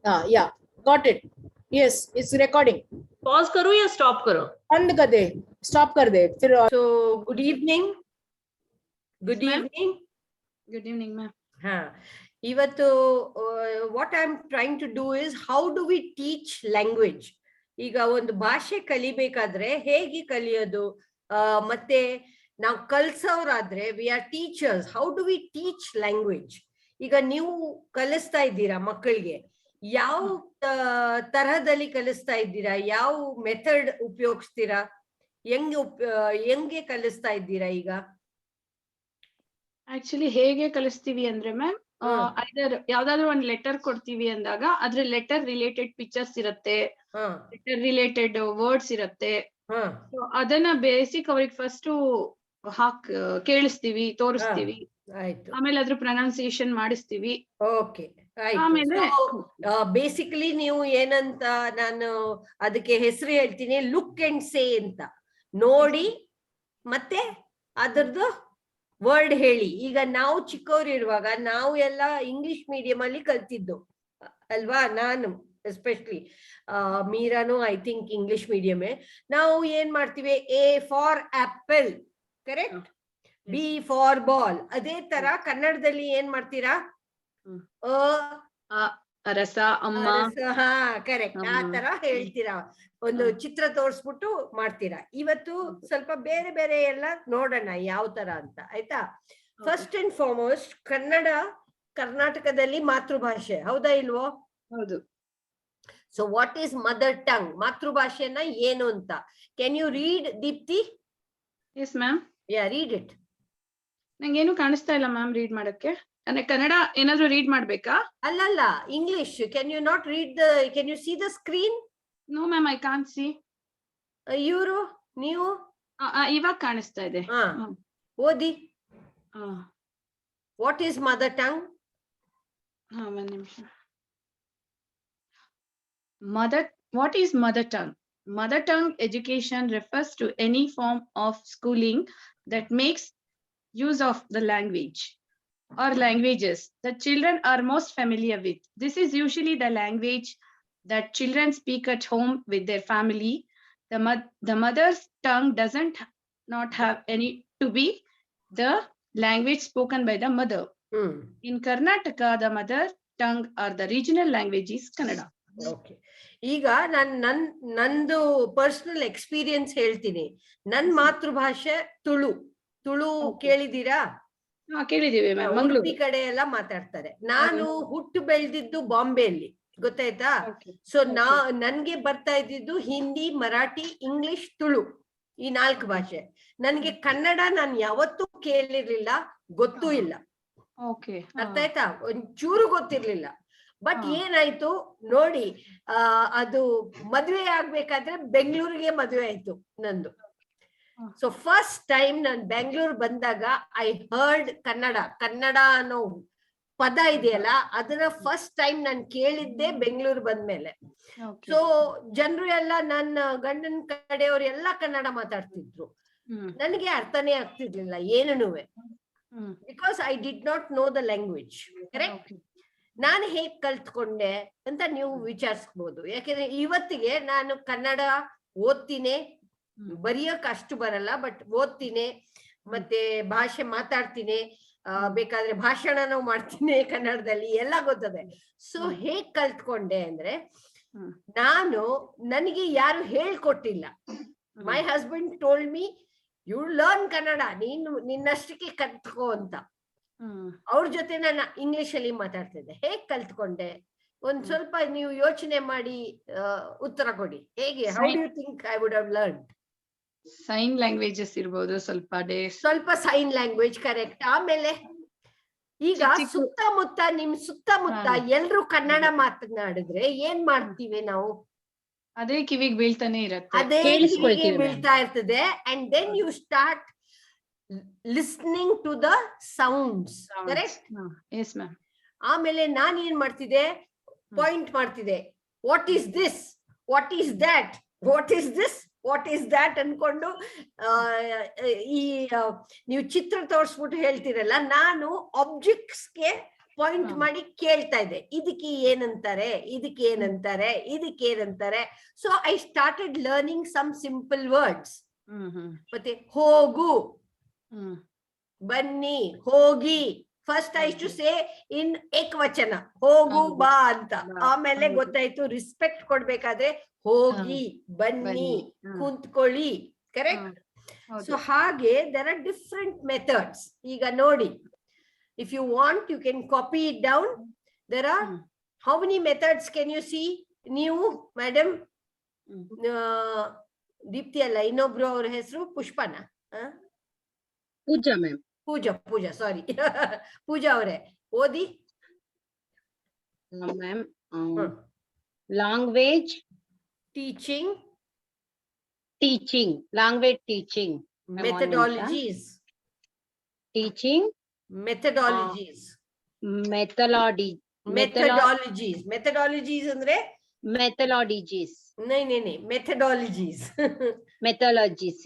Yeah, got it. Yes, it's recording. Pause करूं या stop करो? बंद कर दे, स्टॉप कर दे फिर. So good evening. Good Yes, evening. Good evening, ma'am. ಇವತ್ತು what I'm trying to do is how do we teach language? ಈಗ ಒಂದು ಭಾಷೆ ಕಲಿಬೇಕಾದ್ರೆ ಹೇಗೆ ಕಲಿಯೋದು, ಮತ್ತೆ ನಾವು ಕಲ್ಸೋರಾದ್ರೆ we are teachers, how do we teach language? ಈಗ ನೀವು ಕಲಿಸ್ತಾ ಇದ್ದೀರಾ ಮಕ್ಕಳಿಗೆ, ಯಾವ ತರಹದಲ್ಲಿ ಕಲಿಸ್ತಾ ಇದ್ದೀರಾ? ಯಾವ ಮೆಥಡ್ ಉಪಯೋಗಿಸ್ತೀರಾ? ಹೆಂಗೆ ಕಲಿಸ್ತಾ ಇದ್ದೀರಾ ಈಗ? ಆಕ್ಚುಲಿ ಹೇಗೆ ಕಲಿಸ್ತೀವಿ ಅಂದ್ರೆ ಮ್ಯಾಮ್, ಐದರ್ ಯಾವ್ದಾದ್ರು ಒಂದ್ ಲೆಟರ್ ಕೊಡ್ತೀವಿ ಅಂದಾಗ ಅದ್ರ ಲೆಟರ್ ರಿಲೇಟೆಡ್ ಪಿಕ್ಚರ್ಸ್ ಇರುತ್ತೆ, ಲೆಟರ್ ರಿಲೇಟೆಡ್ ವರ್ಡ್ಸ್ ಇರುತ್ತೆ. ಅದನ್ನ ಬೇಸಿಕ್ ಅವ್ರಿಗೆ ಫಸ್ಟ್ ಕೇಳಿಸ್ತೀವಿ, ತೋರಿಸ್ತೀವಿ, ಆಮೇಲೆ ಅದ್ರ ಪ್ರೊನೌನ್ಸಿಯೇಷನ್ ಮಾಡಿಸ್ತೀವಿ. ಓಕೆ, ಆಮೇಲೆ ಬೇಸಿಕಲಿ ನೀವು ಏನಂತ ನಾನು ಅದಕ್ಕೆ ಹೆಸರು ಹೇಳ್ತೀನಿ, ಲುಕ್ ಅಂಡ್ ಸೇ ಅಂತ. ನೋಡಿ ಮತ್ತೆ ಅದರದ್ದು ವರ್ಡ್ ಹೇಳಿ. ಈಗ ನಾವು ಚಿಕ್ಕವರಿರುವಾಗ ನಾವು ಎಲ್ಲ ಇಂಗ್ಲಿಷ್ ಮೀಡಿಯಂ ಅಲ್ಲಿ ಕಲ್ತಿದ್ದು ಅಲ್ವಾ? ನಾನು ಎಸ್ಪೆಷಲಿ ಮೀರಾನು ಐ ಥಿಂಕ್ ಇಂಗ್ಲಿಷ್ ಮೀಡಿಯಮೇ. ನಾವು ಏನ್ ಮಾಡ್ತೀವಿ, A for apple, correct, B for ball. ಅದೇ ತರ ಕನ್ನಡದಲ್ಲಿ ಏನ್ ಮಾಡ್ತೀರಾ? ರಸ, ಅಮ್ಮ, ಹಾ ಕರೆಕ್ಟ್, ಆ ತರ ಹೇಳ್ತೀರಾ. ಒಂದು ಚಿತ್ರ ತೋರ್ಸ್ಬಿಟ್ಟು ಮಾಡ್ತೀರಾ. ಇವತ್ತು ಸ್ವಲ್ಪ ಬೇರೆ ಬೇರೆ ಎಲ್ಲ ನೋಡೋಣ ಯಾವ ತರ ಅಂತ, ಆಯ್ತಾ? ಫಸ್ಟ್ ಅಂಡ್ ಫಾರ್ಮೋಸ್ಟ್, ಕನ್ನಡ ಕರ್ನಾಟಕದಲ್ಲಿ ಮಾತೃಭಾಷೆ, ಹೌದಾ ಇಲ್ವೋ? ಹೌದು. So what is mother tongue? ಮಾತೃಭಾಷೆನ ಏನು ಅಂತ can you read, Deepti? Yes ma'am. Yeah, read it. ನಂಗೇನು ಕಾಣಿಸ್ತಾ ಇಲ್ಲ ಮ್ಯಾಮ್ ರೀಡ್ ಮಾಡಕ್ಕೆ. ಕನ್ನಡ ಏನಾದ್ರು ರೀಡ್ ಮಾಡ್ಬೇಕಾ? ಅಲ್ಲಲ್ಲ, English. Can you not read can you see the screen? No ma'am, I can't see. ಇವರು ನೀವು ಇವಾಗ ಕಾಣಿಸ್ತಾ ಇದೆ. ಓದಿ. What is mother tongue? ಒಂದ್ ನಿಮಿಷ. What is mother tongue? Mother tongue education refers to any form of schooling that makes use of the language or languages that children are most familiar with. This is usually the language that children speak at home with their family. The mother's tongue doesn't not have any to be the language spoken by the mother. In Karnataka, the mother tongue or the regional language is Kannada. Okay, ಈಗ ನಂದು personal experience ಹೇಳ್ತೀನಿ. ನನ್ ಮಾತೃಭಾಷೆ Tulu. Tulu ಕೇಳಿದೀರಾ? ಕೇಳಿದೀವಿ ma'am. Mangaluru ಕಡೆ ಎಲ್ಲ ಮಾತಾಡ್ತಾರೆ. ನಾನು ಹುಟ್ಟು ಬೆಳೆದಿದ್ದು ಬಾಂಬೆಯಲ್ಲಿ, ಗೊತ್ತಾಯ್ತಾ? ಸೊ ನನ್ಗೆ ಬರ್ತಾ ಇದ್ದಿದ್ದು ಹಿಂದಿ, ಮರಾಠಿ, ಇಂಗ್ಲಿಷ್, ತುಳು, ಈ 4 ಭಾಷೆ. ನನ್ಗೆ ಕನ್ನಡ ನಾನು ಯಾವತ್ತೂ ಕೇಳಿರ್ಲಿಲ್ಲ, ಗೊತ್ತೂ ಇಲ್ಲ. ಅರ್ಥ ಆಯ್ತಾ? ಒಂಚೂರು ಗೊತ್ತಿರ್ಲಿಲ್ಲ. ಬಟ್ ಏನಾಯ್ತು ನೋಡಿ, ಅದು ಮದ್ವೆ ಆಗ್ಬೇಕಾದ್ರೆ ಬೆಂಗಳೂರಿಗೆ ಮದ್ವೆ ಆಯ್ತು ನಂದು. ಸೊ ಫಸ್ಟ್ ಟೈಮ್ ನಾನು ಬೆಂಗಳೂರು ಬಂದಾಗ ಐ ಹರ್ಡ್ ಕನ್ನಡ. ಕನ್ನಡ ಅನ್ನೋ ಪದ ಇದೆಯಲ್ಲ, ಅದನ್ನ ಫಸ್ಟ್ ಟೈಮ್ ನಾನು ಕೇಳಿದ್ದೆ ಬೆಂಗಳೂರು ಬಂದ್ಮೇಲೆ. ಸೊ ಜನರು ಎಲ್ಲ, ನನ್ನ ಗಂಡನ ಕಡೆಯವ್ರು ಎಲ್ಲ ಕನ್ನಡ ಮಾತಾಡ್ತಿದ್ರು. ನನಗೆ ಅರ್ಥನೇ ಆಗ್ತಿರ್ಲಿಲ್ಲ ಏನೂವೆ, because I did not know the language. Correct? ನಾನು ಹೇಗ್ ಕಲ್ತ್ಕೊಂಡೆ ಅಂತ ನೀವು ವಿಚಾರಿಸ್ಬೋದು. ಯಾಕೆಂದ್ರೆ ಇವತ್ತಿಗೆ ನಾನು ಕನ್ನಡ ಓದ್ತೀನಿ, ಬರೆಯಕ್ ಅಷ್ಟು ಬರಲ್ಲ, ಬಟ್ ಓದ್ತೀನಿ, ಮತ್ತೆ ಭಾಷೆ ಮಾತಾಡ್ತೀನಿ, ಬೇಕಾದ್ರೆ ಭಾಷಣನೂ ಮಾಡ್ತೀನಿ ಕನ್ನಡದಲ್ಲಿ, ಎಲ್ಲ ಗೊತ್ತದೆ. ಸೊ ಹೇಗ್ ಕಲ್ತ್ಕೊಂಡೆ ಅಂದ್ರೆ, ನನಗೆ ಯಾರು ಹೇಳ್ಕೊಟ್ಟಿಲ್ಲ. My husband told me, you learn Kannada, ನಿನ್ನಷ್ಟಕ್ಕೆ ಕಲ್ತ್ಕೋ ಅಂತ. ಅವ್ರ ಜೊತೆ ನಾನು ಇಂಗ್ಲಿಷ್ ಅಲ್ಲಿ ಮಾತಾಡ್ತಿದ್ದೆ. ಹೇಗ್ ಕಲ್ತ್ಕೊಂಡೆ? ಒಂದ್ ಸ್ವಲ್ಪ ನೀವು ಯೋಚನೆ ಮಾಡಿ ಉತ್ತರ ಕೊಡಿ. ಹೇಗೆ? How do you think I would have learned? Sign languages ಇರ್ಬೋದು, ಸ್ವಲ್ಪ ಸೈನ್ ಲ್ಯಾಂಗ್ವೇಜ್, ಕರೆಕ್ಟ್. ಆಮೇಲೆ ಈಗ ಸುತ್ತಮುತ್ತ, ನಿಮ್ ಸುತ್ತಮುತ್ತ ಎಲ್ರು ಕನ್ನಡ ಮಾತನಾಡಿದ್ರೆ ಏನ್ ಮಾಡ್ತೀವಿ ನಾವು? ಅದೇ ಕಿವಿಗೆ ಬೀಳ್ತಾನೆ ಇರುತ್ತೆ, ಅದೇ ಕಿವಿಗೆ ಬೀಳ್ತಾ ಇರ್ತದೆ. And then you start listening to the sounds, correct? Yes ma'am. ಆಮೇಲೆ ನಾನ್ ಏನ್ ಮಾಡ್ತಿದ್ದೆ, ಪಾಯಿಂಟ್ ಮಾಡ್ತಿದ್ದೆ. What is this, what is that, what is this, what is that ಅನ್ಕೊಂಡು ಈ ನೀವು ಚಿತ್ರ ತೋರಿಸ್ಬಿಟ್ಟು ಹೇಳ್ತಿರಲ್ಲ, ನಾನು ಆಬ್ಜೆಕ್ಟ್ಸ್ಗೆ ಪಾಯಿಂಟ್ ಹಾ. ಮಾಡಿ ಕೇಳ್ತಾ ಇದೆ, ಇದಕ್ಕೆ ಏನಂತಾರೆ, ಇದಕ್ಕೆ ಏನಂತಾರೆ, ಇದಕ್ಕೆ ಏನಂತಾರೆ. So I started learning some simple words. ಮತ್ತೆ ಹೋಗು, ಬನ್ನಿ, ಹೋಗಿ. First I to say in ಏಕವಚನ, ಹೋಗು ಬಾ ಅಂತ. ಆಮೇಲೆ ಗೊತ್ತಾಯ್ತು ರಿಸ್ಪೆಕ್ಟ್ ಕೊಡ್ಬೇಕಾದ್ರೆ ಹೋಗಿ, ಬನ್ನಿ, ಕುಂತ್ಕೊಳ್ಳಿ. ಕರೆಕ್ಟ್. ಸೊ ಹಾಗೆ there are different methods. ಈಗ ನೋಡಿ, if you want you can copy it down. There are how many methods can you see? ನೀವು madam ದೀಪ್ತಿ ಅಲ್ಲ, ಇನ್ನೊಬ್ರು ಅವ್ರ ಹೆಸರು ಪುಷ್ಪನ, ಪೂಜಾ ಮ್ಯಾಮ್. ಪೂಜಾ ಸಾರಿ ಪೂಜಾ ಅವರೇ ಓದಿ. Ma'am language teaching, language teaching, methodologies, teaching methodologies, methodologies ಅಂದ್ರೆ ಮೆಥಡಾಲಜೀಸ್. ಮೆಥಡಾಲಜೀಸ್.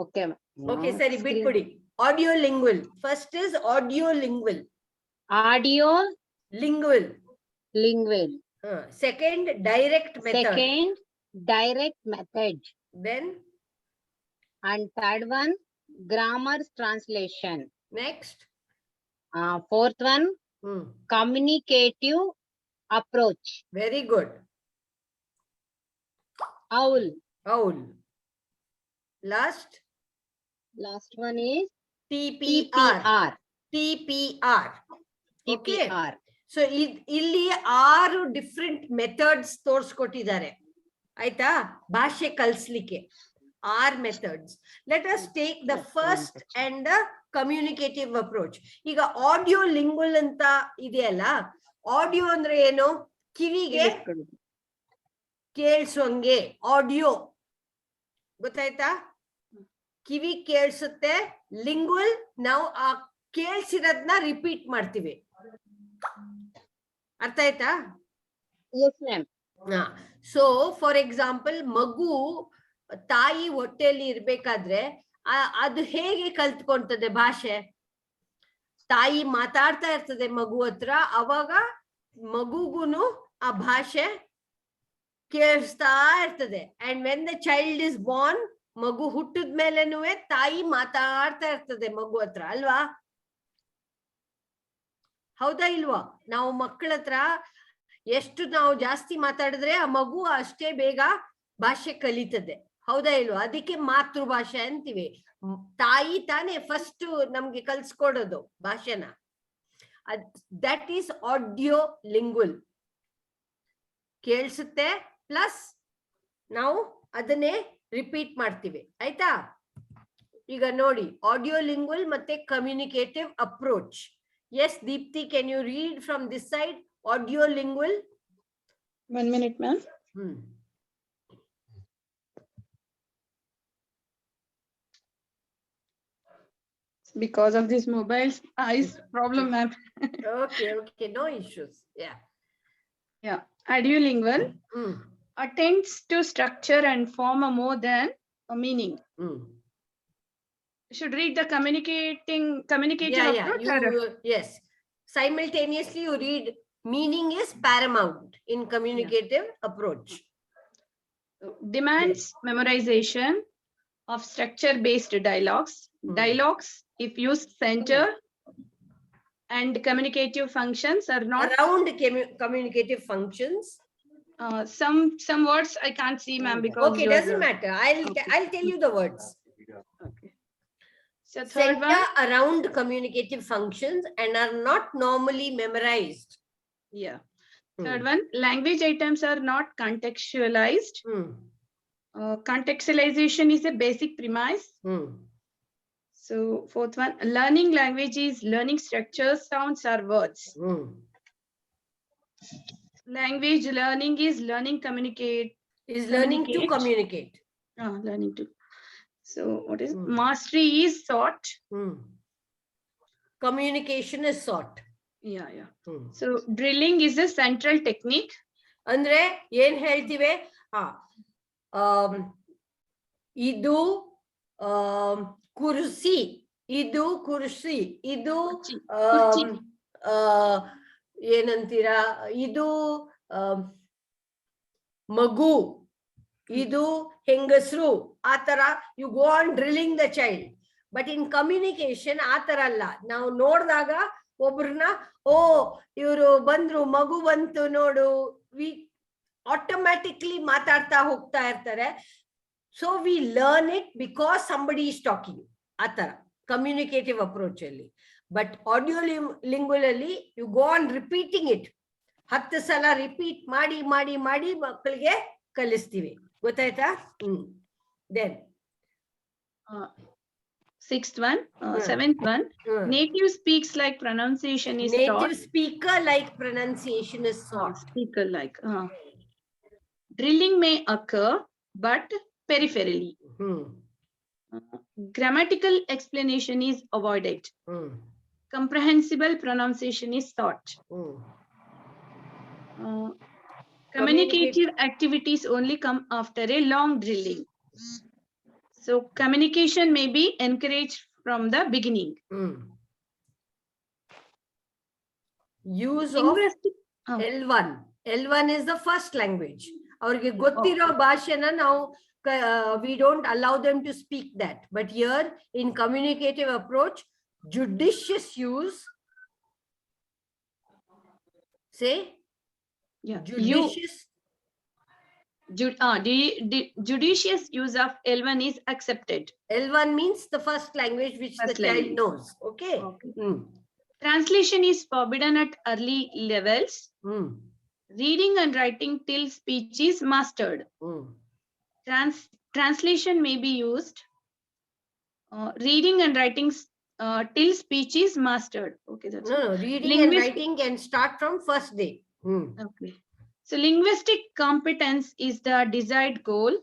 ಓಕೆ ಓಕೆ, ಸರಿ ಬಿಟ್ಬಿಡಿ. Audiolingual. First is audiolingual. Lingual. Second direct method. Then and third one grammar's translation. next Fourth one communicative approach. very good. Owl. Last one is TPR. Okay. So ಇಲ್ಲಿ 6 different methods ತೋರ್ಸ್ಕೊಟ್ಟಿದ್ದಾರೆ ಆಯ್ತಾ, ಭಾಷೆ ಕಲಿಸ್ಲಿಕ್ಕೆ 6 methods. Let us take the first and the communicative approach. ಈಗ audio lingual ಅಂತ ಇದೆಯಲ್ಲ, audio ಅಂದ್ರೆ ಏನು? ಕಿವಿಗೆ ಕೇಳಿಸುವಂಗೆ audio, ಗೊತ್ತಾಯ್ತಾ? ಕಿವಿ ಕೇಳಿಸುತ್ತೆ. ಲಿಂಗ್ವಲ್ ನಾವು ಆ ಕೇಳಿಸಿರೋದನ್ನ ರಿಪೀಟ್ ಮಾಡ್ತೀವಿ. ಅರ್ಥ ಆಯ್ತಾ? Yes ma'am. So for example, ಮಗು ತಾಯಿ ಹೊಟ್ಟೆಯಲ್ಲಿ ಇರ್ಬೇಕಾದ್ರೆ ಅದು ಹೇಗೆ ಕಲ್ತ್ಕೊಂತದೆ ಭಾಷೆ? ತಾಯಿ ಮಾತಾಡ್ತಾ ಇರ್ತದೆ ಮಗು ಹತ್ರ, ಅವಾಗ ಮಗುಗುನು ಆ ಭಾಷೆ ಕೇಳಿಸ್ತಾ ಇರ್ತದೆ. And when the child is Born, ಮಗು ಹುಟ್ಟಿದ ಮೇಲೆನೂ ತಾಯಿ ಮಾತಾಡ್ತಾ ಇರ್ತದೆ ಮಗು ಹತ್ರ, ಅಲ್ವಾ? ಹೌದಾ ಇಲ್ವಾ? ನಾವು ಮಕ್ಕಳ ಹತ್ರ ಎಷ್ಟು ನಾವು ಜಾಸ್ತಿ ಮಾತಾಡಿದ್ರೆ ಆ ಮಗು ಅಷ್ಟೇ ಬೇಗ ಭಾಷೆ ಕಲಿತದೆ, ಹೌದಾ ಇಲ್ವಾ? ಅದಕ್ಕೆ ಮಾತೃಭಾಷೆ ಅಂತೀವಿ. ತಾಯಿ ತಾನೇ ಫಸ್ಟ್ ನಮ್ಗೆ ಕಲ್ಸ್ಕೊಡೋದು ಭಾಷೆನ. That is audio lingual. ಕೇಳಿಸುತ್ತೆ ಪ್ಲಸ್ ನಾವು ಅದನ್ನೇ ರಿಪೀಟ್ ಮಾಡ್ತೀವಿ, ಆಯ್ತಾ? ಈಗ ನೋಡಿ, ಆಡಿಯೋ ಲಿಂಗ್ವಲ್ ಮತ್ತೆ communicative approach. Yes Deepti, can you read from this side? Audio lingual. 1 minute, ma'am. Because of this mobile eyes problem, ma'am. Okay, no issues. Yeah. Audiolingual attends to structure and form a more than a meaning. Should read the communicative approach. Yes. Simultaneously, you read. Meaning is paramount in communicative approach. Demands memorization of structure-based dialogues. Dialogues, if used center and communicative functions are not around communicative functions. Some words I can't see, ma'am, because okay, doesn't matter. I'll tell you the words. Okay. So third center one, around communicative functions and are not normally memorized. Yeah. Third one, language items are not contextualized. Contextualization is a basic premise. So fourth one, learning language is learning structures, sounds, or words. Language learning is learning to communicate. Learning to. So what is mastery is sought. Communication is sought. Yeah. So drilling is a central technique. ಅಂದ್ರೆ ಏನ್ ಹೇಳ್ತೀವಿ? ಇದು ಕುರ್ಸಿ, ಇದು ಏನಂತೀರಾ, ಇದು ಮಗು, ಇದು ಹೆಂಗಸರು, ಆ ತರ you go on drilling the child. But in communication ಆ ತರ ಅಲ್ಲ. ನಾವು ನೋಡಿದಾಗ ಒಬ್ರನ್ನ, ಓ ಇವರು ಬಂದ್ರು, ಮಗು ಬಂತು ನೋಡು, ವಿ ಆಟೋಮ್ಯಾಟಿಕ್ಲಿ ಮಾತಾಡ್ತಾ ಹೋಗ್ತಾ ಇರ್ತಾರೆ. So we learn it because somebody is talking, ಆ ತರ ಕಮ್ಯುನಿಕೇಟಿವ್ ಅಪ್ರೋಚ್ ಅಲ್ಲಿ. ಬಟ್ ಆಡಿಯೋ ಲಿಂಗ್ವಲ್ ಅಲ್ಲಿ you go on repeating it. 10 ಸಲ ರಿಪೀಟ್ ಮಾಡಿ ಮಾಡಿ ಮಾಡಿ ಮಕ್ಕಳಿಗೆ ಕಲಿಸ್ತೀವಿ. ಗೊತ್ತಾಯ್ತಾ? Then sixth one, seventh one, native speaks like pronunciation is taught. Native speaker like pronunciation is taught. Speaker like. Drilling may occur, but peripherally. Grammatical explanation is avoided. Comprehensible pronunciation is taught. Communicative activities only come after a long drilling. So communication may be encouraged from the beginning. Use of L1. L1 is the first language. Aurge gottiro bhashena now we don't allow them to speak that. But here in communicative approach, judicious use. Say? Yeah. Judicious. Judicious use of L1 is accepted. L1 means the first language which the child knows. Okay. Translation is forbidden at early levels. Reading and writing till speech is mastered. Translation may be used. Reading and writing till speech is mastered. Okay, that's no. Reading and writing can start from first day. Okay. So linguistic competence is the desired goal.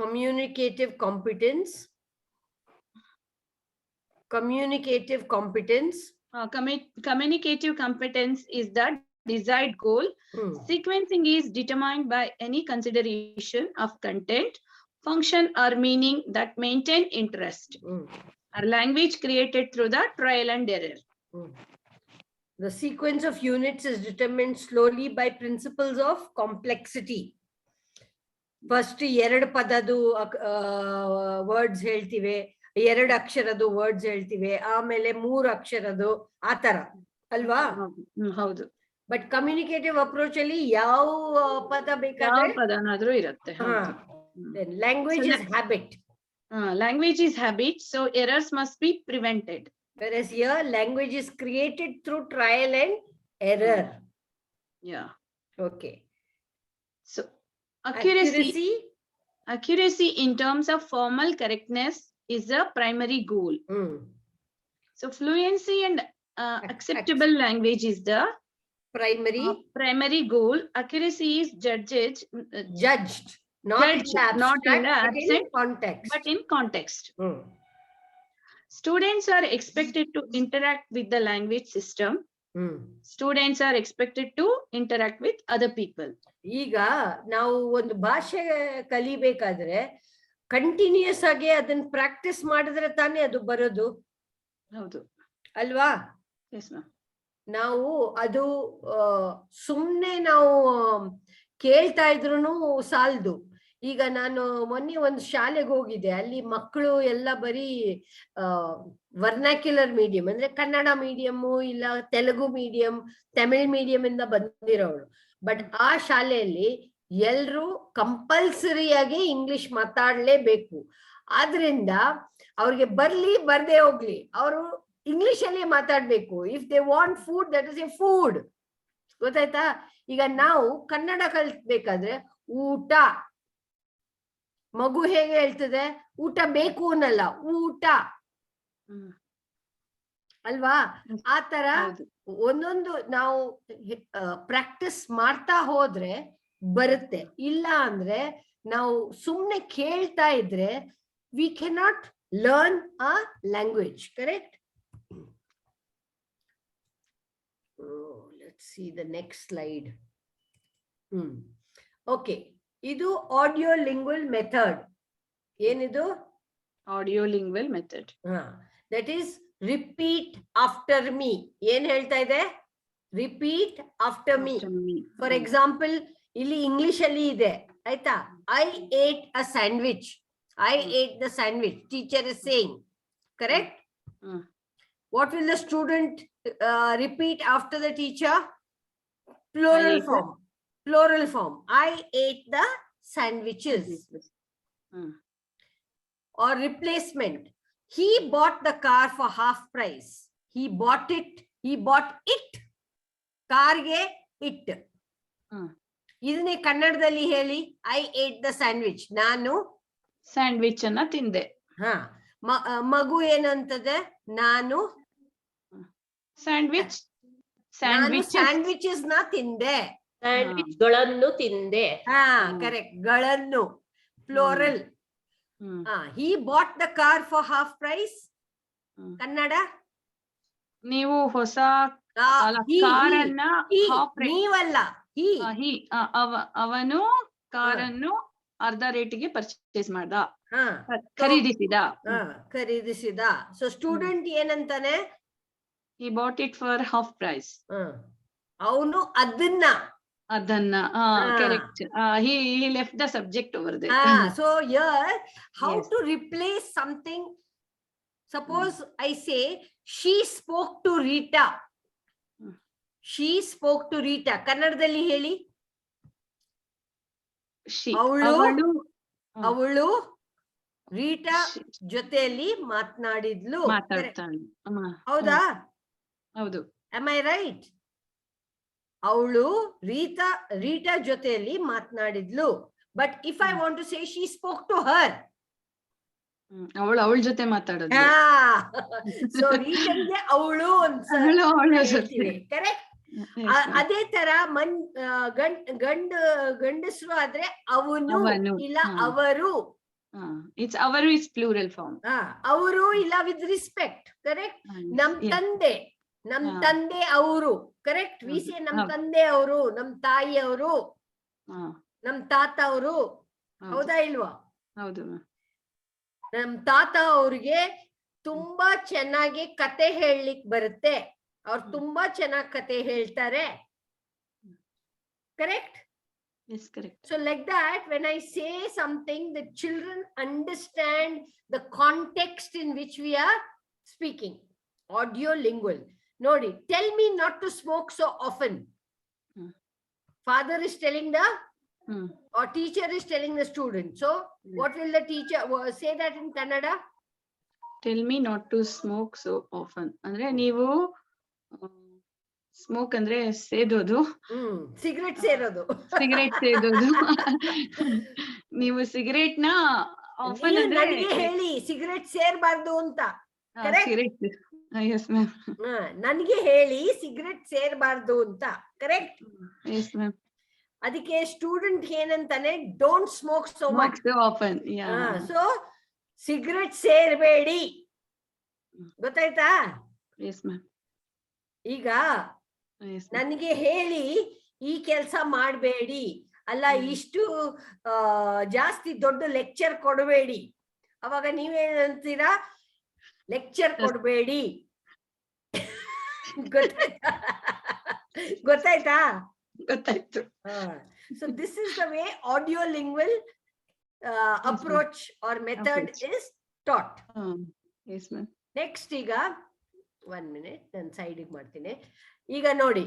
Communicative competence. Communicative competence. Communicative competence is the desired goal. Sequencing is determined by any consideration of content, function, or meaning that maintain interest. Or language created through the trial and error. The sequence of units is determined slowly by principles of complexity. First, ಎರಡು ಪದದು words ಹೇಳ್ತಿವೆ, 2 ಅಕ್ಷರದು words ಹೇಳ್ತಿವೆ, ಆಮೇಲೆ 3 ಅಕ್ಷರದು, ಆ ತರ ಅಲ್ವಾ? ಹೌದು. But communicative approach ಅಲ್ಲಿ ಯಾವ ಪದ ಬೇಕಾದ್ರೂ ಇರುತ್ತೆ. Language is habit. Language is habit, so errors must be prevented. Whereas here, language is created through trial and error. Yeah. Okay. So accuracy in terms of formal correctness is the primary goal. So fluency and acceptable language is the primary goal. Accuracy is judged. Not in the abstract, but in context. But in context. Students are expected to interact with the language system. Students are expected to interact with other people. ಈಗ ನಾವು ಒಂದು ಭಾಷೆ ಕಲಿಬೇಕಾದ್ರೆ continuous ಆಗಿ ಅದನ್ನ practice ಮಾಡಿದ್ರೆ ತಾನೇ ಅದು ಬರೋದು. ಹೌದು ಅಲ್ವಾ? Yes ma'am. ನಾವು ಅದು ಸುಮ್ನೆ ನಾವು ಕೇಳ್ತಾ ಇದ್ರು ಸಾಲದು. ಈಗ ನಾನು ಮೊನ್ನೆ ಒಂದು ಶಾಲೆಗೆ ಹೋಗಿದ್ದೆ, ಅಲ್ಲಿ ಮಕ್ಕಳು ಎಲ್ಲ ಬರೀ ವರ್ನಾಕ್ಯುಲರ್ ಮೀಡಿಯಂ ಅಂದ್ರೆ ಕನ್ನಡ ಮೀಡಿಯಮ್ಮು ಇಲ್ಲ ತೆಲುಗು ಮೀಡಿಯಂ, ತಮಿಳ್ ಮೀಡಿಯಂ ಇಂದ ಬಂದಿರೋಳು. ಬಟ್ ಆ ಶಾಲೆಯಲ್ಲಿ ಎಲ್ರು ಕಂಪಲ್ಸರಿಯಾಗಿ ಇಂಗ್ಲಿಷ್ ಮಾತಾಡ್ಲೇಬೇಕು. ಆದ್ರಿಂದ ಅವ್ರಿಗೆ ಬರ್ಲಿ ಬರ್ದೇ ಹೋಗ್ಲಿ ಅವರು ಇಂಗ್ಲಿಷ್ ಅಲ್ಲಿ ಮಾತಾಡ್ಬೇಕು. If they want food, that is A food. ಗೊತ್ತಾಯ್ತಾ? ಈಗ ನಾವು ಕನ್ನಡ ಕಲಿಸ್ಬೇಕಾದ್ರೆ ಊಟ, ಮಗು ಹೇಗೆ ಹೇಳ್ತದೆ? ಊಟ ಬೇಕು ಅನ್ನಲ್ಲ, ಊಟ ಅಲ್ವಾ? ಆ ತರ ಒಂದೊಂದು ನಾವು ಪ್ರಾಕ್ಟೀಸ್ ಮಾಡ್ತಾ ಹೋದ್ರೆ ಬರುತ್ತೆ. ಇಲ್ಲ ಅಂದ್ರೆ ನಾವು ಸುಮ್ನೆ ಕೇಳ್ತಾ ಇದ್ರೆ we cannot learn a language. Correct? Let's see the next slide. Okay, ಇದು ಆಡಿಯೋ ಲಿಂಗ್ವಲ್ ಮೆಥಡ್. ಏನಿದು? Audio lingual method. That is repeat after me. ಏನ್ ಹೇಳ್ತಾ ಇದೆ? Repeat after me. For example ಇಲ್ಲಿ ಇಂಗ್ಲಿಷ್ ಅಲ್ಲಿ ಇದೆ ಆಯ್ತಾ, I eight a sandwich. I eight the sandwich. Teacher is saying, correct? What will the student repeat after the teacher? Plural form. Plural form. I ate the sandwiches. Or replacement. He bought the car for half price. He bought it. He bought it. Car ge it. ಇದನ್ನೇ ಕನ್ನಡದಲ್ಲಿ ಹೇಳಿ. I ate the sandwich. ನಾನು sandwich ಅನ್ನ ತಿಂದೆ. ಮಗು ಏನಂತದೆ? ನಾನು sandwich sandwiches ನ ತಿಂದೆ. ಸ್ಯಾಂಡ್ವಿಚ್ ಗಳನ್ನು ತಿಂದೆ. ಕರೆಕ್ಟ್. ಗಳನ್ನು floral. he bought the car for half price. Kannada ನೀವು ಹೊಸ ಕಾರನ್ನ ನೀವಲ್ಲ, ಅವನು ಕಾರನ್ನು ಅರ್ಧ ರೇಟಿಗೆ ಪರ್ಚೇಸ್ ಮಾಡ್ದ, ಖರೀದಿಸಿದ. ಸೊ ಸ್ಟೂಡೆಂಟ್ ಏನಂತಾನೆ? he bought it for half price. ಅವನು ಅದನ್ನ correct. He left the subject over there. So here how to replace something. Suppose I say she spoke to Rita. She spoke to Rita. ಕನ್ನಡದಲ್ಲಿ ಹೇಳಿ. ಅವಳು ರೀಟಾ ಜೊತೆಯಲ್ಲಿ ಮಾತನಾಡಿದ್ಲು. ಹೌದಾ? ಹೌದು. Am I right? ಅವಳು ರೀಟಾ ಜೊತೆಯಲ್ಲಿ ಮಾತನಾಡಿದ್ಲು. But if I want to say she spoke to her, ಅವಳ ಜೊತೆ ಮಾತಾಡೋದು. ಸೊ ರೀಟನ್ಗೆ ಅವಳು ಕರೆಕ್ಟ್. ಅದೇ ತರ ಗಂಡಸರು ಆದ್ರೆ ಅವನು ಇಲ್ಲ ಅವರು. It's avaru is plural form. ಅವರು ಇಲ್ಲ ವಿತ್ ರೆಸ್ಪೆಕ್ಟ್, ಕರೆಕ್ಟ್. ನಮ್ ತಂದೆ ಅವರು, ಕರೆಕ್ಟ್. ವಿ ಸೇ ನಮ್ ತಂದೆ ಅವರು, ನಮ್ ತಾಯಿ ಅವರು, ನಮ್ ತಾತ ಅವರು. ಹೌದಾ ಇಲ್ವಾ? ಹೌದು. ನಮ್ ತಾತ ಅವ್ರಿಗೆ ತುಂಬಾ ಚೆನ್ನಾಗಿ ಕತೆ ಹೇಳಲಿಕ್ ಬರುತ್ತೆ. ಅವ್ರು ತುಂಬಾ ಚೆನ್ನಾಗಿ ಕತೆ ಹೇಳ್ತಾರೆ, correct? Yes, correct. So like that, when I say something, the children understand the context in which we are speaking. Audiolingual. Nodi, tell me not to smoke so often. Father is telling the or teacher is telling the student. So what will the teacher say that in Kannada? Tell me not to smoke so often. Andre ನೀವು smoke ಅಂದ್ರೆ ಸೇದೋದು, cigarette ಸೇರೋದು. ನೀವು cigarette ನ often ನನಗೆ ಹೇಳಿ cigarette ಸೇರ್ಬಾರ್ದು ಅಂತ. ನನ್ಗೆ ಹೇಳಿ ಸಿಗರೇಟ್ ಸೇರ್ಬಾರ್ದು ಅಂತ, ಕರೆಕ್ಟ್? ಅದಕ್ಕೆ ಸ್ಟೂಡೆಂಟ್ ಏನಂತಾನೆ? Don't smoke so much often. So cigarette ಸೇರ್ಬೇಡಿ, ಗೊತ್ತಾಯ್ತಾ? ಈಗ ನನಗೆ ಹೇಳಿ ಈ ಕೆಲಸ ಮಾಡಬೇಡಿ, ಅಲ್ಲ ಇಷ್ಟು ಜಾಸ್ತಿ ದೊಡ್ಡ ಲೆಕ್ಚರ್ ಕೊಡಬೇಡಿ. ಅವಾಗ ನೀವೇನಂತೀರಾ? ಲೆಕ್ಚರ್ ಕೊಡಬೇಡಿ. ಗೊತ್ತಾಯ್ತಾ? ಗೊತ್ತಾಯ್ತು. So this is the way audiolingual approach or method is taught. Yes ma'am. Next ಈಗ 1 minute ನಾನು ಸೈಡಿಗೆ ಮಾಡ್ತೀನಿ. ಈಗ ನೋಡಿ,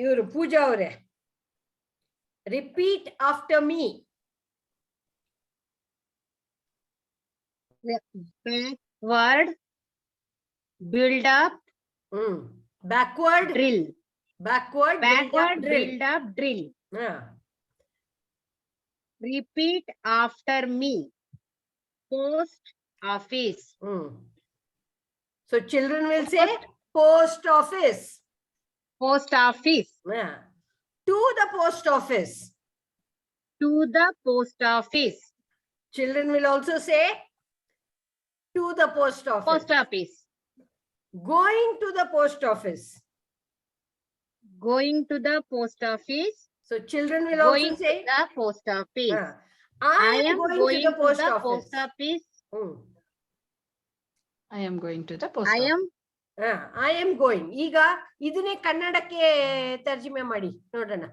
ಇವರು ಪೂಜಾ ಅವರೇ, repeat after me. Backward, build up, backward, drill. Backward, Build up, drill. Repeat after me. Post office. So children will say post office. Post office. To the post office. To the post office. Children will also say to the post office. Post office. Going to the post office. Going to the post office. So children will also say the post office. I am going to the post office. I am going to the post I office. am I am going. ಈಗ ಇದನ್ನೇ ಕನ್ನಡಕ್ಕೆ ತರ್ಜುಮೆ ಮಾಡಿ ನೋಡೋಣ.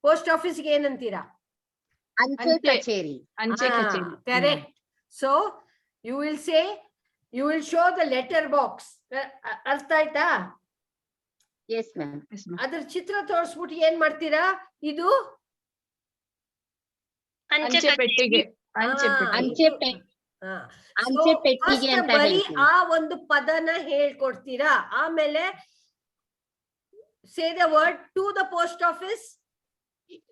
Post ಆಫೀಸ್ಗೆ ಏನಂತೀರಾ? ಅಂಚೆ ಅಂಚೆ. ಕಚೇರಿ. ಅಂಚೆ ಕಚೇರಿ. Correct. So you will say, you will show the letter box. ಅರ್ಥ ಆಯ್ತಾ? Yes, ma'am. Yes, ma'am. ಅದ್ರ ಚಿತ್ರ ತೋರಿಸ್ಬಿಟ್ಟು ಏನ್ ಮಾಡ್ತೀರಾ? ಇದು ಅಂಚೆ ಪೆಟ್ಟಿಗೆ. ಅಂಚೆ ಪೆಟ್ಟಿಗೆ. ಅಂಚೆ ಪೆಟ್ಟಿಗೆ ಅಂತ ಬರೀ ಹೇಳ್ತೀವಿ. ಆ ಒಂದು ಪದನ ಹೇಳ್ಕೊಡ್ತೀರಾ. ಆಮೇಲೆ say the word to the post office.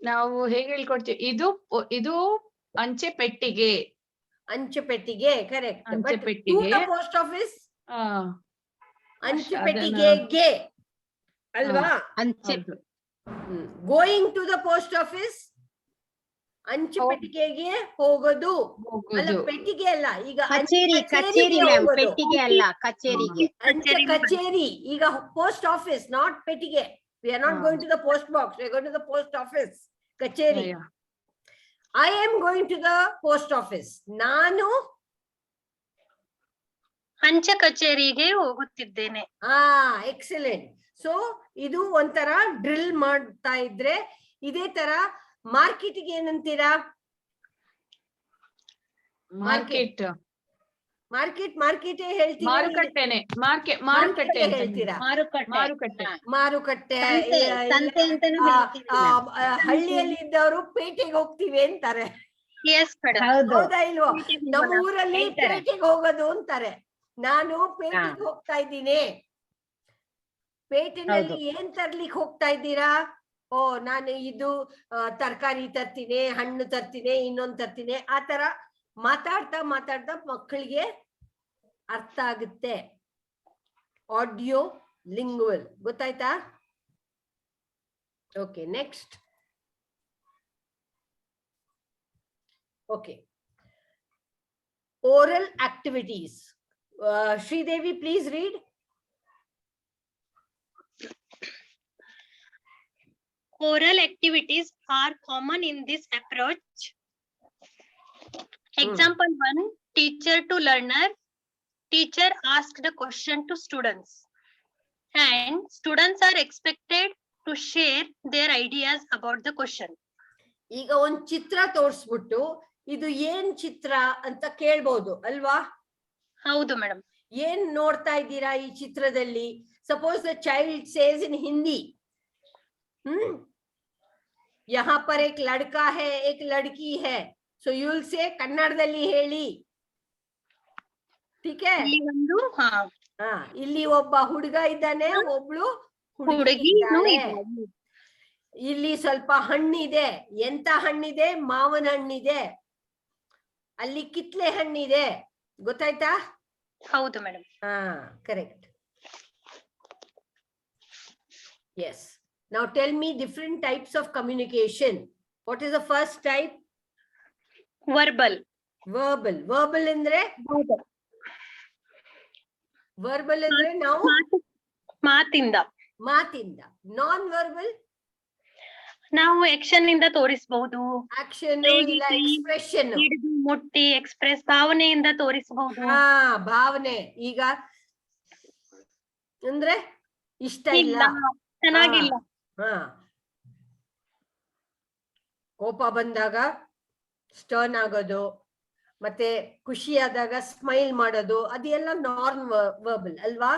ನಾವು ಹೇಗೆ ಹೇಳ್ಕೊಡ್ತೀವಿ? ಇದು ಅಂಚೆ ಪೆಟ್ಟಿಗೆ. ಅಂಚೆ ಪೆಟ್ಟಿಗೆ, ಕರೆಕ್ಟ್. ಅಂಚೆ ಟು ಪೆಟ್ಟಿಗೆ. ದ ಪೋಸ್ಟ್ ಆಫೀಸ್ ಆ, ಅಂಚೆ ಅದನ್ನ- ಪೆಟ್ಟಿಗೆಗೆ ಅಲ್ವಾ? ಅಂಚೆ ಹೌದು. Going to the post office, ಅಂಚೆ ಪೆಟ್ಟಿಗೆಗೆ ಹೋಗೋದು. ಅಲ್ಲ, ಹೋಗುದು. ಪೆಟ್ಟಿಗೆ ಅಲ್ಲ, ಈಗ ಕಚೇರಿ ಕಚೇರಿಗೆ ಮ್ಯಾಮ್, ಹೋಗೋದು. ಪೆಟ್ಟಿಗೆ ಅಲ್ಲ, ಕಚೇರಿಗೆ. ಅಂಚೆ ಕಚೇರಿ. ಈಗ ಪೋಸ್ಟ್ ಆಫೀಸ್, ನಾಟ್ ಪೆಟ್ಟಿಗೆ. We are not ಹಾ. going to the post box. We are going to the post office. ಕಚೇರಿ. Yeah. I am going to the post office. ನಾನು ಅಂಚೆ ಕಚೇರಿಗೆ ಹೋಗುತ್ತಿದ್ದೇನೆ. ಎಕ್ಸಲೆಂಟ್. ಸೊ ಇದು ಒಂಥರ ಡ್ರಿಲ್ ಮಾಡ್ತಾ ಇದ್ರೆ, ಇದೇ ತರ ಮಾರ್ಕೆಟ್ಗೆ ಏನಂತೀರಾ? ಮಾರ್ಕೆಟ್. ಮಾರ್ಕೆಟ್ ಹೇಳ್ತೀರಾ? ಮಾರುಕಟ್ಟೆನೆ. ಮಾರುಕಟ್ಟೆ ಮಾರುಕಟ್ಟೆ ಅಂತ ಹೇಳ್ತೀರಾ? ಮಾರುಕಟ್ಟೆ. ಮಾರುಕಟ್ಟೆ. ಮಾರುಕಟ್ಟೆ. ಸಂತೆ, ಸಂತೆ ಅಂತಾನೂ ಹೇಳ್ತೀವಿ ma'am. ಹಳ್ಳಿಯಲ್ಲಿ ಇದ್ದವರು ಪೇಟೆಗೆ ಹೋಗ್ತೀವಿ ಅಂತಾರೆ. Yes madam. ಹೌದು. ಹೌದಾ ಇಲ್ವೋ? ನಮ್ಮ ಊರಲ್ಲಿ ಹೇಳ್ತಾರೆ. ಪೇಟೆಗೆ ಹೋಗೋದು ಅಂತಾರೆ. ನಾನು ಪೇಟೆಗೆ ಹೋಗ್ತಾ ಇದ್ದೀನಿ. ಪೇಟೆನಲ್ಲಿ ಏನ್ ತರ್ಲಿಕ್ಕೆ ಹೋಗ್ತಾ ಇದ್ದೀರಾ? ಓ, ನಾನು ಇದು ತರಕಾರಿ ತರ್ತೀನಿ, ಹಣ್ಣು ತರ್ತೀನಿ, ಇನ್ನೊಂದ್ ತರ್ತೀನಿ. ಆ ತರ ಮಾತಾಡ್ತಾ ಮಕ್ಕಳಿಗೆ ಅರ್ಥ ಆಗುತ್ತೆ. Audio lingual. ಗೊತ್ತಾಯ್ತಾ? Okay, next. Okay, oral activities. Sridevi, please read. Oral activities are common in this approach. Example 1, teacher to learner. Teacher asks the question to students, and students are expected to share their ideas about the question. ಈಗ ಒಂದ್ ಚಿತ್ರ ತೋರಿಸ್ಬಿಟ್ಟು ಇದು ಏನ್ ಚಿತ್ರ ಅಂತ ಕೇಳ್ಬೋದು ಅಲ್ವಾ? ಹೌದು madam. ಏನ್ ನೋಡ್ತಾ ಇದ್ದೀರಾ ಈ ಚಿತ್ರದಲ್ಲಿ? ಸಪೋಸ್ ದ ಚೈಲ್ಡ್ ಸೇಸ್ ಇನ್ ಹಿಂದಿ, यहाँ पर एक लड़का है, एक लड़की है. So you will say ಕನ್ನಡದಲ್ಲಿ ಹೇಳಿ. ठीक है? ಇಲ್ಲಿ ಒಂದು ಇಲ್ಲಿ ಒಬ್ಬ ಹುಡುಗ ಇದ್ದಾನೆ, ಒಬ್ಳು ಹುಡುಗಿ ಇದ್ದಾಳೆ. ಇಲ್ಲಿ ಸ್ವಲ್ಪ ಹಣ್ಣಿದೆ. ಎಂತ ಹಣ್ಣಿದೆ? ಮಾವಿನ ಹಣ್ಣಿದೆ. ಅಲ್ಲಿ ಕಿತ್ಲೆ ಹಣ್ಣಿದೆ. ಗೊತ್ತಾಯ್ತಾ? ಹೌದು madam. Correct. Yes. Now tell me different types of communication. What is the first type? Verbal. Verbal ಅಂದ್ರೆ ನಾವು ಮಾತಿಂದ. Non-verbal? ನಾವು ಆಕ್ಷನ್ ಇಂದ ತೋರಿಸಬಹುದು. Action ಇಲ್ಲ expression. ಹಿಡಿದು ಮುಟ್ಟಿ ಎಕ್ಸ್ಪ್ರೆಸ್ ಭಾವನೆಯಿಂದ ತೋರಿಸಬಹುದು. ಭಾವನೆ. ಈಗ ಅಂದ್ರೆ ಇಷ್ಟ ಇಲ್ಲ, ಚೆನ್ನಾಗಿಲ್ಲ. ಕೋಪ ಬಂದಾಗ ಸ್ಟರ್ನ್ ಆಗೋದು, ಮತ್ತೆ ಖುಷಿಯಾದಾಗ ಸ್ಮೈಲ್ ಮಾಡೋದು, ಅದೆಲ್ಲ ನಾನ್ ವರ್ಬಲ್ ಅಲ್ವಾ?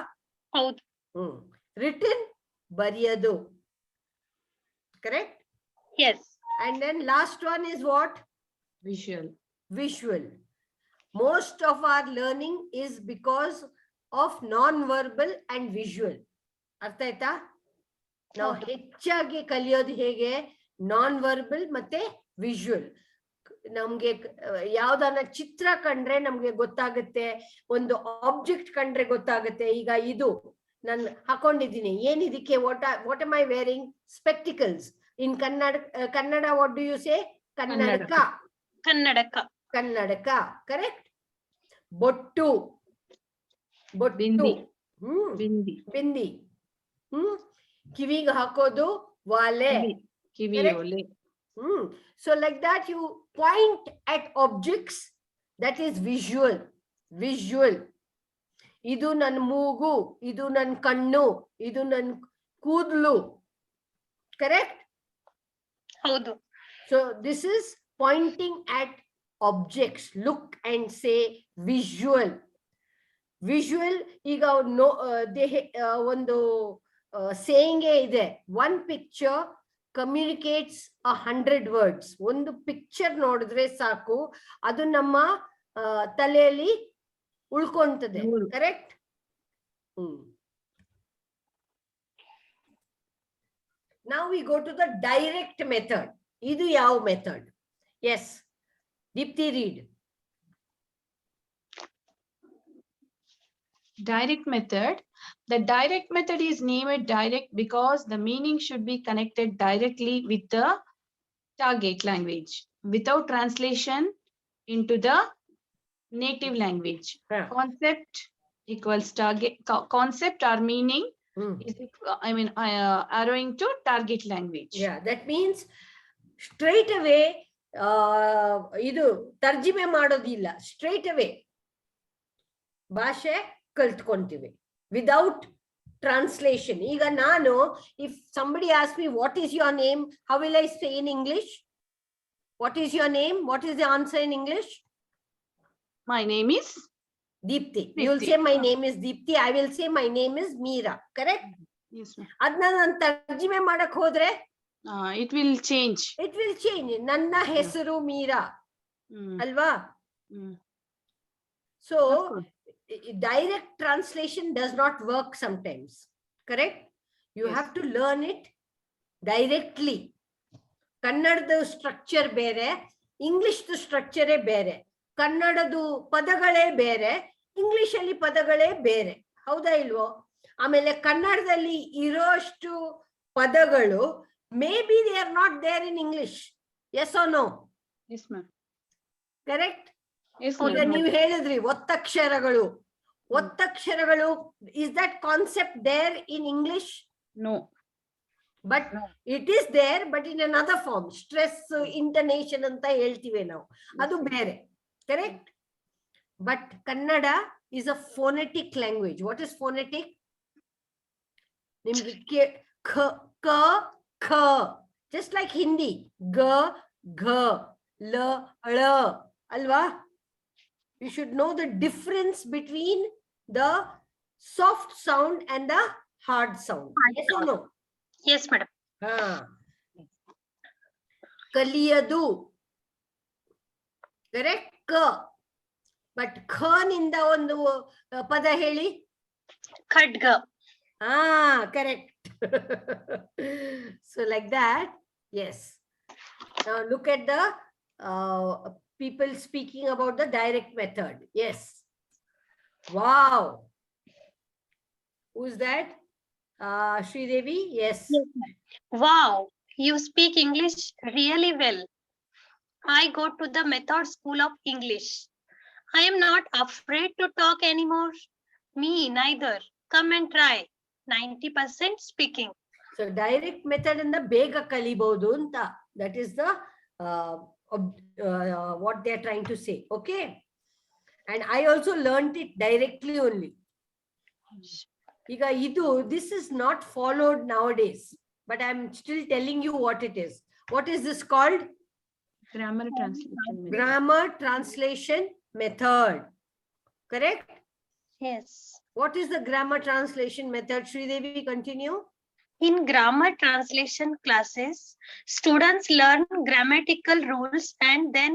ಹೌದು. ರಿಟನ್ ಬರೆಯೋದು. Correct? Yes. And then last one is what? Visual. Most of our learning is because of non-verbal and visual. ಅರ್ಥ ಆಯ್ತಾ? ನಾವು ಹೆಚ್ಚಾಗಿ ಕಲಿಯೋದು ಹೇಗೆ? ನಾನ್-ವರ್ಬಲ್ ಮತ್ತೆ ವಿಜುವಲ್. ನಮ್ಗೆ ಯಾವ್ದಾನ ಚಿತ್ರ ಕಂಡ್ರೆ ನಮ್ಗೆ ಗೊತ್ತಾಗುತ್ತೆ, ಒಂದು ಆಬ್ಜೆಕ್ಟ್ ಕಂಡ್ರೆ ಗೊತ್ತಾಗುತ್ತೆ. ಈಗ ಇದು ನಾನು ಹಾಕೊಂಡಿದ್ದೀನಿ, ಏನಿದಕ್ಕೆ? What am I wearing? Spectacles. In Kannada what do you say? ಕನ್ನಡಕ. ಕರೆಕ್ಟ್. ಬೊಟ್ಟು. ಬಿಂದಿ. ಕಿವಿಗೆ ಹಾಕೋದು ವಾಲೆ. So like that you point at objects. That is visual. ಇದು ನನ್ನ ಮೂಗು, ಇದು ನನ್ನ ಕಣ್ಣು, ಇದು ನನ್ನ ಕೂದಲು. Correct? ಹೌದು. So this is pointing at objects. Look and say visual. Visual ಈಗ ಒಂದು saying ಇದೆ, one picture communicates 100 words. ಒಂದು ಪಿಕ್ಚರ್ ನೋಡಿದ್ರೆ ಸಾಕು, ಅದು ನಮ್ಮ ತಲೆಯಲ್ಲಿ ಉಳ್ಕೊಂತದೆ. Correct? Now we go to the direct method. ಇದು ಯಾವ method? Yes, Deepti, read. Direct method. The direct method is named direct because the meaning should be connected directly with the target language without translation into the native language. Yeah. Concept equals target. Concept or meaning is, arrowing to target language. Yeah, that means straight away ಇದು ತರ್ಜಿಮೆ ಮಾಡೋದಿಲ್ಲ, straight away ಭಾಷೆ ಕಲ್ತ್ಕೊಂತೀವಿ without translation. ಈಗ ನಾನು, if somebody asks me what is your name, how will I say in English? What is your name? What is the answer in English? My name is Deepti. You will say my name is Deepti. I will say my name is Meera. Correct? Yes, ma'am. ಅದನ್ನ ನಾನು ತರ್ಜಿಮೆ ಮಾಡಕ್ ಹೋದ್ರೆ It will change. it will change. ನನ್ನ ಹೆಸರು ಮೀರಾ ಅಲ್ವಾ? So direct translation does not work sometimes. Correct? You Yes. have to learn it directly. ಕನ್ನಡದ structure ಬೇರೆ, English ಸ್ಟ್ರಕ್ಚರೇ ಬೇರೆ. ಕನ್ನಡದು ಪದಗಳೇ ಬೇರೆ, ಇಂಗ್ಲಿಷ್ ಅಲ್ಲಿ ಪದಗಳೇ ಬೇರೆ. ಹೌದಾ ಇಲ್ವೋ? ಆಮೇಲೆ ಕನ್ನಡದಲ್ಲಿ ಇರೋಷ್ಟು ಪದಗಳು maybe they are not there in English. Yes or no? Yes, ma'am. Correct? Yes, ಹೌದಾ? ma'am. ನೀವು ಹೇಳಿದ್ರಿ ಒತ್ತಕ್ಷರಗಳು. ಒತ್ತಕ್ಷರಗಳು, is that concept there in English? No. But it is there, but in another form. Stress, intonation ಅಂತ ಹೇಳ್ತೀವಿ ನಾವು, ಅದು ಬೇರೆ. Correct? But Kannada is a phonetic language. What is phonetic? ನಿಮ್ಗೆ ಕ ಕ ಕ, just like Hindi, ಗ ಘ ಲ ಳ ಅಲ್ವಾ? You should know the difference between the soft sound and the hard sound. Yes or no? Yes, madam. ಕಲಿಯದು. Correct? ಕ. ಬಟ್ ಖ ನಿಂದ ಒಂದು ಪದ ಹೇಳಿ. ಖಡ್ಗ. Correct. So like that, yes. Now look at the people speaking about the direct method. Yes. Wow. Who's that? Sri Devi? Yes. Wow, you speak English really well. I go to the Method School of English. I am not afraid to talk anymore. Me neither. Come and try. 90% speaking. So direct method and the bega kalibodu anta. That is the what they are trying to say. Okay. And I also learned it directly only. Iga idu, this is not followed nowadays, but I am still telling you what it is. What is this called? Grammar translation method. Grammar translation method. Correct? Yes. What is the grammar translation method? Sri Devi, continue. In grammar translation classes, students learn grammatical rules and then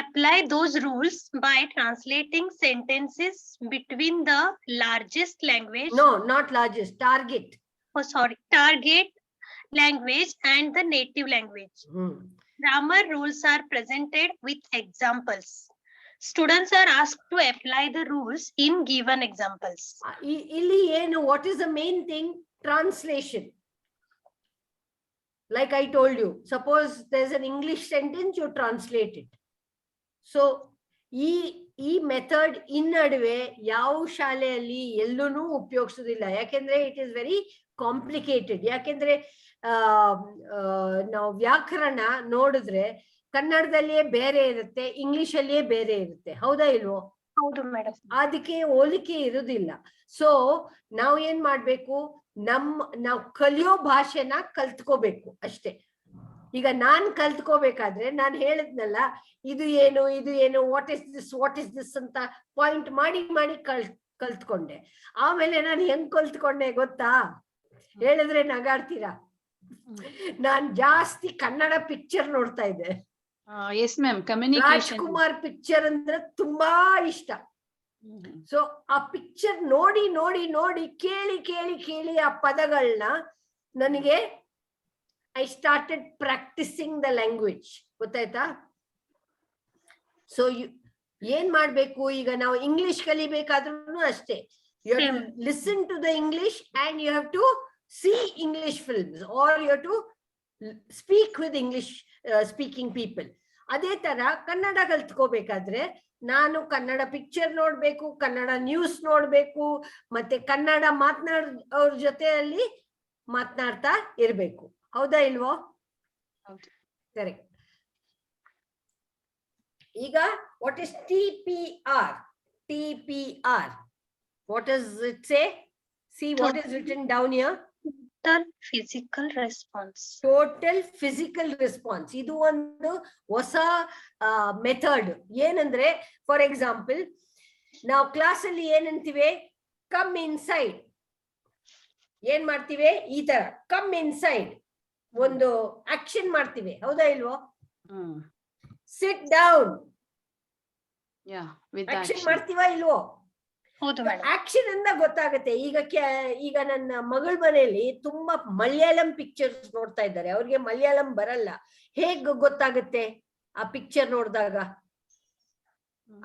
apply those rules by translating sentences between the largest language. No, not largest. Target. Target language and the native language. Grammar rules are presented with examples. Students are asked to apply the rules in given examples. Illi enu, what is the main thing? Translation. Like I told you, suppose there's an English sentence, you translate it. So ಈ method ಇನ್ನಡುವೆ ಯಾವ ಶಾಲೆಯಲ್ಲಿ ಎಲ್ಲೂ ಉಪಯೋಗಿಸೋದಿಲ್ಲ. ಯಾಕೆಂದ್ರೆ it is very complicated. ಯಾಕೆಂದ್ರೆ ನಾವು ವ್ಯಾಕರಣ ನೋಡಿದ್ರೆ ಕನ್ನಡದಲ್ಲಿಯೇ ಬೇರೆ ಇರುತ್ತೆ, ಇಂಗ್ಲಿಷ್ ಅಲ್ಲಿಯೇ ಬೇರೆ ಇರುತ್ತೆ. ಹೌದಾ ಇಲ್ವೋ? ಹೌದು ಮೇಡಮ್. ಅದಕ್ಕೆ ಹೋಲಿಕೆ ಇರುವುದಿಲ್ಲ. ಸೊ ನಾವ್ ಏನ್ ಮಾಡ್ಬೇಕು, ನಾವು ಕಲಿಯೋ ಭಾಷೆನ ಕಲ್ತ್ಕೋಬೇಕು ಅಷ್ಟೇ. ಈಗ ನಾನ್ ಕಲ್ತ್ಕೋಬೇಕಾದ್ರೆ ನಾನ್ ಹೇಳಿದ್ನಲ್ಲ, ಇದು ಏನು ವಾಟ್ ಇಸ್ ದಿಸ್ ಅಂತ ಪಾಯಿಂಟ್ ಮಾಡಿ ಕಲ್ತ್ಕೊಂಡೆ. ಆಮೇಲೆ ನಾನು ಹೆಂಗ್ ಕಲ್ತ್ಕೊಂಡೆ ಗೊತ್ತಾ, ಹೇಳಿದ್ರೆ ನಗಾಡ್ತೀರಾ. ನಾನ್ ಜಾಸ್ತಿ ಕನ್ನಡ ಪಿಕ್ಚರ್ ನೋಡ್ತಾ ಇದ್ದೆ. Yes ma'am, communication. Rajkumar picture ಅಂದ್ರೆ ತುಂಬಾ ಇಷ್ಟ. ಸೊ ಆ ಪಿಕ್ಚರ್ ನೋಡಿ ನೋಡಿ ನೋಡಿ ಕೇಳಿ ಆ ಪದಗಳನ್ನ ನನಗೆ I started practising the language. ಗೊತ್ತಾಯ್ತಾ? ಸೊ ಏನ್ ಮಾಡ್ಬೇಕು, ಈಗ ನಾವು ಇಂಗ್ಲಿಷ್ ಕಲಿಬೇಕಾದ್ರೂ ಅಷ್ಟೇ, you have to listen to the English and you have to see English films or you have to speak with English speaking people. ಅದೇ ತರ ಕನ್ನಡ ಕಲ್ತ್ಕೋಬೇಕಾದ್ರೆ ನಾನು ಕನ್ನಡ ಪಿಕ್ಚರ್ ನೋಡ್ಬೇಕು, ಕನ್ನಡ ನ್ಯೂಸ್ ನೋಡ್ಬೇಕು, ಮತ್ತೆ ಕನ್ನಡ ಮಾತನಾಡೋರ್ ಜೊತೆಯಲ್ಲಿ ಮಾತನಾಡ್ತಾ ಇರ್ಬೇಕು. ಹೌದಾ ಇಲ್ವೋ? ಕರೆಕ್ಟ್. ಈಗ what is TPR? TPR, what does it say? See what is written down here. Total physical response. Total physical response. ಇದು ಒಂದು ಹೊಸ ಮೆಥಡ್. ಏನಂದ್ರೆ, ಫಾರ್ ಎಕ್ಸಾಂಪಲ್, ನಾವು ಕ್ಲಾಸ್ ಅಲ್ಲಿ ಏನಂತೀವಿ, ಕಮ್ ಇನ್ಸೈಡ್. ಏನ್ ಮಾಡ್ತೀವಿ, ಈ ತರ ಕಮ್ ಇನ್ಸೈಡ್ ಒಂದು ಆಕ್ಷನ್ ಮಾಡ್ತೀವಿ. ಹೌದಾ ಇಲ್ವೋ? ಸಿಟ್ ಡೌನ್ ಆಕ್ಷನ್ ಮಾಡ್ತೀವಾ ಇಲ್ವೋ? ಆಕ್ಷನ್ ಇಂದ ಗೊತ್ತಾಗುತ್ತೆ. ಈಗ ನನ್ನ ಮಗಳ ಮನೆಯಲ್ಲಿ ತುಂಬಾ ಮಲಯಾಳಂ ಪಿಕ್ಚರ್ಸ್ ನೋಡ್ತಾ ಇದ್ದಾರೆ. ಅವ್ರಿಗೆ ಮಲಯಾಳಂ ಬರಲ್ಲ. ಹೇಗ್ ಗೊತ್ತಾಗುತ್ತೆ? ಆ ಪಿಕ್ಚರ್ ನೋಡಿದಾಗ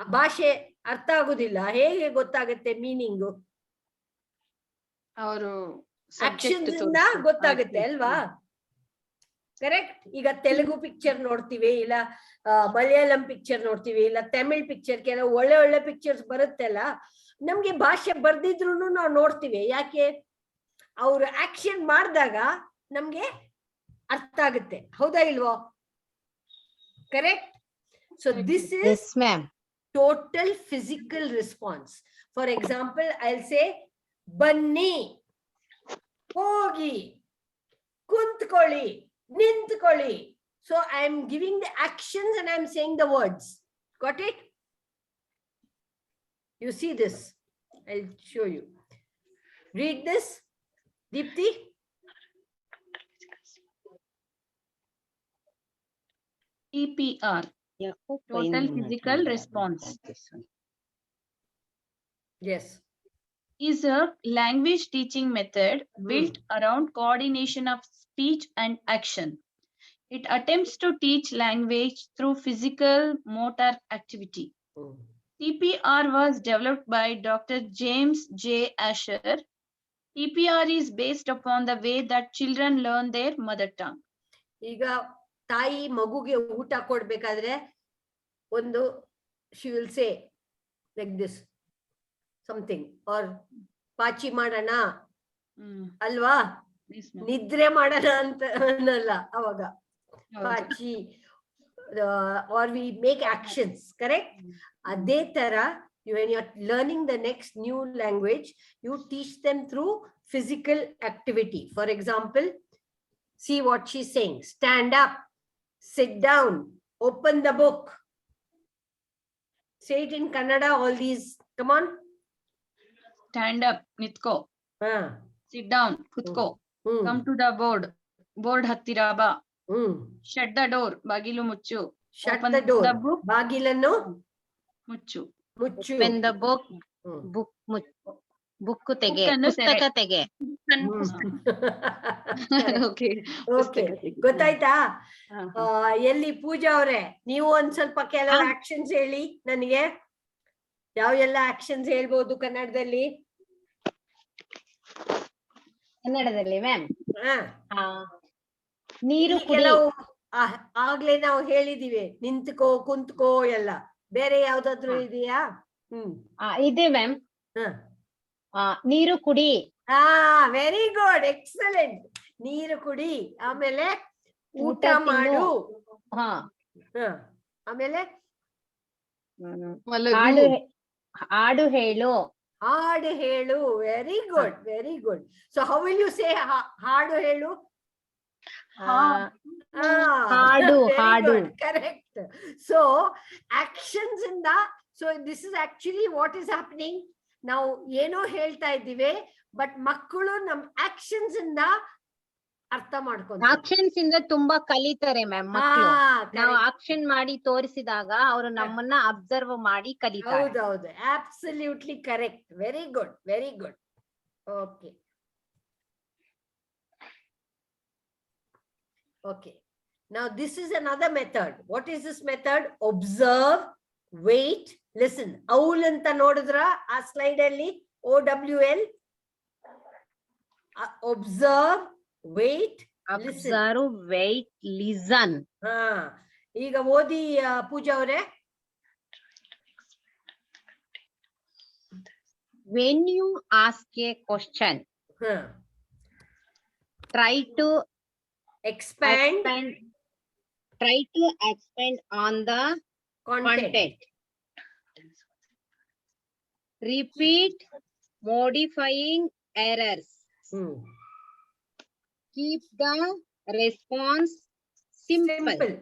ಆ ಭಾಷೆ ಅರ್ಥ ಆಗುದಿಲ್ಲ. ಹೇಗೆ ಗೊತ್ತಾಗುತ್ತೆ ಮೀನಿಂಗು? ಅವರು ಆಕ್ಷನ್ಸ್ ಇಂದ ಗೊತ್ತಾಗುತ್ತೆ ಅಲ್ವಾ? ಕರೆಕ್ಟ್. ಈಗ ತೆಲುಗು ಪಿಕ್ಚರ್ ನೋಡ್ತೀವಿ, ಇಲ್ಲ ಮಲಯಾಳಂ ಪಿಕ್ಚರ್ ನೋಡ್ತೀವಿ, ಇಲ್ಲ ತಮಿಳ್ ಪಿಕ್ಚರ್, ಕೆಲವು ಒಳ್ಳೆ ಪಿಕ್ಚರ್ಸ್ ಬರುತ್ತಲ್ಲ, ನಮ್ಗೆ ಭಾಷೆ ಬರ್ದಿದ್ರು ನಾವು ನೋಡ್ತೀವಿ. ಯಾಕೆ? ಅವ್ರು ಆಕ್ಷನ್ ಮಾಡಿದಾಗ ನಮ್ಗೆ ಅರ್ಥ ಆಗುತ್ತೆ. ಹೌದಾ ಇಲ್ವೋ? Correct. So this is total physical response. For example, I'll say ಬನ್ನಿ, ಹೋಗಿ, ಕುಂತ್ಕೊಳ್ಳಿ, ನಿಂತ್ಕೊಳ್ಳಿ. So I am giving the actions and I am saying the words. Got it? You see this? I'll show you. Read this, Deepti. TPR, total physical response, Yes. is a language teaching method built around coordination of speech and action. It attempts to teach language through physical motor activity. TPR was developed by Dr. James J. AASHA. TPR is based upon the way that children learn their mother tongue. ಈಗ ತಾಯಿ ಮಗುಗೆ ಊಟ ಕೊಡ್ಬೇಕಾದ್ರೆ ಒಂದು she will say like this something, or ಪಾಚಿ ಮಾಡೋಣ ಅಲ್ವಾ, ನಿದ್ರೆ ಮಾಡೋಣ ಅಂತ ಅನ್ನಲ್ಲ ಅವಾಗ, ಪಾಚಿ, or we make actions. Correct? ಅದೇ ತರ when you're learning the next new language, you teach them through physical activity. For example, see what she's saying. Stand up, sit down, open the book. Say it in Kannada, all these. Come on. Stand up, nitko. Sit down, kutko. Come to the board, board hattira ba. Shut the door, bagilu muchu. Shut Open the door, the book, bagilannu muchu. muchu. Open the book, book tege, pustaka tege. Okay. Okay, ಗೊತ್ತಾಯ್ತಾ? ಎಲ್ಲಿ ಪೂಜಾ ಅವರೇ, ನೀವು ಒಂದ್ ಸ್ವಲ್ಪ ಕೆಲವು actions ಹೇಳಿ ನನಗೆ. ಯಾವ ಎಲ್ಲ ಆಕ್ಷನ್ಸ್ ಹೇಳ್ಬೋದು ಕನ್ನಡದಲ್ಲಿ? ಕನ್ನಡದಲ್ಲಿ ಮ್ಯಾಮ್, ನೀರು ಕೆಲವು ಆಗ್ಲೇ ನಾವು ಹೇಳಿದೀವಿ, ನಿಂತ್ಕೋ, ಕುಂತ್ಕೋ ಎಲ್ಲ. ಬೇರೆ ಯಾವ್ದಾದ್ರು ಇದೆಯಾ? ಇದೆ ಮ್ಯಾಮ್. ನೀರು ಕುಡಿ. Very good, excellent. ನೀರು ಕುಡಿ. ಆಮೇಲೆ ಊಟ ಮಾಡು. ಆಮೇಲೆ ಹಾಡು ಹೇಳು. ಹಾಡು ಹೇಳು. Very good, very good. So how will you say ಹಾಡು ಹೇಳು? ಹಾಡು ಹಾಡು. Correct. So actions ಇಂದ, so this is actually what is happening. ನಾವು ಏನೋ ಹೇಳ್ತಾ ಇದ್ದೀವಿ, ಬಟ್ ಮಕ್ಕಳು ನಮ್ ಆಕ್ಷನ್ಸ್ ಇಂದ ಅರ್ಥ ಮಾಡ್ಕೊಂಡು ಆಕ್ಷನ್ಸ್ ಇಂದ ತುಂಬಾ ಕಲಿತಾರೆ ಮ್ಯಾಮ್ ಮಕ್ಕಳು. ನಾವು ಆಕ್ಷನ್ ಮಾಡಿ ತೋರಿಸಿದಾಗ ಅವರು ನಮ್ಮನ್ನ ಅಬ್ಸರ್ವ್ ಮಾಡಿ ಕಲಿತಾರೆ. ಹೌದೌದು, absolutely correct. Very good, very good. Okay okay, now this is another method. What is this method? Observe, wait, listen. Owl anta nodidra aa slide alli? OWL. Observe, wait, listen. Observe, wait, listen. ಈಗ ಓದಿ ಪೂಜಾ ಅವರೇ. When you ask a question, try to expand on the content. Repeat modifying errors. Keep the response simple.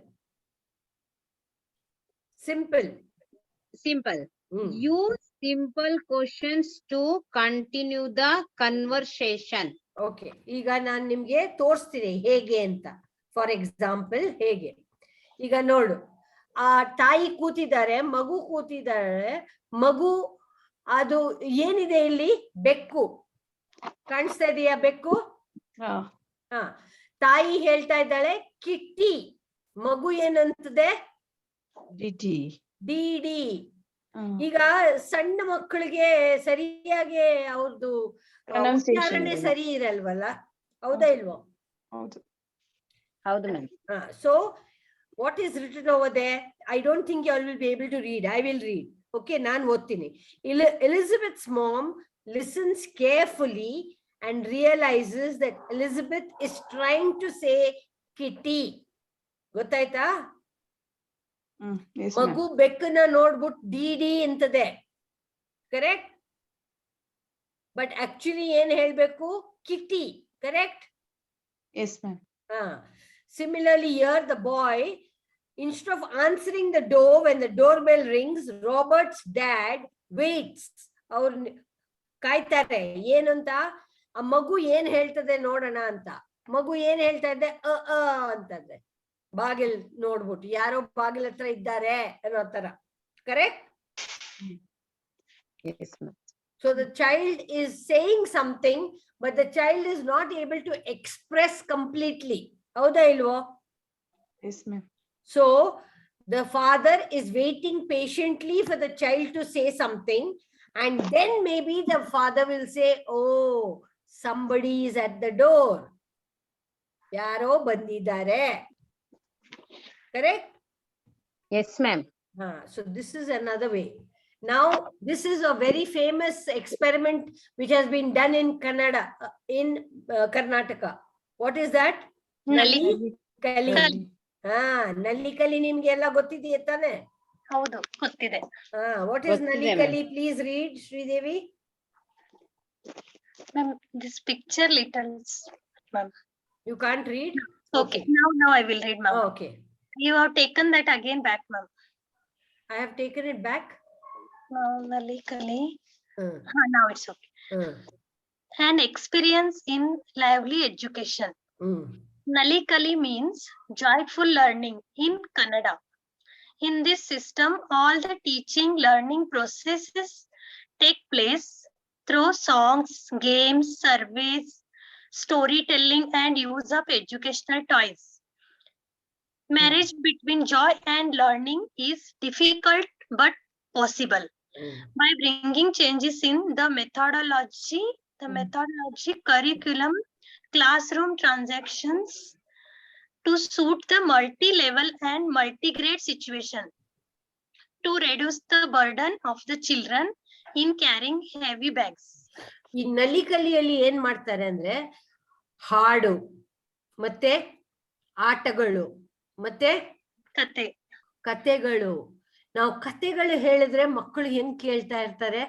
Use simple questions to continue the conversation. Okay, ಈಗ ನಾನು ನಿಮ್ಗೆ ತೋರಿಸ್ತೀನಿ ಹೇಗೆ ಅಂತ. For example, ಹೇಗೆ ಈಗ ನೋಡು, ಆ ತಾಯಿ ಕೂತಿದ್ದಾರೆ, ಮಗು ಕೂತಿದ್ದಾರೆ. ಮಗು ಅದು ಏನಿದೆ ಇಲ್ಲಿ? ಬೆಕ್ಕು ಕಾಣಿಸ್ತಾ ಇದೆಯಾ? ಬೆಕ್ಕು. ತಾಯಿ ಹೇಳ್ತಾ ಇದ್ದಾಳೆ ಕಿಟ್ಟಿ. ಮಗು ಏನಂತದೆ? ಡಿಡಿ. ಈಗ ಸಣ್ಣ ಮಕ್ಕಳಿಗೆ ಸರಿಯಾಗಿ ಅವ್ರದ್ದು ಉಚ್ಚಾರಣೆ ಸರಿ ಇರಲ್ವಲ್ಲ, ಹೌದಾ ಇಲ್ವೋ? ಹೌದು ma'am. So what is written over there? I don't think you all will be able to read. I will read. Okay, ನಾನು ಓದ್ತೀನಿ. Elizabeth's mom listens carefully and realizes that Elizabeth is trying to say kitty. ಗೊತ್ತಾಯ್ತಾ? ಮಗು ಬೆಕ್ಕನ್ನ ನೋಡ್ಬಿಟ್ಟು ಡಿಡಿ ಅಂತದೆ, correct? But actually ಏನ್ ಹೇಳ್ಬೇಕು? Kitty, correct? Yes, ma'am. Similarly here, the boy, instead of answering the door when the doorbell rings, Robert's dad waits. ಅವ್ರು ಕಾಯ್ತಾರೆ ಏನಂತ? ಆ ಮಗು ಏನ್ ಹೇಳ್ತದೆ ನೋಡೋಣ ಅಂತ. ಮಗು ಏನ್ ಹೇಳ್ತಾ ಇದೆ? ಅಂತದೆ. ಬಾಗಿಲ್ ನೋಡ್ಬಿಟ್ಟು ಯಾರೋ ಬಾಗಿಲ್ ಹತ್ರ ಇದ್ದಾರೆ ಅನ್ನೋ ತರ, correct? So the child is saying something, but the child is not able to express completely. ಹೌದಾ ಇಲ್ವೋ? Yes, ma'am. So the father is waiting patiently for the child to say something, and then maybe the father will say, oh, somebody is at the door. ಯಾರೋ ಬಂದಿದ್ದಾರೆ, correct? Yes, ma'am. So this is another way. Now this is a very famous experiment which has been done in Kannada, in Karnataka. What is that? Nalikali. Nalikali ನಿಮ್ಗೆ ಎಲ್ಲ ಗೊತ್ತಿದೆಯಾ ತಾನೆ? ಹೌದು, ಗೊತ್ತಿದೆ. What is Nalikali? Please read, Sridevi. Ma'am, this picture little, ma'am. You can't read? Okay. Now I will read, ma'am. Okay. You have taken that again back, ma'am. I have taken it back. Now Nalikali. Now it's okay. An experience in lively education. Nalikali means joyful learning in Kannada. In this system, all the teaching learning processes take place through songs, games, surveys, storytelling, and use of educational toys. Marriage between joy and learning is difficult but possible by bringing changes in the methodology, curriculum, classroom transactions to suit the multi-level and multi-grade situation, to reduce the burden of the children in carrying heavy bags. ಈ ನಲಿಕಲಿಯಲ್ಲಿ ಏನ್ ಮಾಡ್ತಾರೆ ಅಂದ್ರೆ ಹಾಡು ಮತ್ತೆ ಆಟಗಳು ಮತ್ತೆ ಕತೆಗಳು ನಾವು ಕತೆಗಳು ಹೇಳಿದ್ರೆ ಮಕ್ಕಳು ಹೆಂಗ್ ಕೇಳ್ತಾ ಇರ್ತಾರೆ,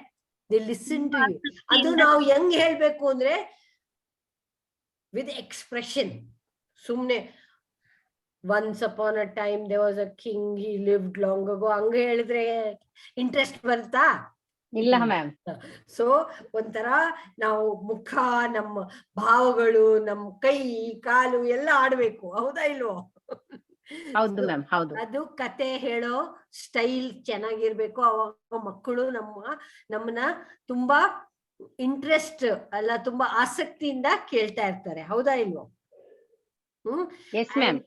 ದೇ ಲಿಸನ್ ಟು ಯು. ಅದು ನಾವು ಹೆಂಗ್ ಹೇಳ್ಬೇಕು ಅಂದ್ರೆ ವಿತ್ ಎಕ್ಸ್ಪ್ರೆಷನ್. ಸುಮ್ನೆ once upon a time there was a king, he lived long ago ಹಂಗ ಹೇಳಿದ್ರೆ ಇಂಟ್ರೆಸ್ಟ್ ಬರುತ್ತಾ? ಇಲ್ಲ ಮ್ಯಾಮ್. ಸೊ ಒಂಥರ ನಾವು ಮುಖ, ನಮ್ಮ ಭಾವಗಳು, ನಮ್ಮ ಕೈ ಕಾಲು ಎಲ್ಲ ಆಡ್ಬೇಕು, ಹೌದಾ ಇಲ್ವೋ? ಹೌದು ಮ್ಯಾಮ್, ಹೌದು. ಅದು ಕತೆ ಹೇಳೋ ಸ್ಟೈಲ್ ಚೆನ್ನಾಗಿರ್ಬೇಕು. ಅವಾಗ ಮಕ್ಕಳು ನಮ್ಮನ್ನ ತುಂಬಾ ಇಂಟ್ರೆಸ್ಟ್ ಅಲ್ಲ, ತುಂಬಾ ಆಸಕ್ತಿಯಿಂದ ಕೇಳ್ತಾ ಇರ್ತಾರೆ, ಹೌದಾ ಇಲ್ವೋ? Yes ma'am.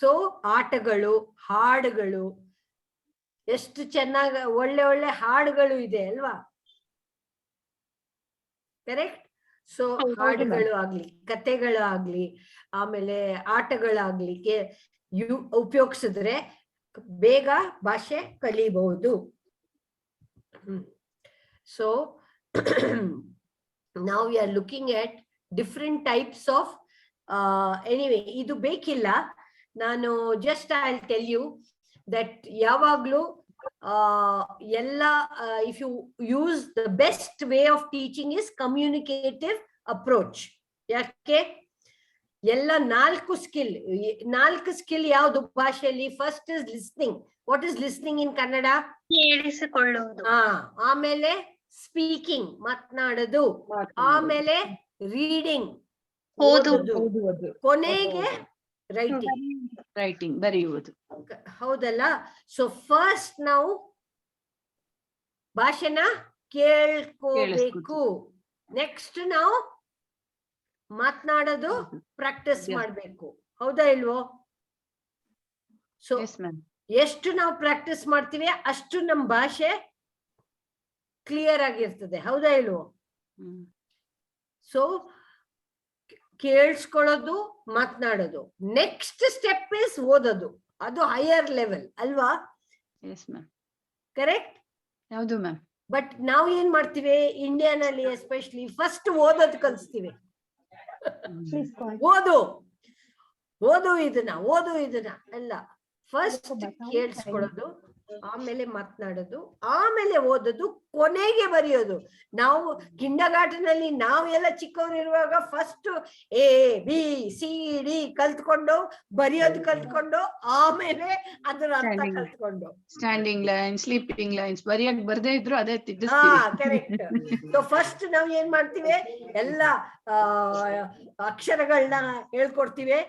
ಸೊ ಆಟಗಳು, ಹಾಡುಗಳು, ಎಷ್ಟು ಚೆನ್ನಾಗ ಒಳ್ಳೆ ಒಳ್ಳೆ ಹಾಡುಗಳು ಇದೆ ಅಲ್ವಾ? ಕರೆಕ್ಟ್. ಸೊ ಹಾಡುಗಳು ಆಗ್ಲಿ, ಕತೆಗಳು ಆಗ್ಲಿ, ಆಮೇಲೆ ಆಟಗಳಾಗ್ಲಿ ಉಪಯೋಗಿಸಿದ್ರೆ ಬೇಗ ಭಾಷೆ ಕಲಿಬಹುದು. So now we are looking at different types of anyway, ಇದು ಬೇಕಿಲ್ಲ, ನಾನು just I'll tell you that ಯಾವಾಗ್ಲೂ ಎಲ್ಲ if you use the best way of teaching is communicative approach. ಯಾಕೆ? ಎಲ್ಲ 4 ಸ್ಕಿಲ್ ಯಾವ್ದು ಭಾಷೆಯಲ್ಲಿ? First is listening. What is listening in Kannada? ಕೇಳಿಸಿಕೊಳ್ಳುವುದು. ಆಮೇಲೆ ಸ್ಪೀಕಿಂಗ್, ಮಾತನಾಡೋದು. ಆಮೇಲೆ ರೀಡಿಂಗ್, ಓದುವುದು. ಕೊನೆಗೆ ರೈಟಿಂಗ್, ಬರೆಯುವುದು. ಹೌದಲ್ಲ? ಸೊ ಫಸ್ಟ್ ನಾವು ಭಾಷೆನ ಕೇಳ್ಕೋಬೇಕು. ನೆಕ್ಸ್ಟ್ ನಾವು ಮಾತನಾಡೋದು ಪ್ರಾಕ್ಟೀಸ್ ಮಾಡ್ಬೇಕು, ಹೌದಾ ಇಲ್ವೋ? ಸೊ ಎಷ್ಟು ನಾವು ಪ್ರಾಕ್ಟೀಸ್ ಮಾಡ್ತೀವಿ ಅಷ್ಟು ನಮ್ ಭಾಷೆ ಕ್ಲಿಯರ್ ಆಗಿರ್ತದೆ, ಹೌದಾ ಇಲ್ವೋ? ಸೊ ಕೇಳಿಸ್ಕೊಳ್ಳೋದು, ಮಾತನಾಡೋದು. ನೆಕ್ಸ್ಟ್ ಸ್ಟೆಪ್ ಇಸ್ ಓದೋದು. ಅದು ಹೈಯರ್ ಲೆವೆಲ್ ಅಲ್ವಾ? ಕರೆಕ್ಟ್? ಹೌದು ಮ್ಯಾಮ್. ಬಟ್ ನಾವು ಏನ್ ಮಾಡ್ತೀವಿ ಇಂಡಿಯಾನಲ್ಲಿ ಎಸ್ಪೆಷಲಿ, ಫಸ್ಟ್ ಓದೋದು ಕಲಿಸ್ತೀವಿ. ಓದು ಇದನ್ನ ಅಲ್ಲ, ಫಸ್ಟ್ ಕೇಳಿಸ್ಕೊಳ್ಳೋದು, ಆಮೇಲೆ ಮಾತನಾಡೋದು, ಆಮೇಲೆ ಓದೋದು, ಕೊನೆಗೆ ಬರೆಯೋದು. ನಾವು ಕಿಂಡರ್ಗಾರ್ಟನ್ ನಾವೆಲ್ಲ ಚಿಕ್ಕವರು ಇರುವಾಗ ಫಸ್ಟ್ ABCD ಕಲ್ತ್ಕೊಂಡು ಬರೆಯೋದು ಕಲ್ತ್ಕೊಂಡು, ಆಮೇಲೆ ಅದರ ಅರ್ಥ ಕಲ್ತ್ಕೊಂಡು, ಸ್ಟ್ಯಾಂಡಿಂಗ್ ಲೈನ್, ಸ್ಲೀಪಿಂಗ್ ಲೈನ್ಸ್ ಬರೆಯಕ್ ಬರ್ದೇ ಇದ್ರು ಅದೇ ಕರೆಕ್ಟ್. ಸೊ ಫಸ್ಟ್ ನಾವ್ ಏನ್ ಮಾಡ್ತೀವಿ, ಎಲ್ಲ ಅಕ್ಷರಗಳನ್ನ ಹೇಳ್ಕೊಡ್ತೀವಿ,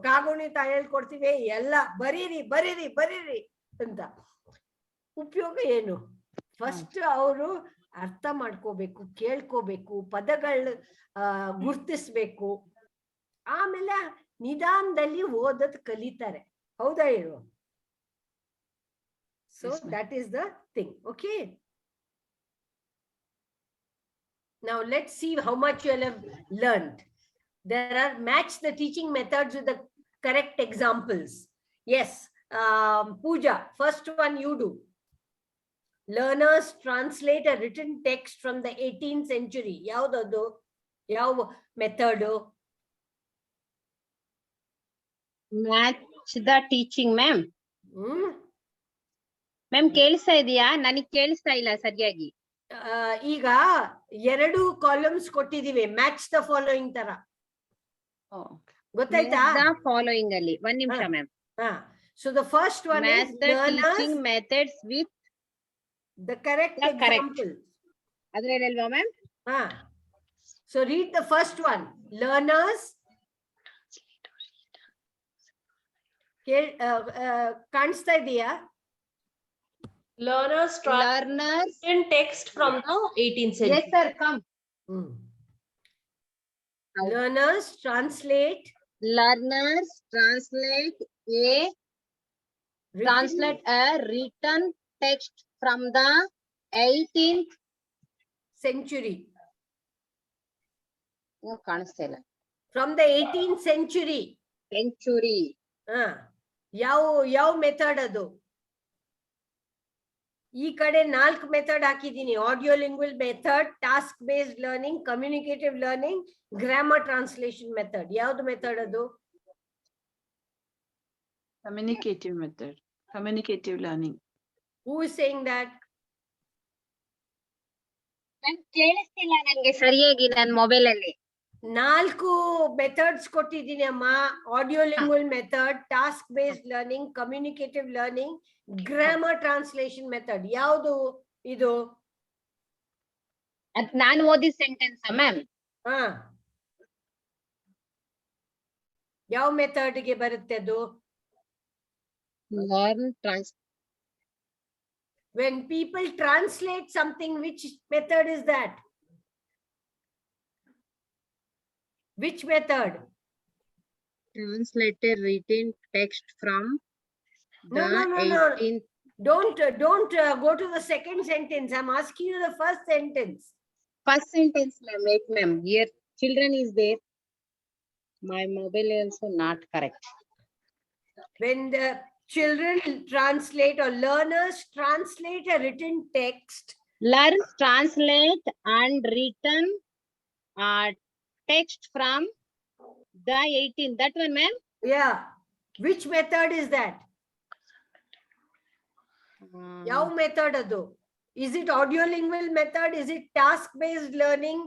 ಕಾಗುಣಿತ ಹೇಳ್ಕೊಡ್ತೀವಿ, ಎಲ್ಲ ಬರೀರಿ ಬರೀರಿ ಬರೀರಿ ಅಂತ. ಉಪಯೋಗ ಏನು? ಫಸ್ಟ್ ಅವರು ಅರ್ಥ ಮಾಡ್ಕೋಬೇಕು, ಕೇಳ್ಕೋಬೇಕು, ಪದಗಳು ಗುರ್ತಿಸ್ಬೇಕು, ಆಮೇಲೆ ನಿಧಾನದಲ್ಲಿ ಓದೋದ್ ಕಲಿತಾರೆ, ಹೌದಾ ಹೇಳು? So that is the thing. Okay, now let's see how much you have learned. There are match the teaching methods with the correct examples. Yes, Pooja, first one you do. Learners translate a written text from the 18th century. Yaudadu? Yav method? Match the teaching, ma'am. Ma'am ಕೇಳಿಸ್ತಾ ಇದೆಯಾ? ನನಗೆ ಕೇಳಿಸ್ತಾ ಇಲ್ಲ ಸರಿಯಾಗಿ. ಈಗ 2 columns ಕೊಟ್ಟಿದೀವಿ, match the following ತರ, ಗೊತ್ತಾಯ್ತಾ? Following ಅಲ್ಲಿ ಒಂದ್ ನಿಮಿಷ ma'am. So the first one match is the learners teaching methods with the correct example. ಅದ್ರಲ್ವಾ ma'am? So read the first one. Learners ಕಾಣಿಸ್ತಾ ಇದೆಯಾ? Learners in text from the 18th century. Yes sir, come. Learners translate a written text from the 18th century. ಕಾಣಿಸ್ತಾ ಇಲ್ಲ. From the 18th century. ಯಾವ method ಅದು? ಈ ಕಡೆ 4 method ಹಾಕಿದೀನಿ. Audio lingual method, task based learning, communicative learning, grammar translation method. ಯಾವ್ದು method ಅದು? Communicative method, communicative learning. Who is saying that? ನನ್ ಕೇಳಿಸ್ತಿಲ್ಲ ನನ್ಗೆ ಸರಿಯಾಗಿ ನನ್ ಮೊಬೈಲ್ ಅಲ್ಲಿ. 4 ಮೆಥಡ್ಸ್ ಕೊಟ್ಟಿದ್ದೀನಿ ಅಮ್ಮ. Audio lingual method, task based learning, communicative learning, grammar translation method. ಯಾವುದು ಇದು? ಅದ್ ನಾನ್ ಓದಿದ ಸೆಂಟೆನ್ಸ್ ಮ್ಯಾಮ್. ಹಾ, ಯಾವ ಮೆಥಡ್ ಗೆ ಬರುತ್ತೆ ಅದು? Learn trans. When people translate something, which method is that? Which method? Translated written text from No, the no, no, no. 18th. Don't go to the second sentence. I'm asking you the first sentence. First sentence, ma'am. Wait, ma'am. Here, children is there. My mobile also not correct. When the children translate or learners translate a written text. Learn, translate, and written text from the 18th. That one, ma'am. Yeah. Which method is that? ಯಾವ method adu? Is it audio lingual method? Is it task based learning?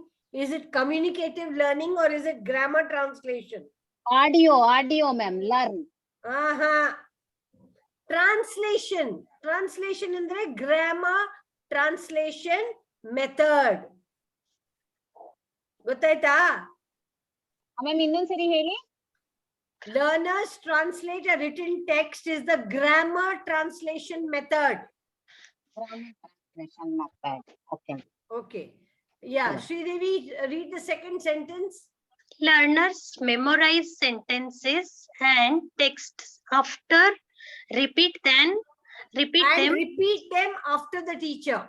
Is it communicative learning, or is it grammar translation? Audio, ma'am. Learn. Translation ಅಂದ್ರೆ grammar translation method. ಗೊತ್ತಾಯ್ತಾ? Ma'am ಇನ್ನೊಂದ್ಸರಿ ಹೇಳಿ. Learners translate a written text is the grammar translation method. Grammar translation method. Okay. Okay. Yeah, Sridevi, read the second sentence. Learners memorize sentences and texts after repeat them after the teacher.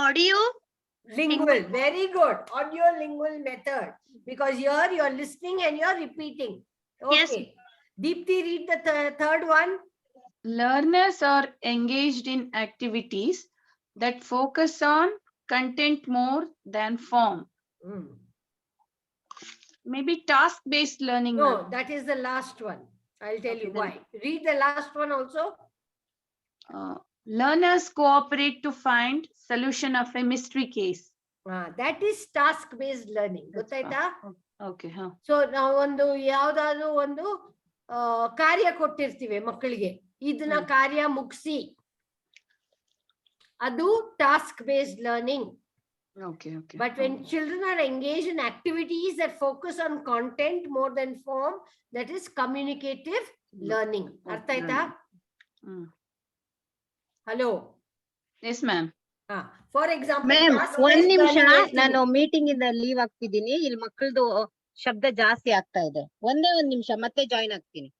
Audio Lingual, very good. Audio lingual method, because here you are listening and you are repeating. Okay. Yes. Deepthi, read the third one. Learners are engaged in activities that focus on content more than form. Maybe task-based learning. No, ma'am. that is the last one. I'll tell Okay, you then. why. Read the last one also. Learners cooperate to find solution of a mystery case. That is task-based learning. ಗೊತ್ತಾಯ್ತಾ? Okay, huh. So ನಾವು ಒಂದು ಯಾವ್ದಾದ್ರು ಒಂದು ಕಾರ್ಯ ಕೊಟ್ಟಿರ್ತೀವಿ ಮಕ್ಕಳಿಗೆ, ಇದನ್ನ ಕಾರ್ಯ ಮುಗಿಸಿ, ಅದು task based learning. Okay. But when children are engaged in activities that focus on content more than form, that is communicative learning. ಅರ್ಥ ಆಯ್ತಾ? Hello. Yes, ma'am. For example, ma'am ಒಂದ್ ನಿಮಿಷ, ನಾನು ಮೀಟಿಂಗ್ ಇಂದ ಲೀವ್ ಆಗ್ತಿದ್ದೀನಿ. ಇಲ್ಲಿ ಮಕ್ಕಳದು ಶಬ್ದ ಜಾಸ್ತಿ ಆಗ್ತಾ ಇದೆ. ಒಂದ್ ನಿಮಿಷ, ಮತ್ತೆ ಜಾಯಿನ್ ಆಗ್ತೀನಿ.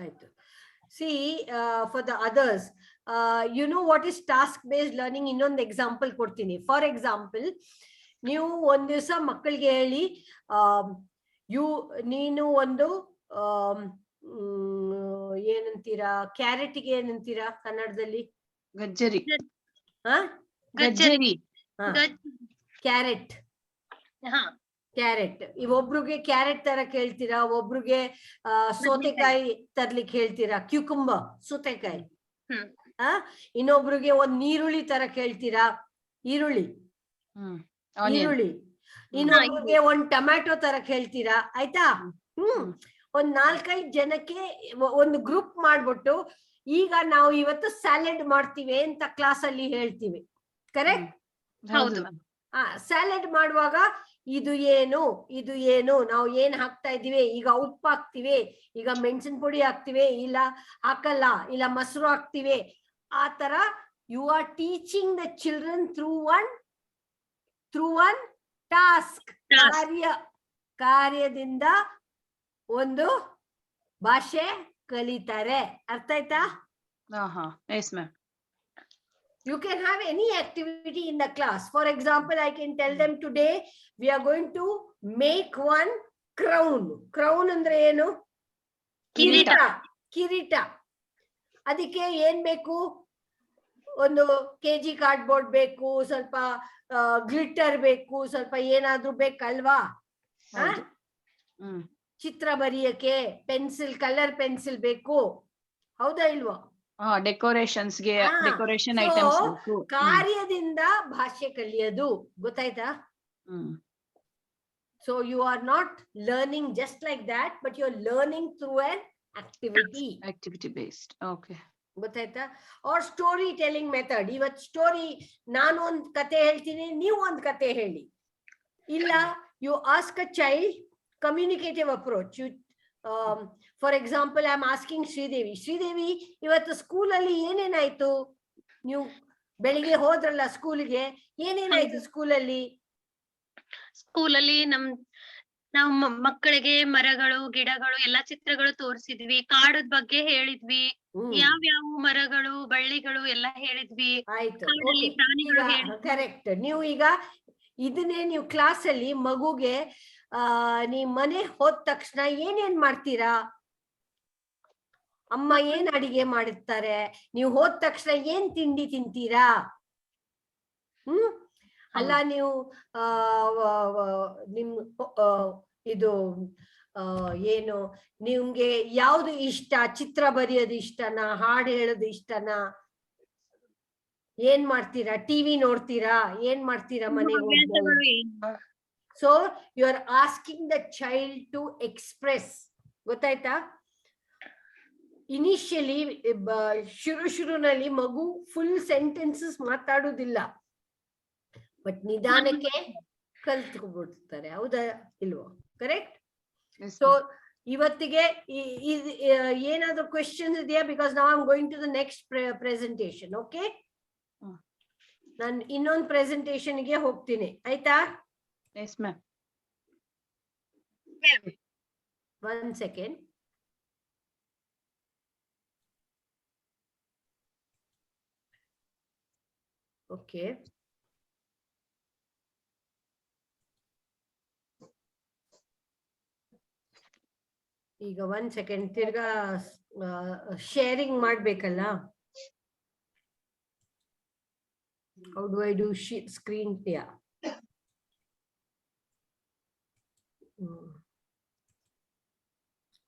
ಆಯ್ತು. See, for the others, you know what is task based learning? ಇನ್ನೊಂದು ಎಕ್ಸಾಂಪಲ್ ಕೊಡ್ತೀನಿ. ಫಾರ್ ಎಕ್ಸಾಂಪಲ್, ನೀವು ಒಂದ್ ದಿವಸ ಮಕ್ಕಳಿಗೆ ಹೇಳಿ, ನೀನು ಒಂದು ಏನಂತೀರಾ, ಕ್ಯಾರೆಟ್ಗೆ ಏನಂತೀರಾ ಕನ್ನಡದಲ್ಲಿ? ಗಜ್ಜರಿ. ಗಜ್ಜರಿ. ಕ್ಯಾರೆಟ್. ಕ್ಯಾರೆಟ್. ಒಬ್ರಿಗೆ ಕ್ಯಾರೆಟ್ ತರ ಕೇಳ್ತೀರಾ, ಒಬ್ರಿಗೆ ಸೌತೆಕಾಯಿ ತರ್ಲಿಕ್ಕೆ ಹೇಳ್ತೀರಾ, ಕ್ಯೂಕುಂಬರ್ ಸೌತೆಕಾಯಿ. ಇನ್ನೊಬ್ರಿಗೆ ಒಂದ್ ನೀರುಳ್ಳಿ ತರ ಕೇಳ್ತೀರಾ, ಈರುಳ್ಳಿ. ಇನ್ನೊಬ್ರಿಗೆ ಒಂದ್ ಟೊಮ್ಯಾಟೊ ತರ ಕೇಳ್ತೀರಾ. ಆಯ್ತಾ? ಒಂದ್ 4-5 ಜನಕ್ಕೆ ಒಂದು ಗ್ರೂಪ್ ಮಾಡ್ಬಿಟ್ಟು, ಈಗ ನಾವು ಇವತ್ತು ಸ್ಯಾಲೆಡ್ ಮಾಡ್ತೀವಿ ಅಂತ ಕ್ಲಾಸ್ ಅಲ್ಲಿ ಹೇಳ್ತೀವಿ. ಕರೆಕ್ಟ್? ಹೌದು. ಸ್ಯಾಲೆಡ್ ಮಾಡುವಾಗ ಇದು ಏನು, ನಾವು ಏನ್ ಹಾಕ್ತಾ ಇದೀವಿ, ಈಗ ಉಪ್ಪು ಹಾಕ್ತಿವಿ, ಈಗ ಮೆಣಸಿನ ಪುಡಿ ಹಾಕ್ತಿವಿ, ಇಲ್ಲ ಹಾಕಲ್ಲ, ಇಲ್ಲ ಮೊಸರು ಹಾಕ್ತಿವಿ. ಆ ತರ you are teaching the children through one task. ಕಾರ್ಯದಿಂದ ಒಂದು ಭಾಷೆ ಕಲಿತಾರೆ. ಅರ್ಥ ಆಯ್ತಾ? Yes, ma'am. You can have any activity in the class. For example, I can tell them today we are going to make one crown. Crown ಅಂದ್ರೆ ಏನು? ಕಿರೀಟ. ಅದಕ್ಕೆ ಏನ್ ಬೇಕು? ಒಂದು kg ಕಾರ್ಡ್ಬೋರ್ಡ್ ಬೇಕು, ಸ್ವಲ್ಪ ಗ್ಲಿಟರ್ ಬೇಕು, ಸ್ವಲ್ಪ ಏನಾದ್ರೂ ಬೇಕಲ್ವಾ? ಚಿತ್ರ ಬರೆಯಕ್ಕೆ ಪೆನ್ಸಿಲ್, ಕಲರ್ ಪೆನ್ಸಿಲ್ ಬೇಕು. ಹೌದಾ ಇಲ್ವೋ? ಡೆಕೋರೇಷನ್ಸ್ ಗೆ ಹಾ, ಡೆಕೋರೇಷನ್ so ಐಟಮ್ಸ್ ಬೇಕು. ಕಾರ್ಯದಿಂದ ಭಾಷೆ ಕಲಿಯೋದು ಗೊತ್ತಾಯ್ತಾ? So you are not learning just like that, but you're learning through an activity. Activity based. Okay. ಗೊತ್ತಾಯ್ತಾ? Or story telling method. ಇವತ್ ಸ್ಟೋರಿ ನಾನು ಒಂದ್ ಕತೆ ಹೇಳ್ತೀನಿ, ನೀವು ಒಂದ್ ಕತೆ ಹೇಳಿ. ಇಲ್ಲ, you ask a child communicative approach. You for example, I am asking Sridevi ಇವತ್ತು ಸ್ಕೂಲಲ್ಲಿ ಏನೇನಾಯ್ತು? ನೀವು ಬೆಳಿಗ್ಗೆ ಹೋದ್ರಲ್ಲ ಸ್ಕೂಲ್ಗೆ, ಏನೇನಾಯ್ತು ಸ್ಕೂಲಲ್ಲಿ? ಸ್ಕೂಲಲ್ಲಿ ನಾವು ಮಕ್ಕಳಿಗೆ ಮರಗಳು ಗಿಡಗಳು ಎಲ್ಲಾ ಚಿತ್ರಗಳು ತೋರಿಸಿದ್ವಿ, ಕಾಡದ ಬಗ್ಗೆ ಹೇಳಿದ್ವಿ, ಯಾವ್ಯಾವ ಮರಗಳು ಬಳ್ಳಿಗಳು ಎಲ್ಲ ಹೇಳಿದ್ವಿ. ಆಯ್ತು, ಕಾಡಲ್ಲಿ ಪ್ರಾಣಿಗಳು ಹೇಳಿದ್ವಿ. ಕರೆಕ್ಟ್. ನೀವು ಈಗ ಇದನ್ನೇ ನೀವು ಕ್ಲಾಸ್ ಅಲ್ಲಿ ಮಗುಗೆ ನೀವ್ ಮನೆ ಹೋದ ತಕ್ಷಣ ಏನೇನ್ ಮಾಡ್ತೀರಾ? ಅಮ್ಮ ಏನ್ ಅಡಿಗೆ ಮಾಡಿರ್ತಾರೆ, ನೀವು ಹೋದ ತಕ್ಷಣ ಏನ್ ತಿಂಡಿ ತಿಂತೀರಾ? ಅಲ್ಲ, ನೀವು ನಿಮ್ ಇದು ಏನು ನಿಮ್ಗೆ ಯಾವ್ದು ಇಷ್ಟ? ಚಿತ್ರ ಬರೆಯೋದು ಇಷ್ಟನಾ, ಹಾಡು ಹೇಳೋದು ಇಷ್ಟನಾ? ಏನ್ ಮಾಡ್ತೀರಾ? ಟಿವಿ ನೋಡ್ತೀರಾ? ಏನ್ ಮಾಡ್ತೀರಾ ಮನೆಗೆ? So you are asking the child to express. ಗೊತ್ತಾಯ್ತಾ? ಇನಿಷಿಯಲಿ ಶುರುನಲ್ಲಿ ಮಗು ಫುಲ್ ಸೆಂಟೆನ್ಸಸ್ ಮಾತಾಡುದಿಲ್ಲ, ಬಟ್ ನಿಧಾನಕ್ಕೆ ಕಲ್ತ್ಕೊಬಿಡ್ತಾರೆ. ಹೌದಾ ಇಲ್ವೋ? ಕರೆಕ್ಟ್. ಸೊ ಇವತ್ತಿಗೆ ಏನಾದ್ರು ಕ್ವೆಶನ್ಸ್ ಇದೆಯಾ? ಬಿಕಾಸ್ ನಾವ್ I'm going to the next presentation. Okay, ನಾನು ಇನ್ನೊಂದು ಪ್ರೆಸೆಂಟೇಶನ್ಗೆ ಹೋಗ್ತೀನಿ. ಆಯ್ತಾ? Yes, ma'am. 1 second. Okay. ಈಗ 1 second ತಿರ್ಗಾ ಶೇರಿಂಗ್ ಮಾಡ್ಬೇಕಲ್ಲ. How do I do screen? Yeah.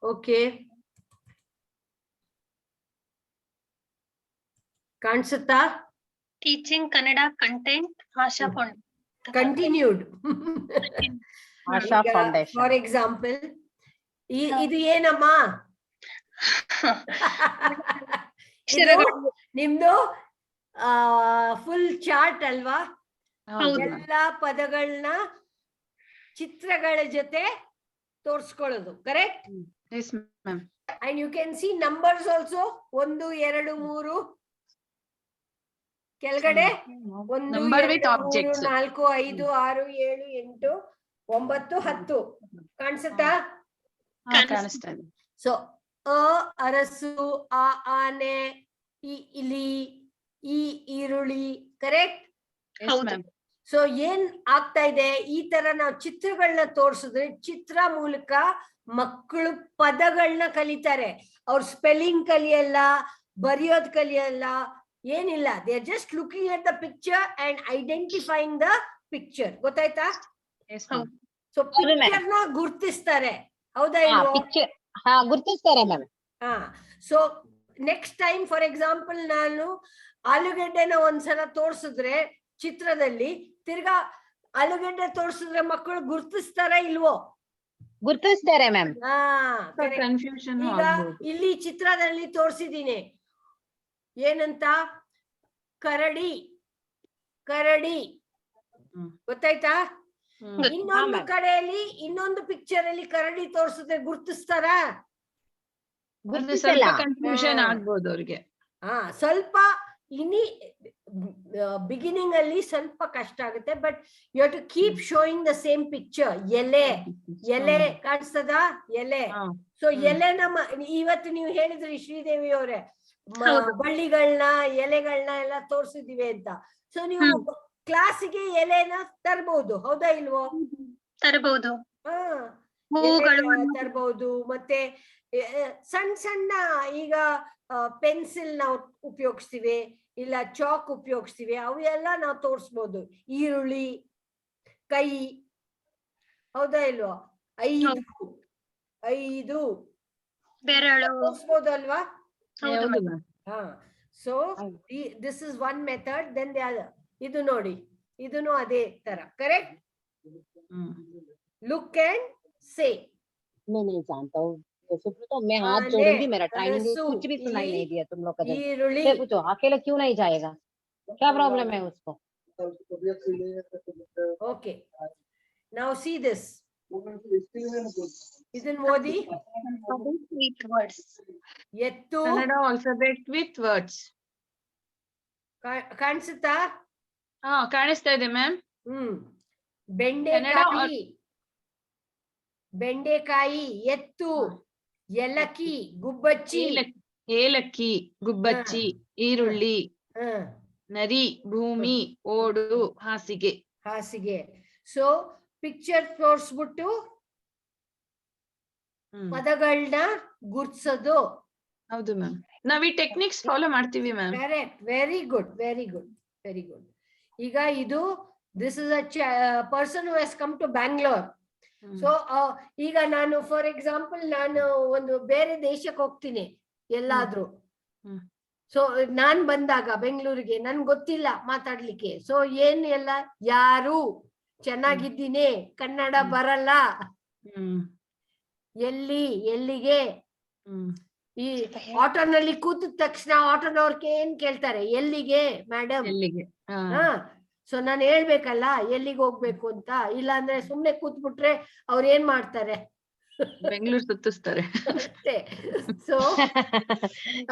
Okay. ಕಾಣಿಸುತ್ತಾ? Teaching Kannada content Asha foundation. Continued. Asha foundation. For example, ಇದು ಏನಮ್ಮ? ನಿಮ್ದು ಫುಲ್ ಚಾರ್ಟ್ ಅಲ್ವಾ? ಎಲ್ಲಾ ಪದಗಳನ್ನ ಚಿತ್ರಗಳ ಜೊತೆ ತೋರ್ಸ್ಕೊಳ್ಳೋದು. Correct? Yes, ma'am. And you can see numbers also. 1 2 3 ಕೆಳಗಡೆ 1 Number 2 with 3 objects. 4 5 6 7 8 9 10 ಕಾಣಿಸುತ್ತಾ? ಕಾಣಿಸ್ತಾ ಇದೆ. ಸೊ ಅರಸು, ಆನೆ, ಇಲಿ, ಈರುಳ್ಳಿ. ಕರೆಕ್ಟ್? Yes, ma'am. ಸೊ ಏನ್ ಆಗ್ತಾ ಇದೆ? ಈ ತರ ನಾವು ಚಿತ್ರಗಳನ್ನ ತೋರ್ಸಿದ್ರೆ ಚಿತ್ರ ಮೂಲಕ ಮಕ್ಕಳು ಪದಗಳನ್ನ ಕಲಿತಾರೆ. ಅವ್ರ ಸ್ಪೆಲ್ಲಿಂಗ್ ಕಲಿಯಲ್ಲ, ಬರೆಯೋದ್ ಕಲಿಯಲ್ಲ, ಏನಿಲ್ಲ. They are just looking at the picture and identifying the picture. ಗೊತ್ತಾಯ್ತಾ? Yes, ma'am. ಸೊ ಪಿಕ್ಚರ್ ನ ಗುರ್ತಿಸ್ತಾರೆ. ಹೌದಾ ಇಲ್ವೋ? ಗುರ್ತಿಸ್ತಾರೆ ma'am. So next time for example ನಾನು ಆಲೂಗೆಡ್ಡೆನ ಒಂದ್ಸಲ ತೋರ್ಸಿದ್ರೆ ಚಿತ್ರದಲ್ಲಿ, ತಿರ್ಗಾ ಆಲೂಗೆಡ್ಡೆ ತೋರ್ಸಿದ್ರೆ ಮಕ್ಕಳು ಗುರ್ತಿಸ್ತಾರ ಇಲ್ವೋ? ಗುರ್ತಿಸ್ತಾರೆ ಮ್ಯಾಮ್. ಕನ್ಫ್ಯೂಷನ್ ಈಗ ಇಲ್ಲಿ ಚಿತ್ರದಲ್ಲಿ ತೋರ್ಸಿದೀನಿ, ಏನಂತ? ಕರಡಿ. ಗೊತ್ತಾಯ್ತಾ? ಇನ್ನೊಂದು ಕಡೆಯಲ್ಲಿ ಇನ್ನೊಂದು ಪಿಕ್ಚರ್ ಅಲ್ಲಿ ಕರಡಿ ತೋರ್ಸಿದ್ರೆ ಗುರ್ತಿಸ್ತಾರ? ಸ್ವಲ್ಪ ಕನ್ಫ್ಯೂಷನ್ ಆಗ್ಬೋದು ಅವ್ರಿಗೆ. ಸ್ವಲ್ಪ ಬಿಗಿನಿಂಗ್ ಅಲ್ಲಿ ಸ್ವಲ್ಪ ಕಷ್ಟ ಆಗುತ್ತೆ, but you have to keep showing the same picture. ಎಲೆ ಕಾಣಿಸ್ತದ? ಎಲೆ. ಸೊ ಎಲೆನ ಇವತ್ತು ನೀವು ಹೇಳಿದ್ರಿ ಶ್ರೀದೇವಿ ಅವರೇ, ಬಳ್ಳಿಗಳನ್ನ ಎಲೆಗಳನ್ನ ಎಲ್ಲ ತೋರ್ಸಿದೀವಿ ಅಂತ. ಸೊ ನೀವು ಕ್ಲಾಸಿಗೆ ಎಲೆನ ತರಬಹುದು. ಹೌದಾ ಇಲ್ವೋ? ತರಬಹುದು. ತರಬಹುದು. ಮತ್ತೆ ಸಣ್ಣ ಈಗ ಪೆನ್ಸಿಲ್ ನಾವು ಉಪಯೋಗಿಸ್ತೀವಿ, ಇಲ್ಲ ಚಾಕ್ ಉಪಯೋಗಿಸ್ತೀವಿ, ಅವೆಲ್ಲ ನಾವು ತೋರಿಸ್ಬೋದು. ಈರುಳ್ಳಿ, ಕೈ. ಹೌದಾ ಇಲ್ವೋ? 5 ಬೆರಳು ತೋರಿಸ್ಬೋದು ಅಲ್ವಾ? ಹೌದು ma'am. So this is one method, then the other. Idu nodi, idunu ade tara, correct? Look and say. नहीं जानता हूँ तो मैं हाथ जोड़ूंगी, मेरा ट्रेनिंग कुछ भी सुनाई नहीं दिया तुम लोग का। से पूछो अकेले क्यों नहीं जाएगा, क्या प्रॉब्लम है उसको? Okay, now see this. Isn't Modi? With words. Yettu. Kannada alphabet with words. ಕಾಣಿಸುತ್ತಾ? ಕಾಣಿಸ್ತಾ ಇದೆ ಮ್ಯಾಮ್. ಬೆಂಡೆಕಾಯಿ, ಬೆಂಡೆಕಾಯಿ, ಎತ್ತು, ಏಲಕ್ಕಿ, ಗುಬ್ಬಚ್ಚಿ, ಏಲಕ್ಕಿ, ಗುಬ್ಬಚ್ಚಿ, ಈರುಳ್ಳಿ, ನರಿ, ಭೂಮಿ, ಓಡು, ಹಾಸಿಗೆ. ಹಾಸಿಗೆ. ಸೊ ಪಿಕ್ಚರ್ ತೋರಿಸ್ಬಿಟ್ಟು ಪದಗಳನ್ನ ಗುರ್ಸೋದು. ಹೌದು ಮ್ಯಾಮ್, ನಾವ್ ಈ ಟೆಕ್ನಿಕ್ಸ್ ಫಾಲೋ ಮಾಡ್ತೀವಿ ma'am. Correct, very good, very good, very good. ಈಗ ಇದು this is a person who has come to Bangalore. So ಈಗ ನಾನು ಫಾರ್ ಎಕ್ಸಾಂಪಲ್ ನಾನು ಒಂದು ಬೇರೆ ದೇಶಕ್ಕೆ ಹೋಗ್ತೀನಿ ಎಲ್ಲಾದ್ರೂ. ಸೊ ನಾನ್ ಬಂದಾಗ ಬೆಂಗಳೂರಿಗೆ ನನ್ ಗೊತ್ತಿಲ್ಲ ಮಾತಾಡ್ಲಿಕ್ಕೆ. ಸೊ ಏನ್ ಎಲ್ಲ ಯಾರು, ಚೆನ್ನಾಗಿದ್ದೀನಿ, ಕನ್ನಡ ಬರಲ್ಲ, ಎಲ್ಲಿ, ಎಲ್ಲಿಗೆ. ಈ ಆಟೋನಲ್ಲಿ ಕೂತಿದ ತಕ್ಷಣ ಆಟೋನವ್ರಿಗೆ ಏನ್ ಕೇಳ್ತಾರೆ, ಎಲ್ಲಿಗೆ ಮೇಡಮ್? ಸೊ ನಾನು ಹೇಳ್ಬೇಕಲ್ಲ ಎಲ್ಲಿಗೆ ಹೋಗ್ಬೇಕು ಅಂತ. ಇಲ್ಲ ಅಂದ್ರೆ ಸುಮ್ನೆ ಕೂತ್ಬಿಟ್ರೆ ಅವ್ರ ಏನ್ ಮಾಡ್ತಾರೆ, ಬೆಂಗಳೂರು ಸುತ್ತಿಸ್ತಾರೆ ಅಷ್ಟೇ. ಸೊ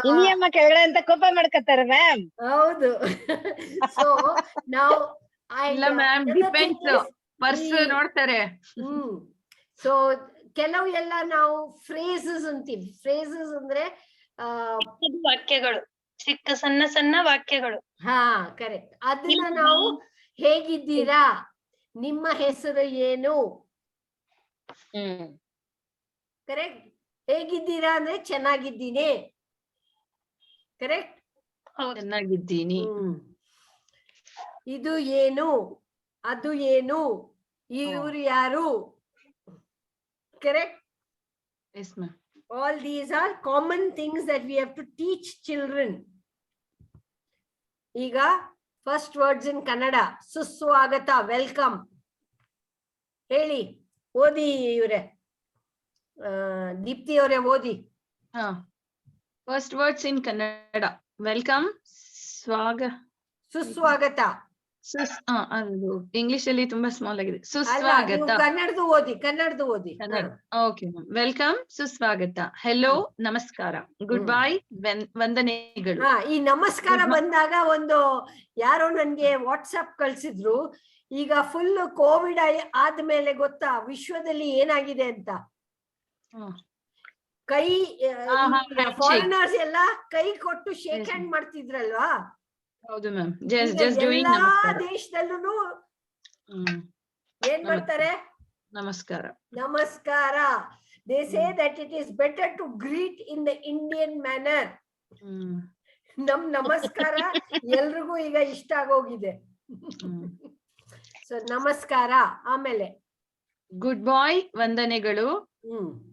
ಇಲ್ಲಿಯಮ್ಮ ಕೆಳಗಡೆ ಅಂತ ಕೋಪ ಮಾಡ್ಕೊತಾರೆ ಮ್ಯಾಮ್. ಹೌದು. ಸೊ ನಾವು ಇಲ್ಲ ಮ್ಯಾಮ್, ಡಿಪೆಂಡ್ಸ್, ಪರ್ಸ್ ನೋಡ್ತಾರೆ. ಸೊ ಕೆಲವು ಎಲ್ಲ ನಾವು ಫ್ರೇಸಸ್ ಅಂತೀವಿ. ಫ್ರೇಸಸ್ ಅಂದ್ರೆ ವಾಕ್ಯಗಳು, ಚಿಕ್ಕ ಸಣ್ಣ ಸಣ್ಣ ವಾಕ್ಯಗಳು. ಹಾ ಕರೆಕ್ಟ್. ಅದನ್ನ ನಾವು ಹೇಗಿದ್ದೀರಾ, ನಿಮ್ಮ ಹೆಸರು ಏನು, ಕರೆಕ್ಟ್. ಹೇಗಿದ್ದೀರಾ ಅಂದ್ರೆ ಚೆನ್ನಾಗಿದ್ದೀನಿ, ಕರೆಕ್ಟ್. ಚೆನ್ನಾಗಿದ್ದೀನಿ. ಇದು ಏನು, ಅದು ಏನು, ಇವರು ಯಾರು, correct? Yes ma'am. All these are common things that we have to teach children. Iga first words in Kannada. Suswagata, welcome. Heli odi ivre, Deepthi avre odi. First words in Kannada. Welcome, suswagata. ಅದು English ಅಲ್ಲಿ ತುಂಬಾ small ಆಗಿದೆ. ಸುಸ್ವಾಗತ. ಕನ್ನಡದು ಓದಿ. Okay ma'am. Welcome, ಸುಸ್ವಾಗತ, hello, ನಮಸ್ಕಾರ, good bye, ವಂದನೆಗಳು. ಈ ನಮಸ್ಕಾರ ಬಂದಾಗ ಒಂದು ಯಾರೋ ನನ್ಗೆ ವಾಟ್ಸ್ಆಪ್ ಕಳ್ಸಿದ್ರು. ಈಗ ಫುಲ್ ಕೋವಿಡ್ ಆದ್ಮೇಲೆ ಗೊತ್ತಾ ವಿಶ್ವದಲ್ಲಿ ಏನಾಗಿದೆ ಅಂತ. ಕೈ ಫಾರಿನರ್ಸ್ ಎಲ್ಲ ಕೈ ಕೊಟ್ಟು ಶೇಕ್ ಹ್ಯಾಂಡ್ ಮಾಡ್ತಿದ್ರಲ್ವಾ. ಹೌದು ಮ್ಯಾಮ್. ಎಲ್ಲಾ ದೇಶದಲ್ಲೂ ಏನ್ ಮಾಡ್ತಾರೆ, ನಮಸ್ಕಾರ, ನಮಸ್ಕಾರ. They say that it is better to greet in the Indian manner. ನಮ್ ನಮಸ್ಕಾರ ಎಲ್ರಿಗೂ ಈಗ ಇಷ್ಟ ಆಗೋಗಿದೆ. ಸೊ ನಮಸ್ಕಾರ. ಆಮೇಲೆ ಗುಡ್ ಬಾಯ್, ವಂದನೆಗಳು.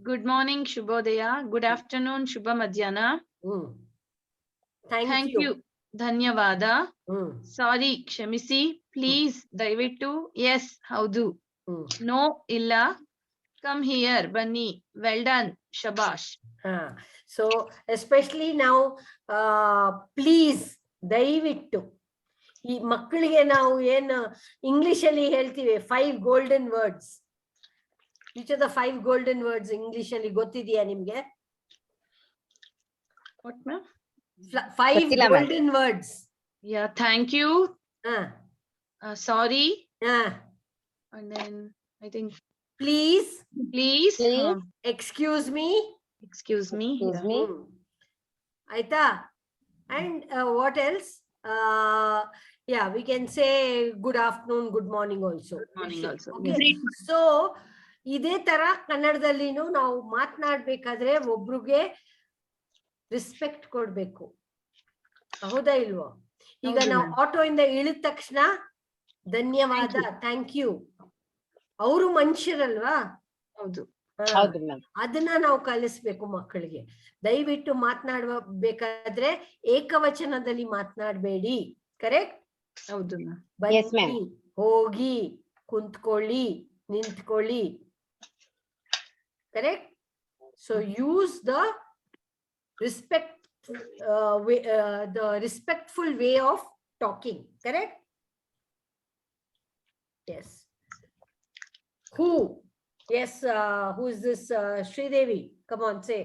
ಗುಡ್ ಮಾರ್ನಿಂಗ್, ಶುಭೋದಯ. ಗುಡ್ ಆಫ್ಟರ್ನೂನ್, ಶುಭ ಮಧ್ಯಾಹ್ನ. ಥ್ಯಾಂಕ್ ಯು, ಧನ್ಯವಾದ. ಸಾರಿ, ಕ್ಷಮಿಸಿ. ಪ್ಲೀಸ್, ದಯವಿಟ್ಟು. ಎಸ್, ಹೌದು. ನೋ, ಇಲ್ಲ. ಕಮ್ ಹಿಯರ್, ಬನ್ನಿ. ವೆಲ್ ಡನ್, ಶಬಾಷ್. ಸೊ ಎಸ್ಪೆಷಲಿ ನಾವು ಪ್ಲೀಸ್, ದಯವಿಟ್ಟು, ಈ ಮಕ್ಕಳಿಗೆ ನಾವು ಏನು ಇಂಗ್ಲಿಷ್ ಅಲ್ಲಿ ಹೇಳ್ತೀವಿ 5 golden words. Which are the 5 golden words English ಅಲ್ಲಿ ಗೊತ್ತಿದೆಯಾ ನಿಮ್ಗೆ? What ma'am? 5 golden words. Yeah, thank you. Sorry. And then I think please. Excuse me. Aita. And what else? Yeah, we can say good afternoon, good morning also. Good morning also. Okay. Yes. So ಇದೇ ತರ ಕನ್ನಡದಲ್ಲಿನೂ ನಾವು ಮಾತನಾಡ್ಬೇಕಾದ್ರೆ ಒಬ್ರಿಗೆ respect ಕೊಡ್ಬೇಕು. ಹೌದಾ ಇಲ್ವೋ? ಈಗ ನಾವು auto ಇಂದ ಇಳಿದ ತಕ್ಷಣ ಧನ್ಯವಾದ, ಥ್ಯಾಂಕ್ ಯು. ಅವರು ಮನುಷ್ಯರಲ್ವಾ? ಹೌದು. ಹೌದು ಮ್ಯಾಮ್. ಅದನ್ನ ನಾವು ಕಲಿಸ್ಬೇಕು ಮಕ್ಕಳಿಗೆ. ದಯವಿಟ್ಟು ಮಾತನಾಡಬೇಕಾದ್ರೆ ಏಕವಚನದಲ್ಲಿ ಮಾತನಾಡಬೇಡಿ. ಕರೆಕ್ಟ್? ಹೌದು ಮ್ಯಾಮ್. Yes, ma'am. ಬನ್ನಿ, ಹೋಗಿ, ಕುಂತ್ಕೊಳ್ಳಿ, ನಿಂತ್ಕೊಳ್ಳಿ. Correct? So use the respectful way of talking. Correct? Yes. Who? Yes. Who is this? Sridevi. Come on, say.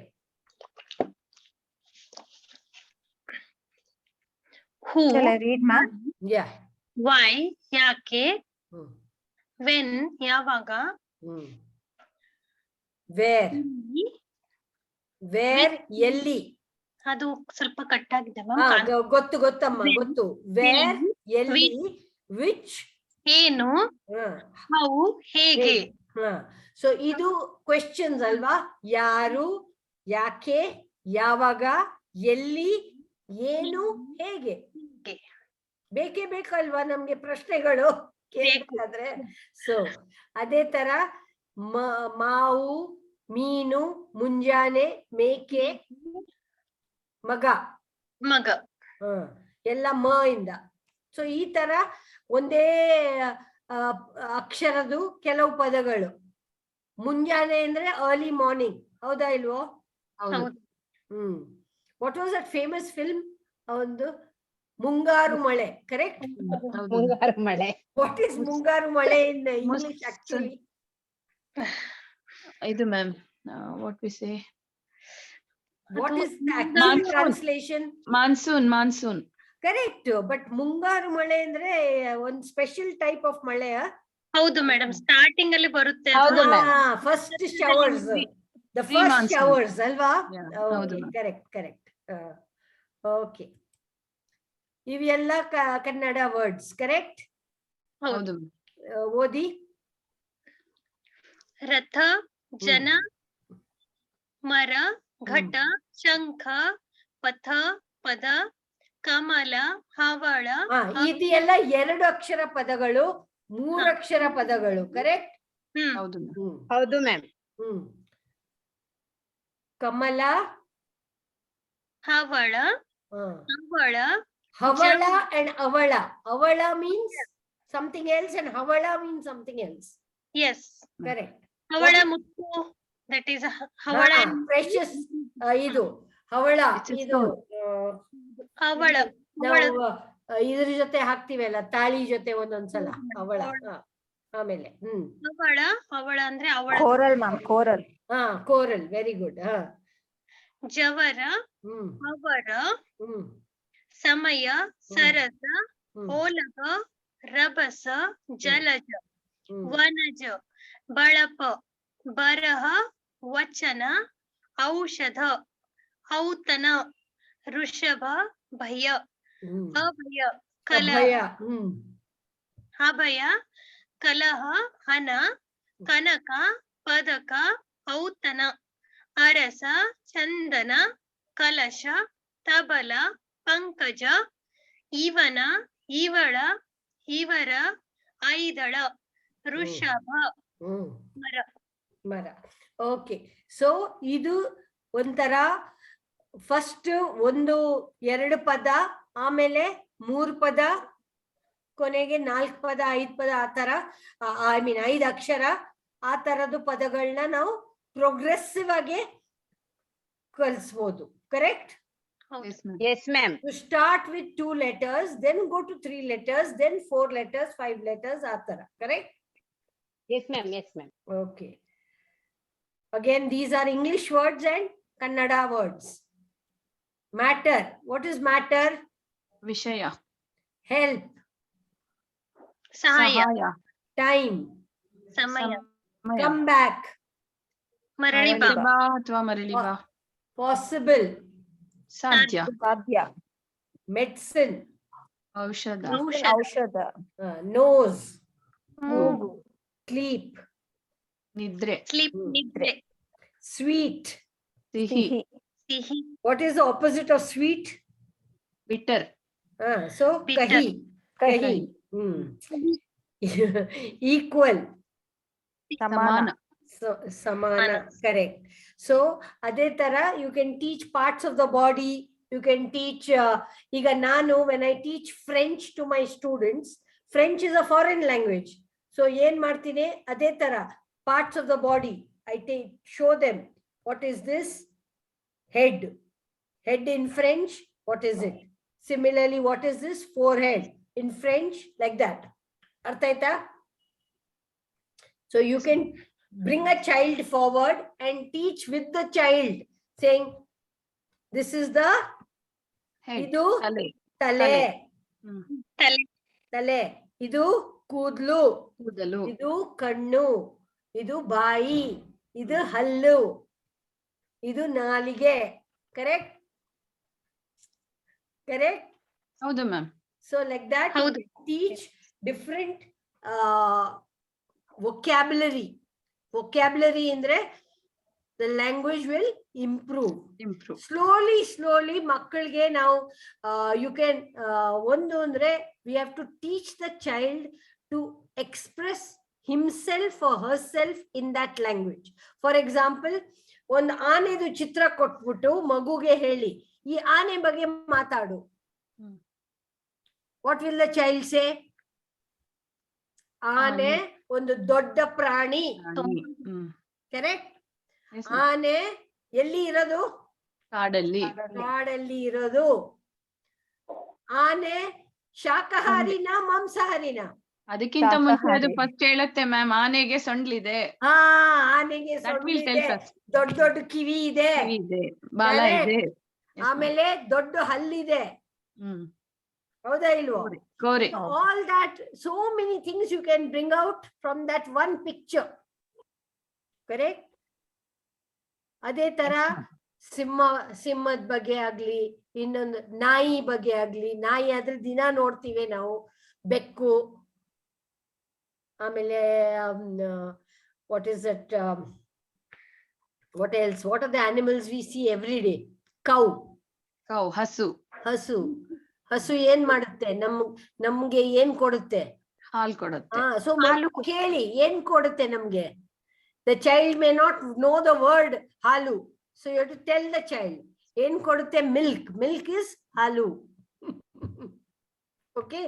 Who? Shall I read, ma'am? Yeah. Why? ಯಾಕೆ? Hmm. When? ಯಾವಾಗ? Hmm. Where? Where? ಎಲ್ಲಿ? ಅದು ಸ್ವಲ್ಪ cut ಆಗಿದೆ ಗೊತ್ತು ಗೊತ್ತಮ್ಮ, ಗೊತ್ತು. Where? ಎಲ್ಲಿ? Which? ಏನು? ಹೌ? ಹೇಗೆ? ಸೊ ಇದು ಕ್ವೆಶ್ಚನ್ಸ್ ಅಲ್ವಾ? ಯಾರು, ಯಾಕೆ, ಯಾವಾಗ, ಎಲ್ಲಿ, ಏನು, ಹೇಗೆ. ಬೇಕೇ ಬೇಕಲ್ವಾ ನಮ್ಗೆ ಪ್ರಶ್ನೆಗಳು ಕೇಳಬೇಕಾದ್ರೆ. ಸೊ ಅದೇ ತರ ಮಾವು, ಮೀನು, ಮುಂಜಾನೆ, ಮೇಕೆ, ಮಗ ಎಲ್ಲ ಮ ಇಂದ. ಸೊ ಈ ತರ ಒಂದೇ ಅಕ್ಷರದು ಕೆಲವು ಪದಗಳು. ಮುಂಜಾನೆ ಅಂದ್ರೆ ಅರ್ಲಿ ಮಾರ್ನಿಂಗ್, ಹೌದಾ ಇಲ್ವೋ? What was that famous film? ಒಂದು ಮುಂಗಾರು ಮಳೆ. ಕರೆಕ್ಟ್? ಮುಂಗಾರು ಮಳೆ. ವಾಟ್ ಇಸ್ ಮುಂಗಾರು ಮಳೆ ಇನ್ ಇಂಗ್ಲಿಷ್ ಆಕ್ಚುಲಿ? ಇದು ma'am, what we say? What is the actual translation? Monsoon. Correct. But ಮುಂಗಾರು ಮಳೆ ಅಂದ್ರೆ ಒಂದು ಸ್ಪೆಷಲ್ ಟೈಪ್ ಆಫ್ ಮಳೆ. ಹೌದು ಮೇಡಮ್, ಸ್ಟಾರ್ಟಿಂಗ್ ಅಲ್ಲಿ ಬರುತ್ತೆ. First showers, the first showers ಅಲ್ವಾ? ಕರೆಕ್ಟ್. ಓಕೆ, ಇವೆಲ್ಲ ಕನ್ನಡ ವರ್ಡ್ಸ್. ಕರೆಕ್ಟ್? ಹೌದು. ಓದಿ. ರಥ, ಜನ, ಮರ, ಘಟ, ಶಂಖ, ಪಥ, ಪದ, ಕಮಲ, ಹವಳ. ಇದೆಲ್ಲ 2 ಅಕ್ಷರ ಪದಗಳು, 3 ಅಕ್ಷರ ಪದಗಳು. ಕರೆಕ್ಟ್? ಹೌದು ma'am. Kamala, Havala, Havala, Havala and ಅವಳ. ಅವಳ means something else and Havala means something else. Yes. Correct. Havala Muthu, that is Havala. Precious. ಇದು ಹವಳ, ಇದು ಹವಳ ನಾವು ಇದ್ರ ಜೊತೆ ಹಾಕ್ತಿವಲ್ಲ, ತಾಳಿ ಜೊತೆ ಒಂದೊಂದ್ಸಲ ಹವಳ. ಆಮೇಲೆ ಹವಳ ಅಂದ್ರೆ ಅವಳ. Coral ma'am, coral. Coral. Very good. ಜವರ, ಅವರ, ಸಮಯ, ಸರಸ, ಓಲಗ, ರಭಸ, ಜಲಜ, ವನಜ, ಬಳಪ, ಬರಹ, ವಚನ, ಔಷಧ, ಔತಣ, ಋಷಭ, ಭಯ, ಅಭಯ, ಕಲಹ, ಅಭಯ, ಕಲಹ, ಹನ, ಕನಕ, ಪದಕ, ಔತಣ, ಅರಸ, ಚಂದನ, ಕಲಶ, ತಬಲ, ಪಂಕಜ, ಇವನ, ಇವಳ, ಇವರ, ಐದಳ, ಋಷಭ, ಮರ. ಓಕೆ, ಸೊ ಇದು ಒಂಥರ ಫಸ್ಟ್ 1-2 ಪದ, ಆಮೇಲೆ 3 ಪದ, ಕೊನೆಗೆ 4 ಪದ, 5 ಪದ, ಆ ತರ. ಐ ಮೀನ್ 5 ಅಕ್ಷರ. ಆ ತರದ್ದು ಪದಗಳನ್ನ ನಾವು ಪ್ರೋಗ್ರೆಸಿವ್ ಆಗಿ ಕಲಿಸಬಹುದು. Correct? Yes ma'am. To start with 2 letters, then go to 3 letters, then 4 letters, 5 letters, ಆ ತರ. Correct? Yes ma'am. Yes ma'am. Okay. Again, these are English words and Kannada words. Matter. What is matter? ವಿಷಯ. Help. ಸಹಾಯ. Time. ಸಮಯ. Come back. ಮರಳಿ ಬಾ ಅಥವಾ ಮರಳಿ ಬಾ. Possible. ಸಾಧ್ಯ. Medicine. ಔಷಧ. Nose. ಮೂಗು. Sleep. ನಿದ್ರೆ. ಸ್ಲೀಪ್, ನಿದ್ರೆ. Sweet. ಸಿಹಿ. ಸಿಹಿ. What is the opposite of sweet? Bitter. So Bitter. kahi. Equal. ಸಮಾನ. So, samana, correct. So, ade tara, you can teach parts of the body. You can teach, iga nanu, when I teach French to my students, French is a foreign language. So, yen martine, ade tara, parts of the body. I show them, what is this? Head. Head in French, what is it? Similarly, what is this? Forehead. In French, like that. Arthaita? So you can bring a child forward and teach with the child, saying, this is the Head. idu Tale. tale. Tale. Idu kudlu. Kudalu. Idu kannu. Idu bayi. Idu hallu. Idu nalige. Correct? Correct? Howdu, ma'am. So like that, you Howdu. can teach different vocabulary. Vocabulary indre, the language will improve. Slowly, makkalge now, you can, we have to teach the child to express himself or herself in that language. For example, ಒಂದು ಆನೆದು ಚಿತ್ರ ಕೊಟ್ಬಿಟ್ಟು ಮಗುಗೆ ಹೇಳಿ ಈ ಆನೆ ಬಗ್ಗೆ ಮಾತಾಡು. What will the child say? ಆನೆ ಒಂದು ದೊಡ್ಡ ಪ್ರಾಣಿ. ಕರೆಕ್ಟ್? ಆನೆ ಎಲ್ಲಿ ಇರೋದು? ಕಾಡಲ್ಲಿ ಇರೋದು. ಆನೆ ಶಾಕಾಹಾರಿನ ಮಾಂಸಾಹಾರಿನ? ಅದಕ್ಕಿಂತ ಮುಂಚೆ ಅದು ಫಸ್ಟ್ ಹೇಳುತ್ತೆ ಮ್ಯಾಮ್, ಆನೆಗೆ ಸೊಂಡ್ಲಿದೆ. ಆನೆಗೆ ಸೊಂಡ್ಲಿದೆ, ದೊಡ್ಡ ಕಿವಿ ಇದೆ, ಬಾಲ ಇದೆ, ಆಮೇಲೆ ದೊಡ್ಡ ಹಲ್ಲಿದೆ. ಹೌದಾ ಇಲ್ವೋ? All that, so many things you can bring out from that one picture. Correct? ಅದೇ ತರ ಸಿಂಹದ ಬಗ್ಗೆ ಆಗ್ಲಿ, ಇನ್ನೊಂದು ನಾಯಿ ಬಗ್ಗೆ ಆಗ್ಲಿ, ನಾಯಿ ಆದ್ರೆ ದಿನ ನೋಡ್ತೀವಿ ನಾವು, ಬೆಕ್ಕು, ಆಮೇಲೆ what is it, what else, what are the animals we see every day? Cow, ಹಸು ಏನ್ ಮಾಡುತ್ತೆ? ನಮ್ಗೆ ಏನ್ ಕೊಡುತ್ತೆ? ಹಾಲು ಕೊಡುತ್ತೆ. ಸೊ ಕೇಳಿ ಏನ್ ಕೊಡುತ್ತೆ ನಮ್ಗೆ? The child may not know the word halu, so you have to tell the child ಏನ್ ಕೊಡುತ್ತೆ? milk is halu. Okay,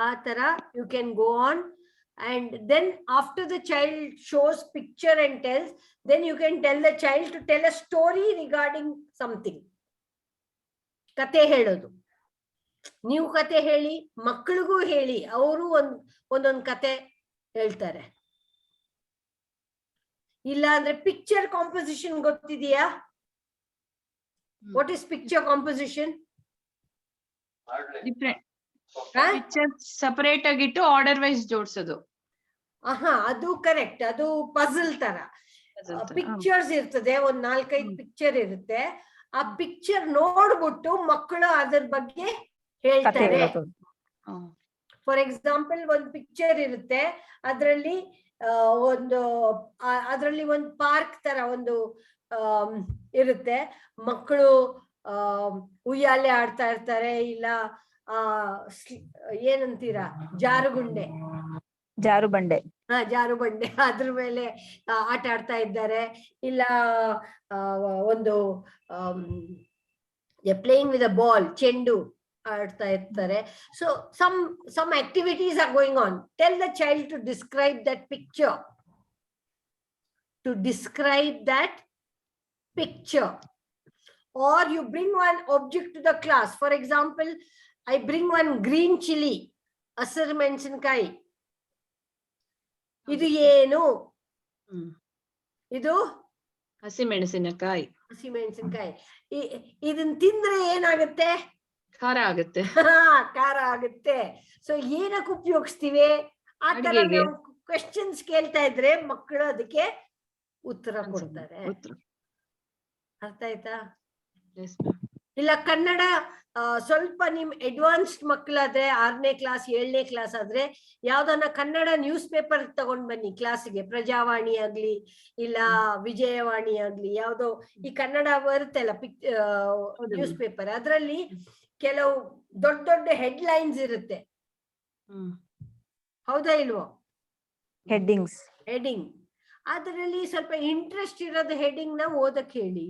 ಆ ತರ you can go on, and then after the child shows picture and tells, then you can tell the child to tell a story regarding something. ಕತೆ ಹೇಳೋದು, ನೀವು ಕತೆ ಹೇಳಿ, ಮಕ್ಕಳಿಗೂ ಹೇಳಿ, ಅವರು ಒಂದೊಂದು ಕತೆ ಹೇಳ್ತಾರೆ. ಇಲ್ಲ ಅಂದ್ರೆ ಪಿಕ್ಚರ್ ಕಾಂಪೋಸಿಷನ್ ಗೊತ್ತಿದೆಯಾ? What is picture composition? Separate ಆಗಿಟ್ಟು ಆರ್ಡರ್ ವೈಸ್ ಜೋಡಿಸೋದು. ಅದು ಕರೆಕ್ಟ್. ಅದು ಪಜಲ್ ತರ ಪಿಕ್ಚರ್ಸ್ ಇರ್ತದೆ, ಒಂದ್ 4-5 ಪಿಕ್ಚರ್ ಇರುತ್ತೆ. ಆ ಪಿಕ್ಚರ್ ನೋಡ್ಬಿಟ್ಟು ಮಕ್ಕಳು ಅದ್ರ ಬಗ್ಗೆ ಹೇಳ್ತಾರೆ. ಫಾರ್ ಎಕ್ಸಾಂಪಲ್, ಒಂದು ಪಿಕ್ಚರ್ ಇರುತ್ತೆ, ಅದ್ರಲ್ಲಿ ಒಂದು ಪಾರ್ಕ್ ತರ ಒಂದು ಇರುತ್ತೆ. ಮಕ್ಕಳು ಉಯ್ಯಾಲೆ ಆಡ್ತಾ ಇರ್ತಾರೆ, ಇಲ್ಲ ಏನಂತೀರಾ, ಜಾರುಬಂಡೆ, ಅದ್ರ ಮೇಲೆ ಆಟ ಆಡ್ತಾ ಇದ್ದಾರೆ. ಇಲ್ಲ ಒಂದು ಪ್ಲೇಯಿಂಗ್ ವಿತ್ ಅ ಬಾಲ್, ಚೆಂಡು ಆಡ್ತಾ ಇರ್ತಾರೆ. So some activities are going on. Tell the child to describe that picture. Or you bring one object to the class. For example, I bring one green chili, ಹಸಿರು ಮೆಣಸಿನಕಾಯಿ. ಇದು ಏನು? ಇದು ಹಸಿಮೆಣಸಿನಕಾಯಿ. ಇದನ್ನ ತಿಂದ್ರೆ ಏನಾಗುತ್ತೆ? ಖಾರ ಆಗುತ್ತೆ. ಸೊ ಏನಕ್ಕೆ ಉಪಯೋಗಿಸ್ತೀವಿ? ಆ ತರ ನಾವು ಕ್ವೆಶ್ಚನ್ಸ್ ಕೇಳ್ತಾ ಇದ್ರೆ ಮಕ್ಕಳು ಅದಕ್ಕೆ ಉತ್ತರ ಕೊಡ್ತಾರೆ. ಅರ್ಥ ಆಯ್ತಾ? ಇಲ್ಲ ಕನ್ನಡ ಸ್ವಲ್ಪ ನಿಮ್ ಅಡ್ವಾನ್ಸ್ಡ್ ಮಕ್ಕಳಾದ್ರೆ, 6ನೇ ಕ್ಲಾಸ್ 7ನೇ ಕ್ಲಾಸ್ ಆದ್ರೆ, ಯಾವ್ದನ್ನ ಕನ್ನಡ ನ್ಯೂಸ್ ಪೇಪರ್ ತಗೊಂಡ್ ಬನ್ನಿ ಕ್ಲಾಸಿಗೆ. ಪ್ರಜಾವಾಣಿ ಆಗ್ಲಿ, ಇಲ್ಲ ವಿಜಯವಾಣಿ ಆಗ್ಲಿ, ಯಾವ್ದೋ ಈ ಕನ್ನಡ ಬರುತ್ತಲ್ಲ ನ್ಯೂಸ್ ಪೇಪರ್, ಅದ್ರಲ್ಲಿ ಕೆಲವು ದೊಡ್ಡ ಹೆಡ್ಲೈನ್ಸ್ ಇರುತ್ತೆ. ಹೌದಾ ಇಲ್ವೋ? ಹೆಡ್ಡಿಂಗ್. ಅದರಲ್ಲಿ ಸ್ವಲ್ಪ ಇಂಟ್ರೆಸ್ಟ್ ಇರೋದು ಹೆಡಿಂಗ್ ನ ಓದಕ್ ಹೇಳಿ,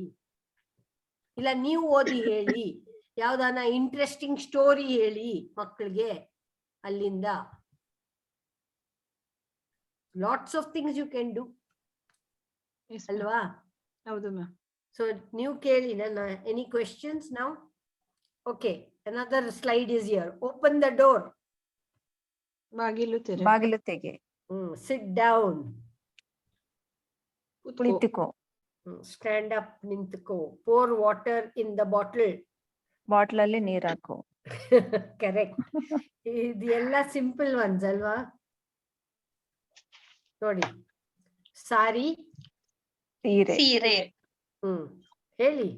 ಇಲ್ಲ ನೀವು ಓದಿ ಹೇಳಿ, ಯಾವ್ದಾನ ಇಂಟ್ರೆಸ್ಟಿಂಗ್ ಸ್ಟೋರಿ ಹೇಳಿ ಮಕ್ಕಳಿಗೆ. ಅಲ್ಲಿಂದ lots of things you can do ಅಲ್ವಾ? ಹೌದು ಮ್ಯಾಮ್. ಸೊ ನೀವು ಕೇಳಿ ನನ್ನ, ಎನಿ ಕ್ವೆಶನ್ಸ್ ನಾವು? Okay, another slide is here. Open the door. ಬಾಗಿಲು ತೆರೆ. ಬಾಗಿಲು ತೆಗೆ. Sit down. ಕುಳಿತುಕೋ. Stand up, ನಿಂತುಕೋ. Pour water in the bottle. ಬಾಟ್ಲಲ್ಲಿ ನೀರ್ ಹಾಕು. Correct. ಇದೆಲ್ಲ ಸಿಂಪಲ್ ಒನ್ಸ್ ಅಲ್ವಾ? ನೋಡಿ, ಸಾರಿ, ಸೀರೆ. ಸೀರೆ. ಹೇಳಿ.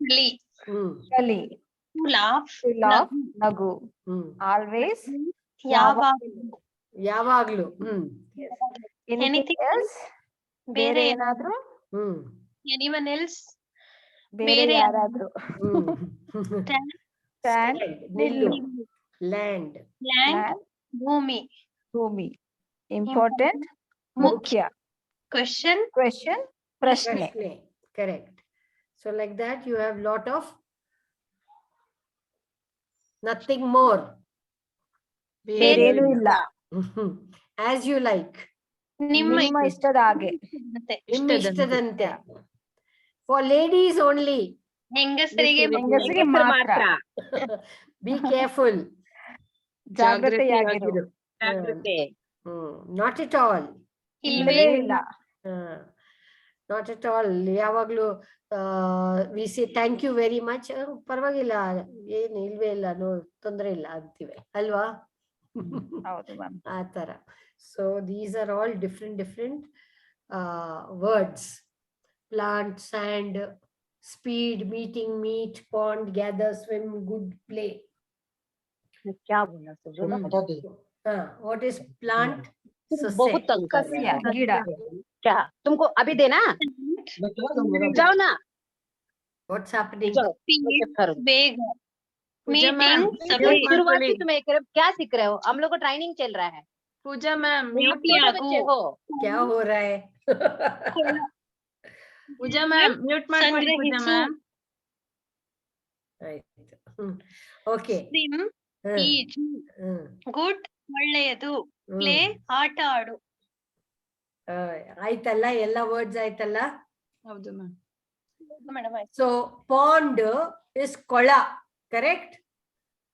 ಕಲಿ. To laugh. ನಗು. ಆಲ್ವೇಸ್. ಯಾವಾಗ್ಲೂ. Anything else? ಬೇರೆ ಏನಾದ್ರು? Anyone else? ಬೇರೆ ಯಾರಾದ್ರೂ? Stand. ನಿಲ್ಲು. Land. ಭೂಮಿ. ಭೂಮಿ. Important. ಮುಖ್ಯ. Question. ಪ್ರಶ್ನೆ. Correct. So like that you have lot of nothing more. ಬೇರೇನೂ ಇಲ್ಲ. As you like. ನಿಮ್ಮ ಇಷ್ಟದ ಹಾಗೆ. ನಿಮ್ಮ ಇಷ್ಟದಂತೆ. For ladies only. ಹೆಂಗಸರಿಗೆ ಮಾತ್ರ. Be careful. ಜಾಗ್ರತೆಯಾಗಿರು. Not at all. ಇಲ್ಲವೇ ಇಲ್ಲ. Not at all. ಯಾವಾಗ್ಲೂ we say thank you very much. ಪರವಾಗಿಲ್ಲ, ಏನು ಇಲ್ವೇ ಇಲ್ಲ, ತೊಂದ್ರೆ ಇಲ್ಲ ಅಂತೀವಿ ಅಲ್ವಾ? ಹೌದು ಮ್ಯಾಮ್. ಆ ತರ. So these are all different words. Plant, sand, speed, meeting, meet, pond, gather, swim, good, play. क्या बोला सुब्रत? What is plant? बहुत तंग कर रहे ಸಸ್ಯ, हैं। ಗಿಡ. क्या तुमको अभी देना? जाओ ना। What's happening? जाओ, करो। ಬೇಗ. पूजा मैम, Meeting. शुरुआत से तुम्हें क्या सीख रहे हो? हम लोग को ट्रेनिंग चल रहा है। पूजा मैम, म्यूट छोटे बच्चे हो। क्या हो रहा है? पूजा मैम, म्यूट ಮಾಡ್ಕೊಳ್ಳಿ पूजा मैम. Okay. Swim. ಈಜು. ಗುಡ್, ಒಳ್ಳೆಯದು. ಪ್ಲೇ, ಆಟ ಆಡು. ಆಯ್ತಲ್ಲ, ಎಲ್ಲ ವರ್ಡ್ಸ್ ಆಯ್ತಲ್ಲ? ಹೌದು ma'am. Madam, So pond is kola, correct?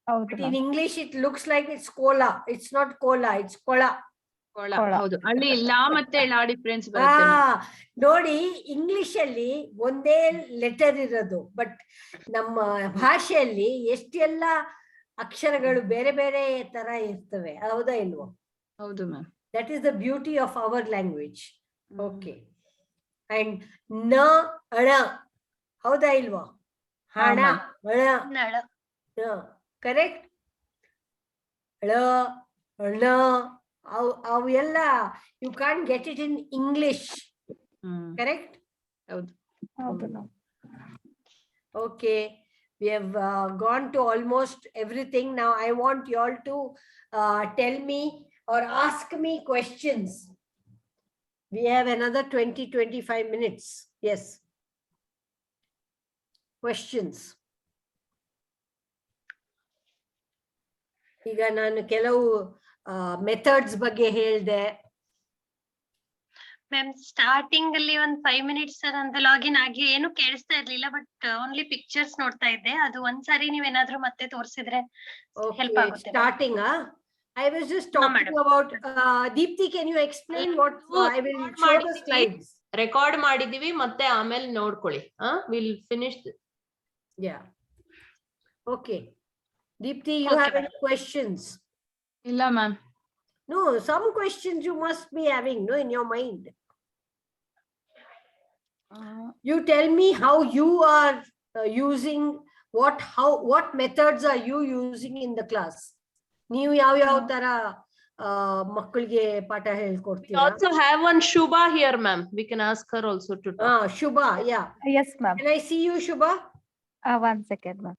ಹೌದು In English it looks like it's cola. It's not cola, it's kola. ಕೊಳ. ಕೊಳ. ಹೌದು, ಅಲ್ಲಿ ಲಾ ಮತ್ತೆ ಲಾ ಡಿಫರೆನ್ಸ್ ಬರುತ್ತೆ. ನೋಡಿ, ಇಂಗ್ಲಿಷ್ ಅಲ್ಲಿ ಒಂದೇ ಲೆಟರ್ ಇರೋದು, ಬಟ್ ನಮ್ಮ ಭಾಷೆಯಲ್ಲಿ ಎಷ್ಟೆಲ್ಲ ಅಕ್ಷರಗಳು ಬೇರೆ ಬೇರೆ ತರ ಇರ್ತವೆ, ಹೌದಾ ಇಲ್ವೋ? ಹೌದು ma'am. That is the beauty of our language. Okay. And ನ ಅಣ, ಹೌದಾ ಇಲ್ವೋ? ಹಣ, ಅಣ, ನಳ. ಕರೆಕ್ಟ್. ಅಳ, ಅಣ, ಅವು ಎಲ್ಲ you can't get it in English. Correct. ಹೌದು. ಹೌದು ma'am. Okay, we have gone to almost everything. Now I want you all to tell me or ask me questions. We have another 20-25 minutes. Yes. Questions. ಈಗ ನಾನು ಕೆಲವು methods ಬಗ್ಗೆ ಹೇಳ್ದೆ. Ma'am, starting ಅಲ್ಲಿ ಒಂದ್ 5 minutes ನಂದು ಲಾಗಿನ್ ಆಗಿ ಏನು ಕೇಳಿಸ್ತಾ ಇರ್ಲಿಲ್ಲ, ಬಟ್ ಓನ್ಲಿ ಪಿಕ್ಚರ್ಸ್ ನೋಡ್ತಾ ಇದ್ದೆ. ಅದು ಒಂದ್ಸಾರಿ ನೀವೇನಾದ್ರೂ ಮತ್ತೆ ತೋರಿಸಿದ್ರೆ ಹೆಲ್ಪ್ ಆಗುತ್ತೆ. Starting I was just talking about Deepti, can you explain what I will show the slides? Record ಮಾಡಿದೀವಿ, ಮತ್ತೆ ಆಮೇಲೆ ನೋಡ್ಕೊಳ್ಳಿ. Will finish. Yeah. Okay. Deepti, you have any questions? ಇಲ್ಲ ma'am. No, some questions you must be having, no, in your mind. You tell me how you are using what methods are you using in the class? ನೀವು ಯಾವ ತರ ಮಕ್ಕಳಿಗೆ ಪಾಠ ಹೇಳ್ಕೊಡ್ತೀರಾ? We also have one Shubha here, ma'am. We can ask her also to talk. Shubha, yeah. Yes ma'am. Can I see you, Shubha? 1 second ma'am.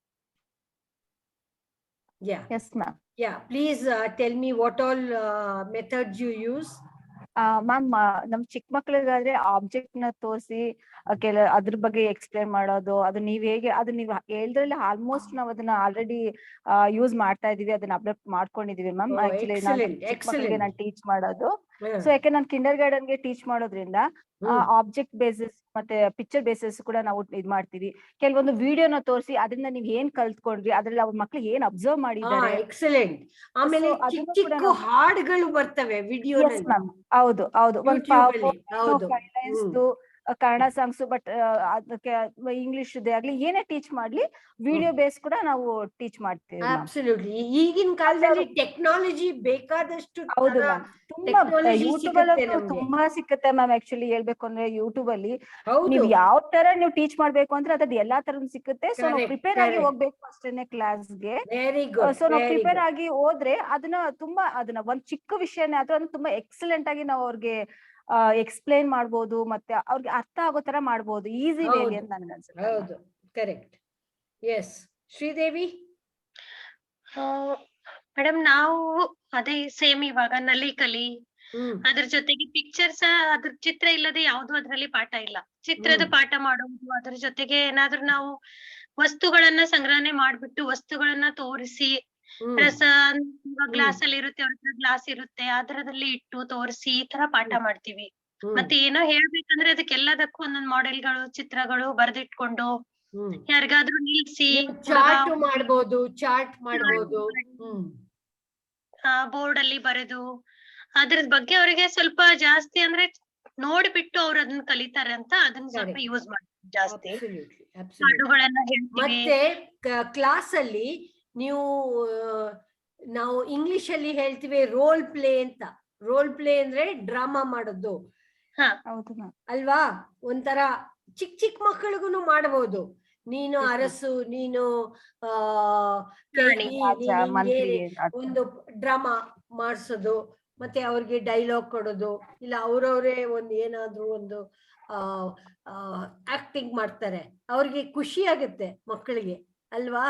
Yeah. Yes ma'am. Yeah, please tell me what all methods you use. Ma'am ನಮ್ ಚಿಕ್ಕ ಮಕ್ಳಿಗಾದ್ರೆ object ನ ತೋರಿಸಿ ಅದ್ರ ಬಗ್ಗೆ explain ಮಾಡೋದು, ಅದು ನೀವ್ ಹೇಗೆ ಅದು ನೀವ್ ಹೇಳಿದ್ರಲ್ಲಿ ಆಲ್ಮೋಸ್ಟ್ ನಾವ್ ಅದನ್ನ ಆಲ್ರೆಡಿ ಯೂಸ್ ಮಾಡ್ತಾ ಇದೀವಿ, ಅದನ್ನ ಅಪ್ಡೇಟ್ ಮಾಡ್ಕೊಂಡಿದೀವಿ ಮ್ಯಾಮ್. ಆಕ್ಚುಲಿ ನಾನು ಚಿಕ್ಕ ಮಕ್ಳಿಗೆ ನಾನು ಟೀಚ್ ಮಾಡೋದು. ಸೊ ಯಾಕೆ ನಾನು ಕಿಂಡರ್ ಗಾರ್ಡನ್ ಗೆ ಟೀಚ್ ಮಾಡೋದ್ರಿಂದ ಆಬ್ಜೆಕ್ಟ್ ಬೇಸಿಸ್ ಮತ್ತೆ ಪಿಕ್ಚರ್ ಬೇಸಿಸ್ ಕೂಡ ನಾವು ಇದ್ ಮಾಡ್ತೀವಿ. ಕೆಲವೊಂದು ವಿಡಿಯೋನ ತೋರಿಸಿ ಅದರಿಂದ ನೀವ್ ಏನ್ ಕಲ್ತ್ಕೊಂಡ್ರಿ, ಅದ್ರಲ್ಲಿ ಅವ್ರ ಮಕ್ಳಿಗೆ ಏನ್ ಅಬ್ಸರ್ವ್ ಮಾಡಿದ್ದಾರೆ. ಎಕ್ಸಲೆಂಟ್. ಆಮೇಲೆ ಚಿಕ್ಕ ಚಿಕ್ಕ ಹಾಡುಗಳು ಬರ್ತವೆ ವಿಡಿಯೋನಲ್ಲಿ. ಹೌದು ಹೌದು, ಒಂದು ಕನ್ನಡ ಸಾಂಗ್ಸ್, ಬಟ್ ಅದಕ್ಕೆ ಇಂಗ್ಲಿಷ್ ಆಗ್ಲಿ ಏನೇ ಟೀಚ್ ಮಾಡ್ಲಿ ವಿಡಿಯೋ ಬೇಸ್ ಕೂಡ ನಾವು ಟೀಚ್ ಮಾಡ್ತೀವಿ. ಅಬ್ಸಲ್ಯೂಟ್ಲಿ. ಈಗಿನ ಕಾಲದಲ್ಲಿ ಟೆಕ್ನಾಲಜಿ ಬೇಕಾದಷ್ಟು. ಹೌದು ಮ್ಯಾಮ್, ತುಂಬಾ ಯೂಟ್ಯೂಬ್ ಅಲ್ಲಿ ತುಂಬಾ ಸಿಕ್ಕುತ್ತೆ ಮ್ಯಾಮ್. ಆಕ್ಚುಲಿ ಹೇಳ್ಬೇಕು ಅಂದ್ರೆ ಯೂಟ್ಯೂಬ್ ಅಲ್ಲಿ ನೀವು ಯಾವ ತರ ನೀವು ಟೀಚ್ ಮಾಡ್ಬೇಕು ಅಂದ್ರೆ ಅದ್ ಎಲ್ಲಾ ತರನು ಸಿಕ್ಕುತ್ತೆ. ಸೊ ನಾವು ಪ್ರಿಪೇರ್ ಆಗಿ ಹೋಗ್ಬೇಕು ಅಷ್ಟೇನೆ ಕ್ಲಾಸ್ಗೆ. ಸೊ ನಾವು ಪ್ರಿಪೇರ್ ಆಗಿ ಹೋದ್ರೆ ಅದನ್ನ ಒಂದ್ ಚಿಕ್ಕ ವಿಷಯನೇ ಆದ್ರೂ ಅದನ್ನ ತುಂಬಾ ಎಕ್ಸಲೆಂಟ್ ಆಗಿ ನಾವು ಅವ್ರಿಗೆ ಎಕ್ಸ್ಪ್ಲೇನ್ ಮಾಡ್ಬೋದು, ಮತ್ತೆ ಅವ್ರಿಗೆ ಅರ್ಥ ಆಗೋ ತರ ಮಾಡ್ಬೋದು ಈಸಿ ವೇಲಿ ಅಂತ ನನ್ಗೆ ಅನ್ಸುತ್ತೆ. ಹೌದು, ಕರೆಕ್ಟ್. ಎಸ್ ಶ್ರೀದೇವಿ ಮೇಡಮ್, ನಾವು ಅದೇ ಸೇಮ್ ಇವಾಗ ನಲ್ಲಿ ಕಲಿ, ಅದ್ರ ಜೊತೆಗೆ ಪಿಕ್ಚರ್ಸ್, ಅದ್ರ ಚಿತ್ರ ಇಲ್ಲದೆ ಯಾವ್ದು ಅದ್ರಲ್ಲಿ ಪಾಠ ಇಲ್ಲ. ಚಿತ್ರದ ಪಾಠ ಮಾಡೋದು, ಅದ್ರ ಜೊತೆಗೆ ಏನಾದ್ರೂ ನಾವು ವಸ್ತುಗಳನ್ನ ಸಂಗ್ರಹಣೆ ಮಾಡ್ಬಿಟ್ಟು ವಸ್ತುಗಳನ್ನ ತೋರಿಸಿ, ರಸ ಗ್ಲಾಸ್ ಅಲ್ಲಿ ಇರುತ್ತೆ, ಅವ್ರ ಹತ್ರ ಗ್ಲಾಸ್ ಇರುತ್ತೆ, ಅದರದಲ್ಲಿ ಇಟ್ಟು ತೋರಿಸಿ ಈ ತರ ಪಾಠ ಮಾಡ್ತೀವಿ. ಮತ್ತೆ ಏನೋ ಹೇಳ್ಬೇಕಂದ್ರೆ ಅದಕ್ಕೆಲ್ಲದಕ್ಕೂ ಒಂದೊಂದ್ ಮಾಡೆಲ್ಗಳು, ಚಿತ್ರಗಳು ಬರ್ದಿಟ್ಕೊಂಡು ಯಾರಿಗಾದ್ರೂ ನಿಲ್ಸಿ ಚಾರ್ಟ್ ಮಾಡ್ಬೋದು, ಚಾರ್ಟ್ ಮಾಡ್ಬೋದು, ಬೋರ್ಡ್ ಅಲ್ಲಿ ಬರೆದು ಅದ್ರ ಬಗ್ಗೆ ಅವರಿಗೆ ಸ್ವಲ್ಪ ಜಾಸ್ತಿ ಅಂದ್ರೆ ನೋಡ್ಬಿಟ್ಟು ಅವ್ರು ಅದನ್ನ ಕಲಿತಾರೆ ಅಂತ ಅದನ್ನ ಸ್ವಲ್ಪ ಯೂಸ್ ಮಾಡ್ತೀವಿ ಜಾಸ್ತಿ. ಹಾಡುಗಳನ್ನ ಹೇಳ್ತೀವಿ. ಮತ್ತೆ ಕ್ಲಾಸ್ ಅಲ್ಲಿ ನಾವು ಇಂಗ್ಲಿಷ್ ಅಲ್ಲಿ ಹೇಳ್ತೀವಿ ರೋಲ್ ಪ್ಲೇ ಅಂತ. ರೋಲ್ ಪ್ಲೇ ಅಂದ್ರೆ ಡ್ರಾಮಾ ಮಾಡೋದು ಅಲ್ವಾ? ಒಂಥರ ಚಿಕ್ಕ ಚಿಕ್ಕ ಮಕ್ಕಳಿಗೂ ಮಾಡಬಹುದು. ನೀನು ಅರಸು, ನೀನು ಒಂದು ಡ್ರಾಮಾ ಮಾಡ್ಸೋದು, ಮತ್ತೆ ಅವ್ರಿಗೆ ಡೈಲಾಗ್ ಕೊಡೋದು, ಇಲ್ಲ ಅವ್ರವ್ರೇ ಏನಾದ್ರೂ ಒಂದು ಆಕ್ಟಿಂಗ್ ಮಾಡ್ತಾರೆ. ಅವ್ರಿಗೆ ಖುಷಿ ಆಗುತ್ತೆ ಮಕ್ಕಳಿಗೆ ಅಲ್ವಾ?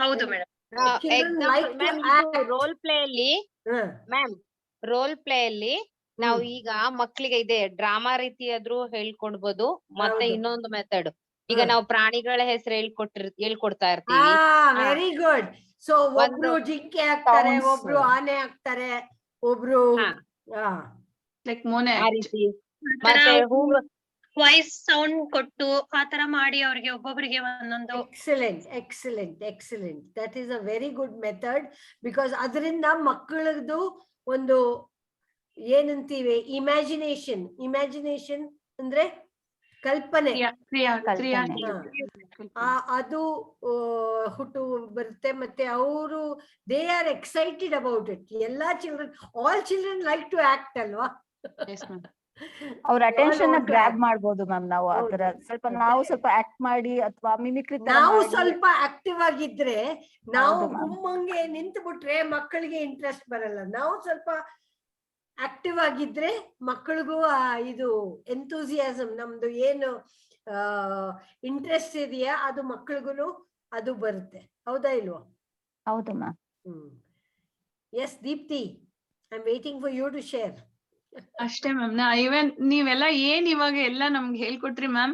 ಹೌದು ಮೇಡಮ್. ರೋಲ್ ಪ್ಲೇ ಅಲ್ಲಿ ರೋಲ್ ಪ್ಲೇ ಅಲ್ಲಿ ನಾವು ಈಗ ಮಕ್ಳಿಗೆ ಇದೆ ಡ್ರಾಮಾ ರೀತಿ ಆದ್ರೂ ಹೇಳ್ಕೊಡ್ಬೋದು. ಮತ್ತೆ ಇನ್ನೊಂದು ಮೆಥಡ್, ಈಗ ನಾವು ಪ್ರಾಣಿಗಳ ಹೆಸರು ಹೇಳ್ಕೊಡ್ತಾ ಇರ್ತೀವಿ. Very good. ಸೊ ಒಬ್ರು ಜಿಂಕೆ ಆಗ್ತಾರೆ, ಒಬ್ರು ಆನೆ ಆಗ್ತಾರೆ, ಒಬ್ರು ವಾಯ್ಸ್ ಸೌಂಡ್ ಕೊಟ್ಟು ಆತರ ಮಾಡಿ ಅವ್ರಿಗೆ ಒಬ್ಬೊಬ್ಬರಿಗೆ ಒಂದೊಂದು. Excellent, excellent, excellent. That is a very good method. Because ಅದರಿಂದ ಮಕ್ಕಳದು ಒಂದು ಏನಂತೀವಿ ಇಮ್ಯಾಜಿನೇಷನ್ ಅಂದ್ರೆ ಕಲ್ಪನೆ, ಅದು ಹುಟ್ಟು ಬರುತ್ತೆ. ಮತ್ತೆ ಅವರು they are excited about it. ಎಲ್ಲಾ all children like to act ಅಲ್ವಾ? ಅವ್ರ ಅಟೆನ್ಷನ್ ಗ್ರಾಬ್ ಮಾಡ್ಬೋದು ಮ್ಯಾಮ್. ನಾವು ಆತರ ಸ್ವಲ್ಪ ಆಕ್ಟ್ ಮಾಡಿ ಅಥವಾ ಮಿಮಿಕ್ರಿ ನಾವು ಸ್ವಲ್ಪ ಆಕ್ಟಿವ್ ಆಗಿದ್ರೆ, ನಾವು ಗುಮ್ಮಂಗೆ ನಿಂತು ಬಿಟ್ರೆ ಮಕ್ಕಳಿಗೆ ಇಂಟ್ರೆಸ್ಟ್ ಬರಲ್ಲ. ನಾವು ಸ್ವಲ್ಪ ಆಕ್ಟಿವ್ ಆಗಿದ್ರೆ ಮಕ್ಕಳಿಗೂ ಇದು ಎಂತೂಸಿಯಾಸಮ್, ನಮ್ದು ಏನು ಇಂಟ್ರೆಸ್ಟ್ ಇದೆಯಾ ಅದು ಮಕ್ಕಳಿಗೂ ಅದು ಬರುತ್ತೆ. ಹೌದಾ ಇಲ್ವಾ? ಹೌದು ma'am. Yes Deepti, I am waiting for you to share. ಅಷ್ಟೇ ಮ್ಯಾಮ್. ಇವನ್ ನೀವೆಲ್ಲ ಏನ್ ಇವಾಗ ಎಲ್ಲ ನಮ್ಗೆ ಹೇಳ್ಕೊಟ್ರಿ ಮ್ಯಾಮ್,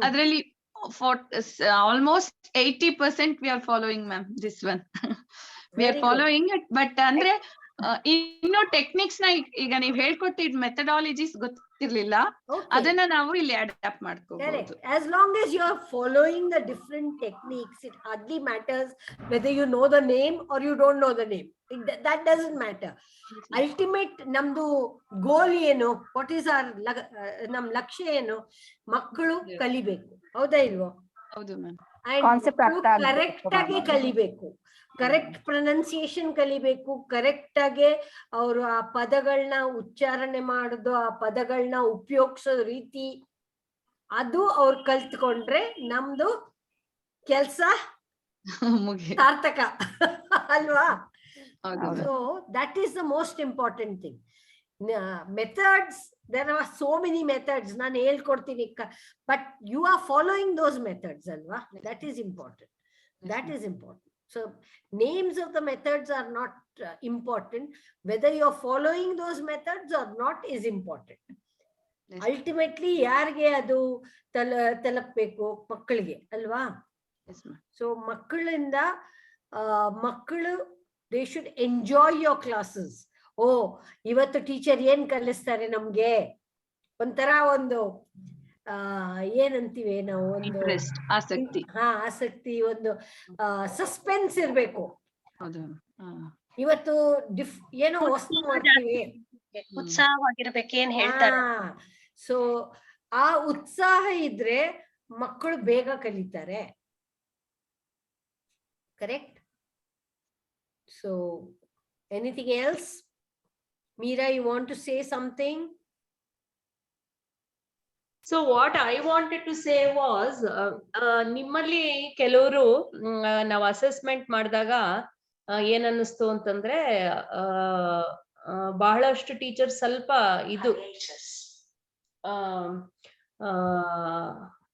ಅದ್ರಲ್ಲಿ almost 80% we are following ma'am. This one we are following it. But ಅಂದ್ರೆ ಇನ್ನು ಟೆಕ್ನಿಕ್ಸ್ ನ ಈಗ ನೀವ್ ಹೇಳ್ಕೊಟ್ಟಿದ್ ಮೆಥಡಾಲಜೀಸ್ ಗೊತ್ತಿರ್ಲಿಲ್ಲ, ಅದನ್ನ ನಾವು ಇಲ್ಲಿ ಅಡಾಪ್ಟ್ ಮಾಡ್ಕೋಬಹುದು. As long as you are following the different techniques, it hardly matters whether you know the name or you don't know the name. That doesn't matter. Ultimate namdu goal ಏನು, what is our ನಮ್ ಲಕ್ಷ್ಯ ಏನು? ಮಕ್ಕಳು ಕಲಿಬೇಕು. ಹೌದಾ ಇಲ್ವೋ? ಹೌದು ma'am. Correct ಆಗಿ ಕಲಿಬೇಕು, ಕರೆಕ್ಟ್ ಪ್ರೊನೌನ್ಸಿಯೇಷನ್ ಕಲಿಬೇಕು, ಕರೆಕ್ಟ್ ಆಗಿ ಅವರು ಆ ಪದಗಳನ್ನ ಉಚ್ಚಾರಣೆ ಮಾಡೋದು, ಆ ಪದಗಳನ್ನ ಉಪಯೋಗಿಸೋ ರೀತಿ, ಅದು ಅವ್ರು ಕಲ್ತ್ಕೊಂಡ್ರೆ ನಮ್ದು ಕೆಲ್ಸ ಸಾರ್ಥಕ ಅಲ್ವಾ? So that is the most important thing. Methods, there are so many methods. ನಾನು ಹೇಳ್ಕೊಡ್ತೀನಿ, but you are following those methods alva? That is important. That is important. So names of the methods are not important. Whether you're following those methods or not is important. Yes. Ultimately ಯಾರಿಗೆ ಅದು ತಲುಪಬೇಕು? ಮಕ್ಕಳಿಗೆ ಅಲ್ವಾ? Yes, ma'am. So ಮಕ್ಕಳಿಂದ ಮಕ್ಕಳು they should enjoy your classes. ಓ ಇವತ್ತು teacher ಏನ್ ಕಲಿಸ್ತಾರೆ ನಮ್ಗೆ, ಒಂಥರ ಒಂದು ಏನಂತೀವಿ ನಾವು, ಒಂದು ಆಸಕ್ತಿ, ಆಸಕ್ತಿ, ಒಂದು ಸಸ್ಪೆನ್ಸ್ ಇರ್ಬೇಕು. ಇವತ್ತು ಏನೋ ವಸ್ತು ಮಾಡ್ತೀವಿ, ಉತ್ಸಾಹವಾಗಿರ್ಬೇಕು, ಏನ್ ಹೇಳ್ತಾರೆ. ಸೊ ಆ ಉತ್ಸಾಹ ಇದ್ರೆ ಮಕ್ಕಳು ಬೇಗ ಕಲಿತಾರೆ. Correct? So anything else? Meera, you want to say something? So what I wanted to say was, ನಿಮ್ಮಲ್ಲಿ ಕೆಲವರು ನಾವು ಅಸೆಸ್ಮೆಂಟ್ ಮಾಡಿದಾಗ ಏನ್ ಅನ್ನಿಸ್ತು ಅಂತಂದ್ರೆ, ಬಹಳಷ್ಟು ಟೀಚರ್ಸ್ ಸ್ವಲ್ಪ ಇದು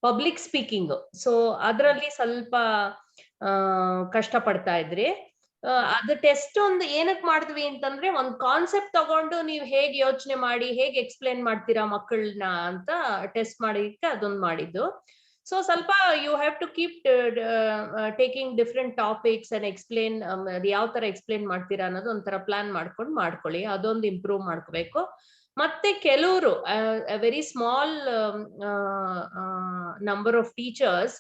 ಪಬ್ಲಿಕ್ ಸ್ಪೀಕಿಂಗ್, ಸೊ ಅದ್ರಲ್ಲಿ ಸ್ವಲ್ಪ ಕಷ್ಟ ಪಡ್ತಾ ಇದ್ರಿ. ಅದು ಟೆಸ್ಟ್ ಒಂದು ಏನಕ್ ಮಾಡಿದ್ವಿ ಅಂತಂದ್ರೆ, ಒಂದ್ ಕಾನ್ಸೆಪ್ಟ್ ತಗೊಂಡು ನೀವು ಹೇಗ್ ಯೋಚನೆ ಮಾಡಿ ಹೇಗ್ ಎಕ್ಸ್ಪ್ಲೇನ್ ಮಾಡ್ತೀರಾ ಮಕ್ಕಳನ್ನ ಅಂತ ಟೆಸ್ಟ್ ಮಾಡಿಕ್ಕೆ ಅದೊಂದು ಮಾಡಿದ್ದು. ಸೊ ಸ್ವಲ್ಪ you have to keep taking different topics and explain, ಯಾವ ತರ ಎಕ್ಸ್ಪ್ಲೇನ್ ಮಾಡ್ತೀರಾ ಅನ್ನೋದು ಒಂಥರ ಪ್ಲಾನ್ ಮಾಡ್ಕೊಳ್ಳಿ. ಅದೊಂದು ಇಂಪ್ರೂವ್ ಮಾಡ್ಕೋಬೇಕು. ಮತ್ತೆ ಕೆಲವರು very small number of teachers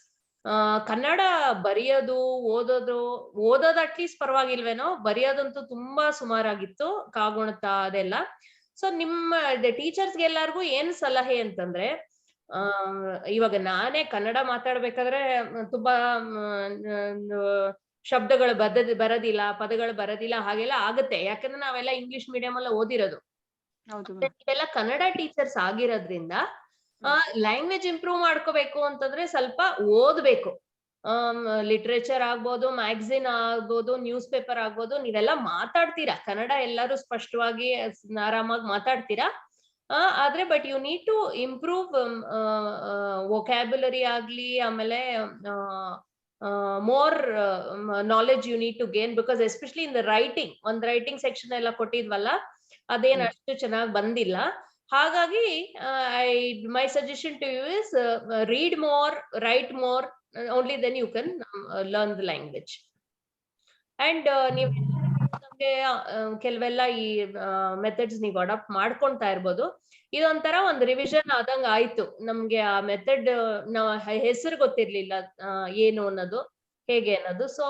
Kannada ಬರೆಯೋದು ಓದೋದು ಅಟ್ಲೀಸ್ಟ್ ಪರವಾಗಿಲ್ವೇನೋ, ಬರೆಯೋದಂತೂ ತುಂಬಾ ಸುಮಾರಾಗಿತ್ತು, ಕಾಗುಣಿತ ಅದೆಲ್ಲ. ಸೊ ನಿಮ್ಮ ಟೀಚರ್ಸ್ಗೆ ಎಲ್ಲಾರ್ಗು ಏನ್ ಸಲಹೆ ಅಂತಂದ್ರೆ, ಇವಾಗ ನಾನೇ ಕನ್ನಡ ಮಾತಾಡ್ಬೇಕಾದ್ರೆ ತುಂಬಾ ಶಬ್ದಗಳು ಬರೋದಿಲ್ಲ, ಪದಗಳು ಬರೋದಿಲ್ಲ, ಹಾಗೆಲ್ಲ ಆಗುತ್ತೆ. ಯಾಕಂದ್ರೆ ನಾವೆಲ್ಲ ಇಂಗ್ಲಿಷ್ ಮೀಡಿಯಂ ಎಲ್ಲ ಓದಿರೋದು. ಇವೆಲ್ಲ ಕನ್ನಡ ಟೀಚರ್ಸ್ ಆಗಿರೋದ್ರಿಂದ ಲ್ಯಾಂಗ್ವೇಜ್ ಇಂಪ್ರೂವ್ ಮಾಡ್ಕೋಬೇಕು ಅಂತಂದ್ರೆ ಸ್ವಲ್ಪ ಓದ್ಬೇಕು. ಲಿಟ್ರೇಚರ್ ಆಗ್ಬೋದು, ಮ್ಯಾಗಝಿನ್ ಆಗ್ಬೋದು, ನ್ಯೂಸ್ ಪೇಪರ್ ಆಗ್ಬೋದು, ನೀವೆಲ್ಲ ಮಾತಾಡ್ತೀರಾ ಕನ್ನಡ, ಎಲ್ಲರೂ ಸ್ಪಷ್ಟವಾಗಿ ಆರಾಮಾಗಿ ಮಾತಾಡ್ತೀರಾ. ಆದ್ರೆ but you need to improve vocabulary ಆಗ್ಲಿ, ಆಮೇಲೆ more knowledge you need to gain, because especially in the writing, ಒಂದ್ ರೈಟಿಂಗ್ ಸೆಕ್ಷನ್ ಎಲ್ಲ ಕೊಟ್ಟಿದ್ವಲ್ಲ, ಅದೇನ್ ಅಷ್ಟು ಚೆನ್ನಾಗಿ ಬಂದಿಲ್ಲ. ಹಾಗಾಗಿ my suggestion to you is read more, write more, only then you can learn the language. And ನೀವು ಕೆಲವೆಲ್ಲ ಈ ಮೆಥಡ್ಸ್ ನೀವು ಅಡಾಪ್ಟ್ ಮಾಡ್ಕೊಂತಾ ಇರ್ಬೋದು. ಇದೊಂಥರ ಒಂದು ರಿವಿಷನ್ ಆದಂಗ ಆಯ್ತು ನಮ್ಗೆ. ಆ ಮೆಥಡ್ ಹೆಸರು ಗೊತ್ತಿರ್ಲಿಲ್ಲ ಏನು ಅನ್ನೋದು, ಹೇಗೆ ಅನ್ನೋದು. So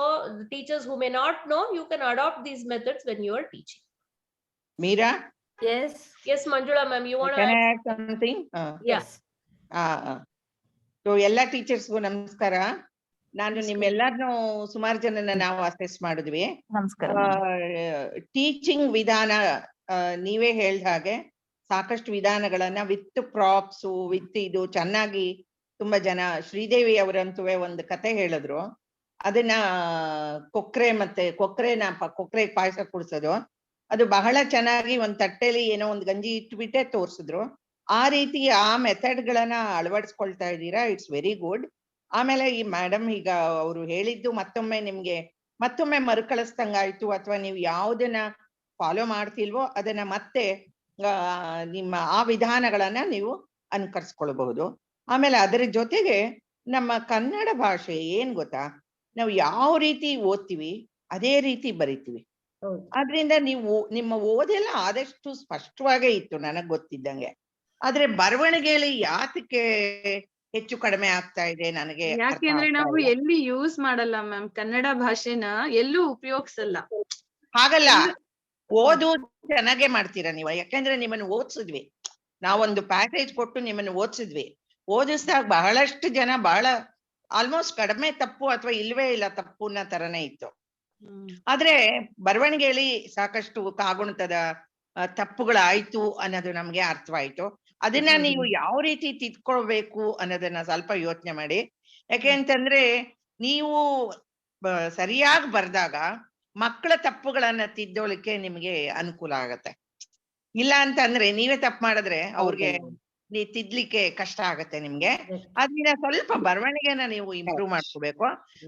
teachers who may not know, you can adopt these methods when you are teaching. Meera? Yes, Manjula ma'am, you want to add something? Yes. So ಎಲ್ಲ ಟೀಚರ್ಸ್ಗೂ ನಮಸ್ಕಾರ. ನಾನು ನಿಮ್ಮೆಲ್ಲರನ್ನು ಸುಮಾರು ಜನನ ನಾವು ಅಸೆಸ್ ಮಾಡಿದ್ವಿ. ಟೀಚಿಂಗ್ ವಿಧಾನ ನೀವೇ ಹೇಳ್ದ ಹಾಗೆ ಸಾಕಷ್ಟು ವಿಧಾನಗಳನ್ನ ವಿತ್ ಪ್ರಾಪ್ಸ್, ವಿತ್ ಇದು ಚೆನ್ನಾಗಿ ತುಂಬಾ ಜನ, ಶ್ರೀದೇವಿ ಅವರಂತೂ ಒಂದು ಕತೆ ಹೇಳಿದ್ರು. ಅದನ್ನ ಕೊಕ್ರೆ ಪಾಯಸ ಕುಡಿಸೋದು, ಅದು ಬಹಳ ಚೆನ್ನಾಗಿ ಒಂದ್ ತಟ್ಟೆಲಿ ಏನೋ ಒಂದ್ ಗಂಜಿ ಇಟ್ಬಿಟ್ಟೆ ತೋರ್ಸಿದ್ರು. ಆ ರೀತಿ ಆ ಮೆಥಡ್ ಗಳನ್ನ ಅಳವಡಿಸ್ಕೊಳ್ತಾ ಇದ್ದೀರಾ, ಇಟ್ಸ್ ವೆರಿ ಗುಡ್. ಆಮೇಲೆ ಈ ಮೇಡಮ್ ಈಗ ಅವರು ಹೇಳಿದ್ದು ಮತ್ತೊಮ್ಮೆ ಮರುಕಳಿಸ್ದಂಗಾಯ್ತು. ಅಥವಾ ನೀವು ಯಾವ್ದನ್ನ ಫಾಲೋ ಮಾಡ್ತಿಲ್ವೋ ಅದನ್ನ ಮತ್ತೆ ನಿಮ್ಮ ಆ ವಿಧಾನಗಳನ್ನ ನೀವು ಅನುಕರಿಸ್ಕೊಳ್ಬಹುದು. ಆಮೇಲೆ ಅದರ ಜೊತೆಗೆ ನಮ್ಮ ಕನ್ನಡ ಭಾಷೆ ಏನ್ ಗೊತ್ತಾ, ನಾವು ಯಾವ ರೀತಿ ಓದ್ತೀವಿ ಅದೇ ರೀತಿ ಬರಿತೀವಿ. ಆದ್ರಿಂದ ನಿಮ್ಮ ಓದೆಲ್ಲ ಆದಷ್ಟು ಸ್ಪಷ್ಟವಾಗೇ ಇತ್ತು ನನಗ್ ಗೊತ್ತಿದ್ದಂಗೆ. ಆದ್ರೆ ಬರವಣಿಗೆಯಲ್ಲಿ ಯಾತಕ್ಕೆ ಹೆಚ್ಚು ಕಡಿಮೆ ಆಗ್ತಾ ಇದೆ ನನಗೆ? ಯಾಕೆಂದ್ರೆ ನಾವು ಎಲ್ಲಿ ಯೂಸ್ ಮಾಡಲ್ಲ ಮ್ಯಾಮ್, ಕನ್ನಡ ಭಾಷೆನ ಎಲ್ಲೂ ಉಪಯೋಗಿಸಲ್ಲ. ಹಾಗಲ್ಲ, ಓದು ಚೆನ್ನಾಗೆ ಮಾಡ್ತೀರಾ ನೀವು, ಯಾಕಂದ್ರೆ ನಿಮ್ಮನ್ನು ಓದಿಸಿದ್ವಿ. ನಾವೊಂದು ಪ್ಯಾಕೇಜ್ ಕೊಟ್ಟು ನಿಮ್ಮನ್ನು ಓದಿಸಿದಾಗ ಬಹಳಷ್ಟು ಜನ ಬಹಳ ಆಲ್ಮೋಸ್ಟ್ ಕಡಿಮೆ ತಪ್ಪು ಅಥವಾ ಇಲ್ವೇ ಇಲ್ಲ ತಪ್ಪು ಅನ್ನೋ ತರನೇ ಇತ್ತು. ಆದ್ರೆ ಬರವಣಿಗೆಯಲ್ಲಿ ಸಾಕಷ್ಟು ಕಾಗುಣಿತದ ತಪ್ಪುಗಳಾಯ್ತು ಅನ್ನೋದು ನಮ್ಗೆ ಅರ್ಥವಾಯ್ತು. ಅದನ್ನ ನೀವು ಯಾವ ರೀತಿ ತಿದ್ಕೊಳ್ಬೇಕು ಅನ್ನೋದನ್ನ ಸ್ವಲ್ಪ ಯೋಚನೆ ಮಾಡಿ. ಯಾಕೆ ಅಂತಂದ್ರೆ ನೀವು ಸರಿಯಾಗಿ ಬರ್ದಾಗ ಮಕ್ಕಳ ತಪ್ಪುಗಳನ್ನ ತಿದ್ದೋಳಿಕ್ಕೆ ನಿಮ್ಗೆ ಅನುಕೂಲ ಆಗತ್ತೆ. ಇಲ್ಲ ಅಂತಂದ್ರೆ ನೀವೇ ತಪ್ಪು ಮಾಡಿದ್ರೆ ಅವ್ರಿಗೆ ತಿದ್ಲಿಕ್ಕೆ ಕಷ್ಟ ಆಗತ್ತೆ ನಿಮ್ಗೆ. ಅದನ್ನ ಸ್ವಲ್ಪ ಬರವಣಿಗೆನ ನೀವು ಇಂಪ್ರೂವ್ ಮಾಡ್ಕೋಬೇಕು.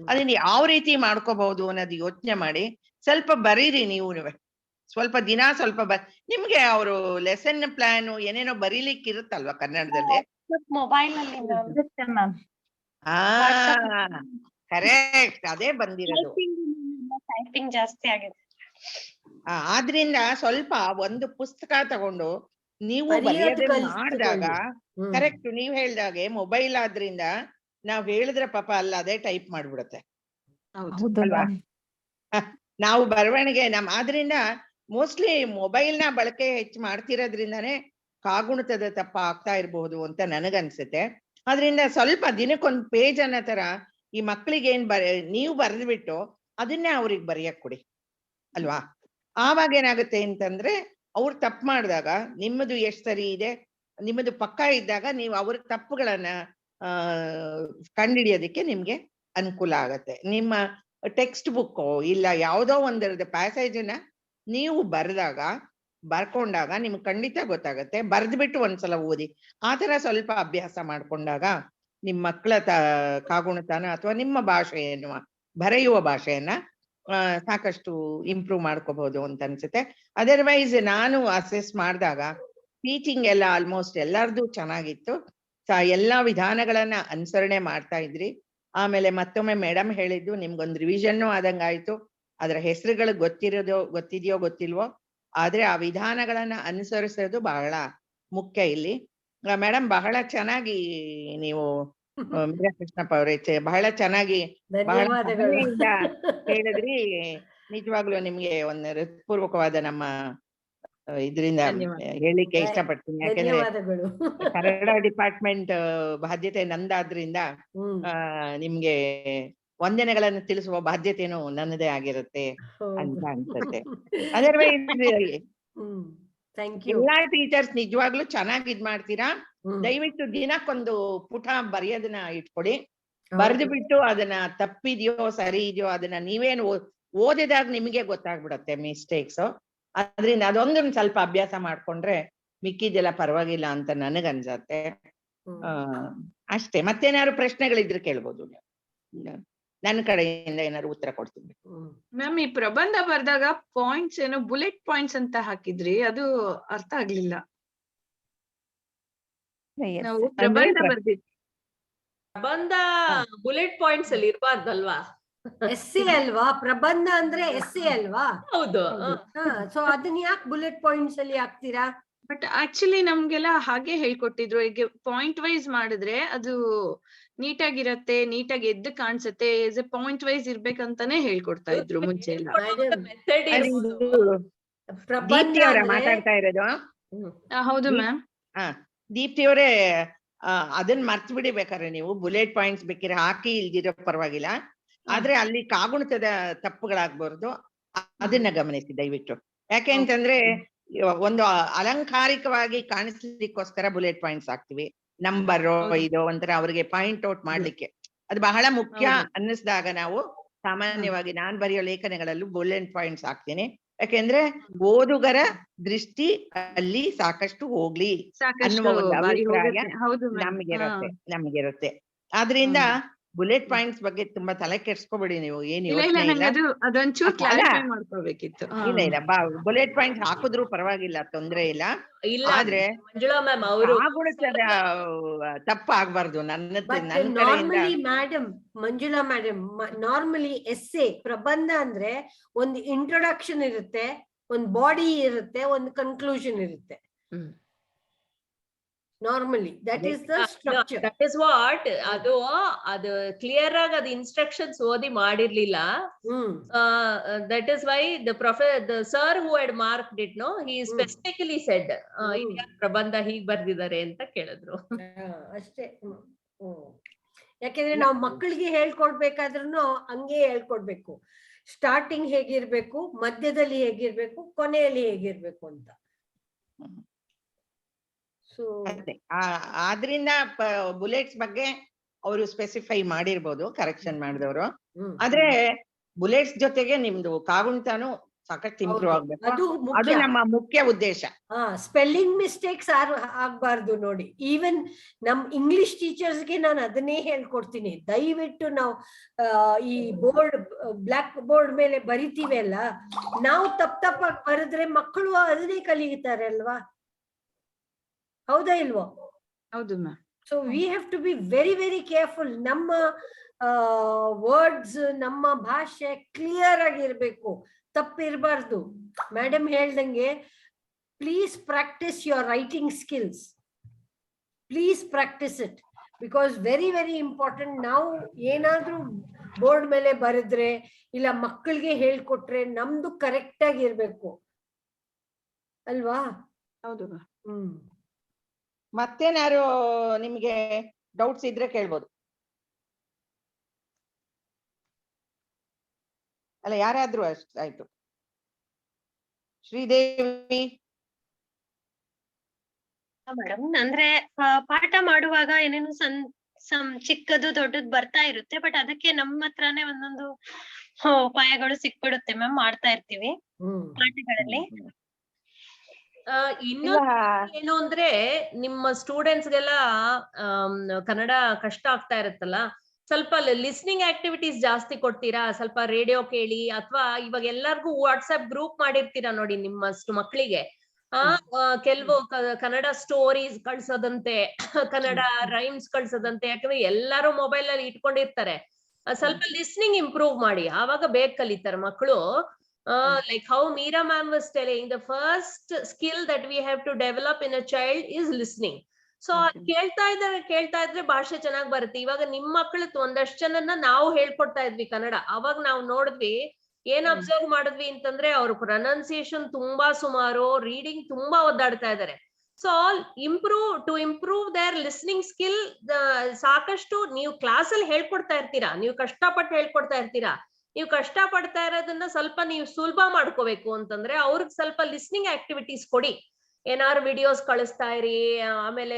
ಅದನ್ನ ಯಾವ ರೀತಿ ಮಾಡ್ಕೋಬಹುದು ಅನ್ನೋದು ಯೋಚನೆ ಮಾಡಿ. ಸ್ವಲ್ಪ ಬರೀರಿ ನೀವು ಸ್ವಲ್ಪ ದಿನ ಸ್ವಲ್ಪ ನಿಮ್ಗೆ ಅವರು ಲೆಸನ್ ಪ್ಲಾನ್ ಏನೇನೋ ಬರೀಲಿಕ್ಕೆ ಇರುತ್ತಲ್ವಾ ಕನ್ನಡದಲ್ಲಿ? ಮೊಬೈಲ್ ಅಲ್ಲಿ ಮ್ಯಾಮ್. ಹಾ ಕರೆಕ್ಟ್, ಅದೇ ಬಂದಿರೋದು. ಟೈಪಿಂಗ್ ಜಾಸ್ತಿ ಆಗಿದೆ. ಆದ್ರಿಂದ ಸ್ವಲ್ಪ ಒಂದು ಪುಸ್ತಕ ತಗೊಂಡು ನೀವು ಬರೆಯೋದು ಬರೆಯೋದನ್ನ ಮಾಡಿದಾಗ ಕಲಿತ್ಕೊಳ್ಳಿ. ಕರೆಕ್ಟ್ ನೀವ್ ಹೇಳ್ದಾಗೆ ಮೊಬೈಲ್ ಆದ್ರಿಂದ ನಾವ್ ಹೇಳಿದ್ರೆ ಪಾಪ ಅಲ್ಲ ಅದೇ ಟೈಪ್ ಮಾಡ್ಬಿಡತ್ತೆ ಹೌದು ಅಲ್ವಾ? ಮ್ಯಾಮ್. ನಾವು ಬರವಣಿಗೆ ಆದ್ರಿಂದ ಮೋಸ್ಟ್ಲಿ ಮೊಬೈಲ್ ನ ಬಳಕೆ ಹೆಚ್ಚು ಮಾಡ್ತಿರೋದ್ರಿಂದಾನೇ ಕಾಗುಣಿತದ ತಪ್ಪ ಆಗ್ತಾ ಇರಬಹುದು ಅಂತ ನನಗನ್ಸುತ್ತೆ. ಆದ್ರಿಂದ ಸ್ವಲ್ಪ ದಿನಕ್ಕೊಂದ್ ಪೇಜ್ ಅನ್ನೋ ತರ ಈ ಮಕ್ಳಿಗೆ ನೀವು ಬರೆದ್ಬಿಟ್ಟು ಅದನ್ನೇ ಅವ್ರಿಗೆ ಬರೆಯಕ್ ಕೊಡಿ ಅಲ್ವಾ? ಆವಾಗ ಏನಾಗುತ್ತೆ ಅಂತಂದ್ರೆ ಅವ್ರು ತಪ್ಪು ಮಾಡಿದಾಗ ನಿಮ್ಮದು ಎಷ್ಟು ಸರಿ ಇದೆ ನಿಮ್ಮದು ಪಕ್ಕ ಇದ್ದಾಗ ನೀವು ಅವ್ರ ತಪ್ಪುಗಳನ್ನ ಕಂಡುಹಿಡಿಯೋದಕ್ಕೆ ನಿಮ್ಗೆ ಅನುಕೂಲ ಆಗತ್ತೆ. ನಿಮ್ಮ ಟೆಕ್ಸ್ಟ್ ಬುಕ್ ಇಲ್ಲ ಯಾವುದೋ ಒಂದರದ ಪ್ಯಾಸೇಜನ್ನ ನೀವು ಬರ್ಕೊಂಡಾಗ ನಿಮ್ಗೆ ಖಂಡಿತ ಗೊತ್ತಾಗತ್ತೆ. ಬರ್ದ್ಬಿಟ್ಟು ಒಂದ್ಸಲ ಓದಿ ಆ ತರ ಸ್ವಲ್ಪ ಅಭ್ಯಾಸ ಮಾಡ್ಕೊಂಡಾಗ ನಿಮ್ ಮಕ್ಕಳ ಕಾಗುಣಿತನ ಅಥವಾ ನಿಮ್ಮ ಭಾಷೆಯನ್ನು ಬರೆಯುವ ಭಾಷೆಯನ್ನ ಸಾಕಷ್ಟು ಇಂಪ್ರೂವ್ ಮಾಡ್ಕೋಬಹುದು ಅಂತ ಅನ್ಸುತ್ತೆ. ಅದರ್ವೈಸ್ ನಾನು ಅಸೆಸ್ ಮಾಡಿದಾಗ ಟೀಚಿಂಗ್ ಎಲ್ಲ ಆಲ್ಮೋಸ್ಟ್ ಎಲ್ಲಾರ್ದು ಚೆನ್ನಾಗಿತ್ತು. ಎಲ್ಲಾ ವಿಧಾನಗಳನ್ನ ಅನುಸರಣೆ ಮಾಡ್ತಾ ಇದ್ರಿ. ಆಮೇಲೆ ಮತ್ತೊಮ್ಮೆ ಮೇಡಮ್ ಹೇಳಿದ್ದು ನಿಮ್ಗೊಂದು ರಿವಿಷನ್ನು ಆದಂಗ ಆಯ್ತು. ಅದ್ರ ಹೆಸರುಗಳು ಗೊತ್ತಿದೆಯೋ ಗೊತ್ತಿಲ್ವೋ, ಆದ್ರೆ ಆ ವಿಧಾನಗಳನ್ನ ಅನುಸರಿಸೋದು ಬಹಳ ಮುಖ್ಯ ಇಲ್ಲಿ. ಮೇಡಮ್ ಬಹಳ ಚೆನ್ನಾಗಿ ನೀವು ಕೃಷ್ಣಪ್ಪ ಅವರೇ ಬಹಳ ಚೆನ್ನಾಗಿ ಬಹಳ ಸಹನೆಯಿಂದ ಹೇಳಿದ್ರಿ. ನಿಜವಾಗ್ಲೂ ನಿಮ್ಗೆ ಒಂದು ಹೃತ್ಪೂರ್ವಕವಾದ ನಮ್ಮ ಇದರಿಂದ ಹೇಳಿಕೆ ಇಷ್ಟಪಡ್ತೀನಿ. ಯಾಕೆಂದ್ರೆ ಕನ್ನಡ ಡಿಪಾರ್ಟ್ಮೆಂಟ್ ಬಾಧ್ಯತೆ ನಂದಾದ್ರಿಂದ ನಿಮ್ಗೆ ವಂದನೆಗಳನ್ನು ತಿಳಿಸುವ ಬಾಧ್ಯತೆನೂ ನನ್ನದೇ ಆಗಿರುತ್ತೆ ಅಂತ ಅನ್ಸುತ್ತೆ. ಅದರ್ವೈಸ್ ಎಲ್ಲಾ ಟೀಚರ್ಸ್ ನಿಜವಾಗ್ಲೂ ಚೆನ್ನಾಗಿ ಇದ್ ಮಾಡ್ತೀರಾ. ದಯವಿಟ್ಟು ದಿನಕ್ಕೊಂದು ಪುಟ ಬರೆಯೋದನ್ನ ಇಟ್ಕೊಡಿ. ಬರೆದು ಬಿಟ್ಟು ಅದನ್ನ ತಪ್ಪಿದ್ಯೋ ಸರಿ ಇದೆಯೋ ಅದನ್ನ ನೀವೇನು ಓದಿದಾಗ ನಿಮಗೆ ಗೊತ್ತಾಗ್ಬಿಡತ್ತೆ ಮಿಸ್ಟೇಕ್ಸ್. ಅದ್ರಿಂದ ಅದೊಂದನ್ನ ಸ್ವಲ್ಪ ಅಭ್ಯಾಸ ಮಾಡ್ಕೊಂಡ್ರೆ ಮಿಕ್ಕಿದೆಲ್ಲ ಪರವಾಗಿಲ್ಲ ಅಂತ ನನಗನ್ಸತ್ತೆ. ಅಷ್ಟೇ. ಮತ್ತೇನಾದ್ರು ಪ್ರಶ್ನೆಗಳಿದ್ರೆ ಕೇಳ್ಬೋದು. ನನ್ನ ಕಡೆಯಿಂದ ಏನಾದ್ರು ಉತ್ತರ ಕೊಡ್ತೀನಿ. ಮ್ಯಾಮ್, ಈ ಪ್ರಬಂಧ ಬರ್ದಾಗ ಪಾಯಿಂಟ್ಸ್ ಏನೋ ಬುಲೆಟ್ ಪಾಯಿಂಟ್ಸ್ ಅಂತ ಹಾಕಿದ್ರಿ, ಅದು ಅರ್ಥ ಆಗ್ಲಿಲ್ಲ. ನಾವು ಪ್ರಬಂಧ ಬರ್ದಿದ್ವಿ. ಪ್ರಬಂಧ ಬುಲೆಟ್ ಪಾಯಿಂಟ್ಸ್ ಅಲ್ಲಿ ಇರಬಾರ್ದಲ್ವಾ? ಎಸ್ಸಿ ಅಲ್ವಾ ಪ್ರಬಂಧ ಅಂದ್ರೆ? ಎಸ್ಸಿ ಅಲ್ವಾ? ಹೌದು. ಸೊ ಅದನ್ನ ಯಾಕೆ ಬುಲೆಟ್ ಪಾಯಿಂಟ್ಸ್ ಅಲ್ಲಿ ಹಾಕ್ತೀರಾ? ಬಟ್ ಆಕ್ಚುಲಿ ನಮ್ಗೆಲ್ಲ ಹಾಗೆ ಹೇಳ್ಕೊಟ್ಟಿದ್ರು. ಈಗ ಪಾಯಿಂಟ್ ವೈಸ್ ಮಾಡಿದ್ರೆ ಅದು ನೀಟಾಗಿರತ್ತೆ, ನೀಟಾಗಿ ಎದ್ದು ಕಾಣಿಸುತ್ತೆ. ಪಾಯಿಂಟ್ ವೈಸ್ ಇರ್ಬೇಕಂತಾನೆ ಹೇಳ್ಕೊಡ್ತಾ ಇದ್ರು ಮುಂಚೆ ಎಲ್ಲ. ದೀಪ್ತಿ ಅವರ ಮಾತಾಡ್ತಾ ಇರೋದು? ಹೌದು ಮ್ಯಾಮ್. ದೀಪ್ತಿ ಅವರೇ, ಅದನ್ನ ಮರ್ತು ಬಿಡಿ. ಬೇಕಾದ್ರೆ ನೀವು ಬುಲೆಟ್ ಪಾಯಿಂಟ್ಸ್ ಬೇಕಿದ್ರೆ ಹಾಕಿ, ಇಲ್ದಿರೋ ಪರವಾಗಿಲ್ಲ. ಆದ್ರೆ ಅಲ್ಲಿ ಕಾಗುಣಿತದ ತಪ್ಪುಗಳಾಗ್ಬಾರ್ದು, ಅದನ್ನ ಗಮನಿಸಿ ದಯವಿಟ್ಟು. ಯಾಕೆ ಅಂತಂದ್ರೆ ಒಂದು ಅಲಂಕಾರಿಕವಾಗಿ ಕಾಣಿಸ್ಲಿಕ್ಕೋಸ್ಕರ ಬುಲೆಟ್ ಪಾಯಿಂಟ್ಸ್ ಹಾಕ್ತಿವಿ. ನಂಬರ್ ಇದು ಒಂಥರ ಅವ್ರಿಗೆ ಪಾಯಿಂಟ್ ಔಟ್ ಮಾಡ್ಲಿಕ್ಕೆ ಅದು ಬಹಳ ಮುಖ್ಯ ಅನ್ನಿಸ್ದಾಗ ನಾವು ಸಾಮಾನ್ಯವಾಗಿ ನಾನ್ ಬರೆಯೋ ಲೇಖನಗಳಲ್ಲೂ ಬುಲೆಟ್ ಪಾಯಿಂಟ್ಸ್ ಹಾಕ್ತೀನಿ. ಯಾಕೆಂದ್ರೆ ಓದುಗರ ದೃಷ್ಟಿ ಅಲ್ಲಿ ಸಾಕಷ್ಟು ಹೋಗ್ಲಿ ಅನ್ನುವ ಒಂದು ಅಭಿಪ್ರಾಯ ನಮಗಿರುತ್ತೆ. ಆದ್ರಿಂದ ಬುಲೆಟ್ ಪಾಯಿಂಟ್ಸ್ ಬಗ್ಗೆ ತುಂಬಾ ತಲೆ ಕೆಡ್ಸ್ಕೊಬೇಡಿ ನೀವು. ಏನ್ ಯೋಚನೆ ಇಲ್ಲ. ಇಲ್ಲ ಬುಲೆಟ್ ಪಾಯಿಂಟ್ ಹಾಕಿದ್ರು ಪರವಾಗಿಲ್ಲ, ತೊಂದ್ರೆ ಇಲ್ಲ. ಆದ್ರೆ ಕಾಗುಣಿತದ ತಪ್ಪ ಆಗ್ಬಾರ್ದು ನನ್ನ ಕಡೆಯಿಂದ. ಮಂಜುಳಾ ಮೇಡಮ್, ನಾರ್ಮಲಿ ಎಸ್ಸೆ ಪ್ರಬಂಧ ಅಂದ್ರೆ ಒಂದು ಇಂಟ್ರೊಡಕ್ಷನ್ ಇರುತ್ತೆ, ಒಂದು ಬಾಡಿ ಇರುತ್ತೆ, ಒಂದು ಕನ್ಕ್ಲೂಷನ್ ಇರುತ್ತೆ. Normally that is the structure. That is what ಅದು ಕ್ಲಿಯರ್ ಆಗಿ ಅದು ಇನ್ಸ್ಟ್ರಕ್ಷನ್ಸ್ ಓದಿ ಮಾಡಿರ್ಲಿಲ್ಲ. That is why the sir who had marked it, no, he specifically said ಪ್ರಬಂಧ ಹೀಗ್ ಬರ್ದಿದ್ದಾರೆ ಅಂತ ಕೇಳಿದ್ರು ಅಷ್ಟೇ. ಯಾಕೆಂದ್ರೆ ನಾವು ಮಕ್ಕಳಿಗೆ ಹೇಳ್ಕೊಡ್ಬೇಕಾದ್ರೂ ಹಂಗೆ ಹೇಳ್ಕೊಡ್ಬೇಕು. ಸ್ಟಾರ್ಟಿಂಗ್ ಹೇಗಿರ್ಬೇಕು, ಮಧ್ಯದಲ್ಲಿ ಹೇಗಿರ್ಬೇಕು, ಕೊನೆಯಲ್ಲಿ ಹೇಗಿರ್ಬೇಕು ಅಂತ. ಆದ್ರಿಂದ ಬುಲೆಟ್ಸ್ ಬಗ್ಗೆ ಅವರು ಸ್ಪೆಸಿಫೈ ಮಾಡಿರ್ಬೋದು, ಕರೆಕ್ಷನ್ ಮಾಡಿದವರು. ಆದ್ರೆ ಬುಲೆಟ್ಸ್ ಜೊತೆಗೆ ನಿಮ್ದು ಕಾಗುಣಿತನು ಸಾಕಷ್ಟು ಇಂಪ್ರೂವ್ ಆಗ್ಬೇಕು. ಅದು ಅದು ಮುಖ್ಯ. ನಮ್ಮ ಮುಖ್ಯ ಉದ್ದೇಶ. ಸ್ಪೆಲ್ಲಿಂಗ್ ಮಿಸ್ಟೇಕ್ಸ್ ಆಗ್ಬಾರ್ದು ನೋಡಿ. ಈವನ್ ನಮ್ ಇಂಗ್ಲಿಷ್ ಟೀಚರ್ಸ್ಗೆ ನಾನು ಅದನ್ನೇ ಹೇಳ್ಕೊಡ್ತೀನಿ. ದಯವಿಟ್ಟು ನಾವು ಈ ಬ್ಲಾಕ್ ಬೋರ್ಡ್ ಮೇಲೆ ಬರಿತೀವಿ ಅಲ್ಲ, ನಾವು ತಪ್ಪಾಗಿ ಬರೆದ್ರೆ ಮಕ್ಕಳು ಅದನ್ನೇ ಕಲಿಯುತ್ತಾರೆ ಅಲ್ವಾ? ಹೌದಾ ಇಲ್ವೋ? ಹೌದು ma'am. So we have to be very very careful. ನಮ್ಮ ವರ್ಡ್ಸ್, ನಮ್ಮ ಭಾಷೆ ಕ್ಲಿಯರ್ ಆಗಿರ್ಬೇಕು, ತಪ್ಪಿರಬಾರ್ದು. ಮೇಡಮ್ ಹೇಳ್ದಂಗೆ please practise your writing skills. Please practise it, because very very important. ನಾವು ಏನಾದ್ರೂ ಬೋರ್ಡ್ ಮೇಲೆ ಬರೆದ್ರೆ ಇಲ್ಲ ಮಕ್ಕಳಿಗೆ ಹೇಳ್ಕೊಟ್ರೆ ನಮ್ದು ಕರೆಕ್ಟ್ ಆಗಿರ್ಬೇಕು ಅಲ್ವಾ? ಹೌದು ಮ್ಯಾಮ್. ಮತ್ತೇನಾರು ನಿಮ್ಗೆ ಡೌಟ್ಸ್ ಇದ್ರೆ ಕೇಳ್ಬೋದು. ಅಲ್ಲ, ಯಾರಾದ್ರೂ ಆಯ್ತು. ಶ್ರೀದೇವಿ. ಮೇಡಮ್, ಅಂದ್ರೆ ಪಾಠ ಮಾಡುವಾಗ ಏನೇನು ಚಿಕ್ಕದು ದೊಡ್ಡದು ಬರ್ತಾ ಇರುತ್ತೆ, ಬಟ್ ಅದಕ್ಕೆ ನಮ್ಮ ಹತ್ರನೇ ಒಂದೊಂದು ಉಪಾಯಗಳು ಸಿಕ್ಬಿಡುತ್ತೆ ಮ್ಯಾಮ್, ಮಾಡ್ತಾ ಇರ್ತೀವಿ ಪಾಠಗಳಲ್ಲಿ. ಇನ್ನೊಂದು ಏನು ಅಂದ್ರೆ, ನಿಮ್ಮ ಸ್ಟೂಡೆಂಟ್ಸ್ಗೆಲ್ಲ ಕನ್ನಡ ಕಷ್ಟ ಆಗ್ತಾ ಇರುತ್ತಲ್ಲ, ಸ್ವಲ್ಪ ಲಿಸ್ನಿಂಗ್ ಆಕ್ಟಿವಿಟೀಸ್ ಜಾಸ್ತಿ ಕೊಡ್ತೀರಾ? ಸ್ವಲ್ಪ ರೇಡಿಯೋ ಕೇಳಿ, ಅಥವಾ ಇವಾಗ ಎಲ್ಲರಿಗೂ ವಾಟ್ಸ್ಆಪ್ ಗ್ರೂಪ್ ಮಾಡಿರ್ತೀರಾ ನೋಡಿ ನಿಮ್ಮಷ್ಟು ಮಕ್ಕಳಿಗೆ. ಕೆಲವು ಕನ್ನಡ ಸ್ಟೋರೀಸ್ ಕಳ್ಸೋದಂತೆ, ಕನ್ನಡ ರೈಮ್ಸ್ ಕಳ್ಸೋದಂತೆ, ಯಾಕಂದ್ರೆ ಎಲ್ಲರೂ ಮೊಬೈಲ್ ಅಲ್ಲಿ ಇಟ್ಕೊಂಡಿರ್ತಾರೆ. ಸ್ವಲ್ಪ ಲಿಸ್ನಿಂಗ್ ಇಂಪ್ರೂವ್ ಮಾಡಿ, ಆವಾಗ ಬೇಗ ಕಲಿತಾರೆ ಮಕ್ಕಳು. Like how Meera ma'am was telling, the first skill that we have to develop in a child is listening. So ಕೇಳ್ತಾ ಇದ್ರೆ ಭಾಷೆ ಚೆನ್ನಾಗ್ ಬರುತ್ತೆ. ಇವಾಗ ನಿಮ್ ಮಕ್ಳು ಒಂದಷ್ಟು ಜನನ್ನ ನಾವು ಹೇಳ್ಕೊಡ್ತಾ ಇದ್ವಿ ಕನ್ನಡ. ಅವಾಗ ನಾವು ನೋಡಿದ್ವಿ, ಏನ್ ಅಬ್ಸರ್ವ್ ಮಾಡಿದ್ವಿ ಅಂತಂದ್ರೆ, ಅವ್ರ ಪ್ರೊನೌನ್ಸಿಯೇಷನ್ ತುಂಬಾ ಸುಮಾರು, ರೀಡಿಂಗ್ ತುಂಬಾ ಒದ್ದಾಡ್ತಾ ಇದಾರೆ. So improve their listening skill, ಸಾಕಷ್ಟು ನೀವು ಕ್ಲಾಸ್ ಅಲ್ಲಿ ಹೇಳ್ಕೊಡ್ತಾ ಇರ್ತೀರಾ, ನೀವು ಕಷ್ಟಪಟ್ಟು ಹೇಳ್ಕೊಡ್ತಾ ಇರ್ತೀರಾ. ನೀವು ಕಷ್ಟ ಪಡ್ತಾ ಇರೋದನ್ನ ಸ್ವಲ್ಪ ನೀವು ಸುಲಭ ಮಾಡ್ಕೋಬೇಕು ಅಂತಂದ್ರೆ, ಅವ್ರಿಗೆ ಸ್ವಲ್ಪ ಲಿಸ್ನಿಂಗ್ ಆಕ್ಟಿವಿಟೀಸ್ ಕೊಡಿ. ಏನಾದ್ರು ವಿಡಿಯೋಸ್ ಕಳಿಸ್ತಾ ಇರಿ. ಆಮೇಲೆ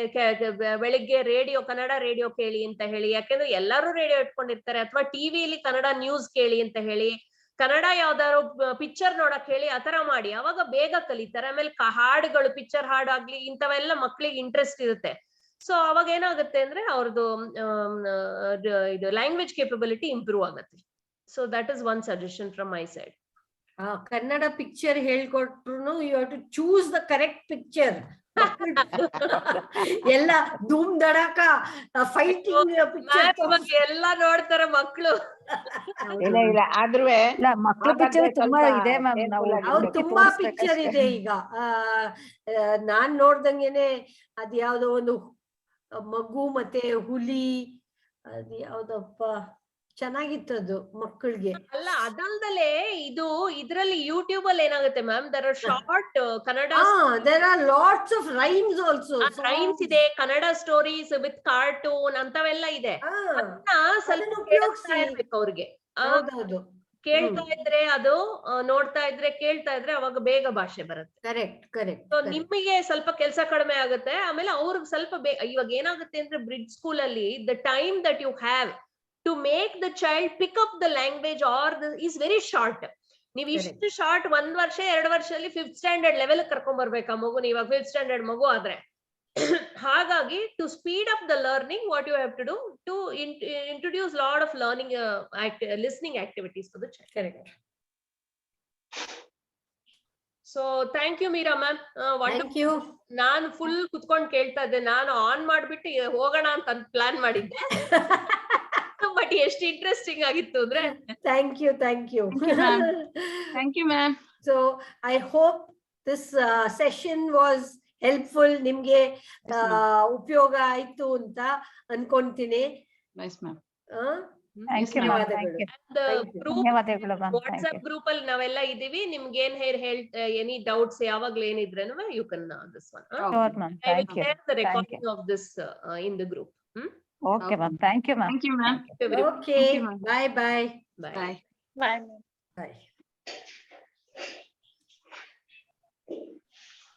ಬೆಳಿಗ್ಗೆ ಕನ್ನಡ ರೇಡಿಯೋ ಕೇಳಿ ಅಂತ ಹೇಳಿ, ಯಾಕೆಂದ್ರೆ ಎಲ್ಲರೂ ರೇಡಿಯೋ ಇಟ್ಕೊಂಡಿರ್ತಾರೆ. ಅಥವಾ ಟಿವಿಲಿ ಕನ್ನಡ ನ್ಯೂಸ್ ಕೇಳಿ ಅಂತ ಹೇಳಿ, ಕನ್ನಡ ಯಾವ್ದಾದ್ರು ಪಿಕ್ಚರ್ ನೋಡಕ್ ಹೇಳಿ, ಆತರ ಮಾಡಿ. ಅವಾಗ ಬೇಗ ಕಲಿತಾರೆ. ಆಮೇಲೆ ಹಾಡುಗಳು, ಪಿಕ್ಚರ್ ಹಾಡಾಗ್ಲಿ, ಇಂಥವೆಲ್ಲ ಮಕ್ಳಿಗೆ ಇಂಟ್ರೆಸ್ಟ್ ಇರುತ್ತೆ. ಸೊ ಅವಾಗ ಏನಾಗುತ್ತೆ ಅಂದ್ರೆ, ಅವ್ರದ್ದು ಇದು ಲ್ಯಾಂಗ್ವೇಜ್ ಕೇಪಬಿಲಿಟಿ ಇಂಪ್ರೂವ್ ಆಗುತ್ತೆ. So that is one suggestion from my side. Kannada picture ಹೇಳ್ಕೊಟ್ರು you have to choose the correct picture. ಎಲ್ಲ ಧೂಮ್ ಧಡಾಕ ಫೈಟಿಂಗ್ ಪಿಕ್ಚರ್ ಎಲ್ಲ ನೋಡ್ತಾರೆ ಮಕ್ಕಳು. ಇಲ್ಲ ಆದ್ರೂ ಮಕ್ಕಳ ಪಿಕ್ಚರ್ ತುಂಬಾ ಇದೆ ಮ್ಯಾಮ್. ನಾವು ತುಂಬಾ ಪಿಕ್ಚರ್ ಇದೆ ಈಗ. ನಾನ್ ನೋಡ್ದಂಗೆನೆ ಅದ್ ಯಾವ್ದೋ ಒಂದು ಮಗು ಮತ್ತೆ ಹುಲಿ, ಅದ್ ಯಾವ್ದಪ್ಪ ಚೆನ್ನಾಗಿತ್ತದು ಮಕ್ಕಳಿಗೆ. ಅಲ್ಲ, ಅದಲ್ದಲೆ ಇದ್ರಲ್ಲಿ ಯೂಟ್ಯೂಬ್ ಅಲ್ಲಿ ಏನಾಗುತ್ತೆ ma'am, there are short Kannada, there are lots of rhymes also. Rhymes ಇದೆ, ಕನ್ನಡ ಸ್ಟೋರೀಸ್ ವಿತ್ ಕಾರ್ಟೂನ್ ಅಂತವೆಲ್ಲ ಇದೆ. ಸ್ವಲ್ಪ ಕೇಳಿಸ್ತಾ ಇರ್ಬೇಕು ಅವ್ರಿಗೆ. ಕೇಳ್ತಾ ಇದ್ರೆ ಅದು, ನೋಡ್ತಾ ಇದ್ರೆ, ಕೇಳ್ತಾ ಇದ್ರೆ ಅವಾಗ ಬೇಗ ಭಾಷೆ ಬರುತ್ತೆ. ಕರೆಕ್ಟ್. ನಿಮಗೆ ಸ್ವಲ್ಪ ಕೆಲಸ ಕಡಿಮೆ ಆಗುತ್ತೆ. ಆಮೇಲೆ ಅವ್ರಿಗೆ ಸ್ವಲ್ಪ ಇವಾಗ ಏನಾಗುತ್ತೆ ಅಂದ್ರೆ, ಬ್ರಿಡ್ಜ್ ಸ್ಕೂಲ್ ಅಲ್ಲಿ the time that you have to make the child pick up the language is very short. ನೀವು ಇಷ್ಟು ಶಾರ್ಟ್ 1 ವರ್ಷ 2 ವರ್ಷದಲ್ಲಿ 5th ಸ್ಟ್ಯಾಂಡರ್ಡ್ ಲೆವೆಲ್ ಕರ್ಕೊಂಡ್ ಬರ್ಬೇಕಾ ಮಗು, ಇವಾಗ 5th ಸ್ಟ್ಯಾಂಡರ್ಡ್ ಮಗು ಆದ್ರೆ. ಹಾಗಾಗಿ to speed up the learning, what you have to do to introduce lot of learning listening activities for the child. Correct. So thank you Meera ma'am. ನಾನು ಫುಲ್ ಕುತ್ಕೊಂಡು ಕೇಳ್ತಾ ಇದ್ದೆ. ನಾನು ಆನ್ ಮಾಡ್ಬಿಟ್ಟು ಹೋಗೋಣ ಅಂತ ಪ್ಲಾನ್ ಮಾಡಿದ್ದೆ. ಬಟ್ ಎಷ್ಟು ಇಂಟ್ರೆಸ್ಟಿಂಗ್ ಆಗಿತ್ತು ಅಂದ್ರೆ. Thank you. Thank you ma'am. So I hope this session was helpful. ನಿಮ್ಗೆ ಉಪಯೋಗ ಆಯ್ತು ಅಂತ ಅನ್ಕೊಂತೀನಿ. ವಾಟ್ಸ್ಆಪ್ ಗ್ರೂಪ್ ಅಲ್ಲಿ ನಾವೆಲ್ಲ ಇದೀವಿ. ನಿಮ್ಗೆ ಏನ್ ಎನಿ ಡೌಟ್ಸ್ ಯಾವಾಗ್ಲೂ ಏನಿದ್ರೇನು you can this one. I will share the recording of this in the group. Okay, ma'am. Thank you, ma'am. Thank you, ma'am. Okay. Bye. Bye. Bye. Bye.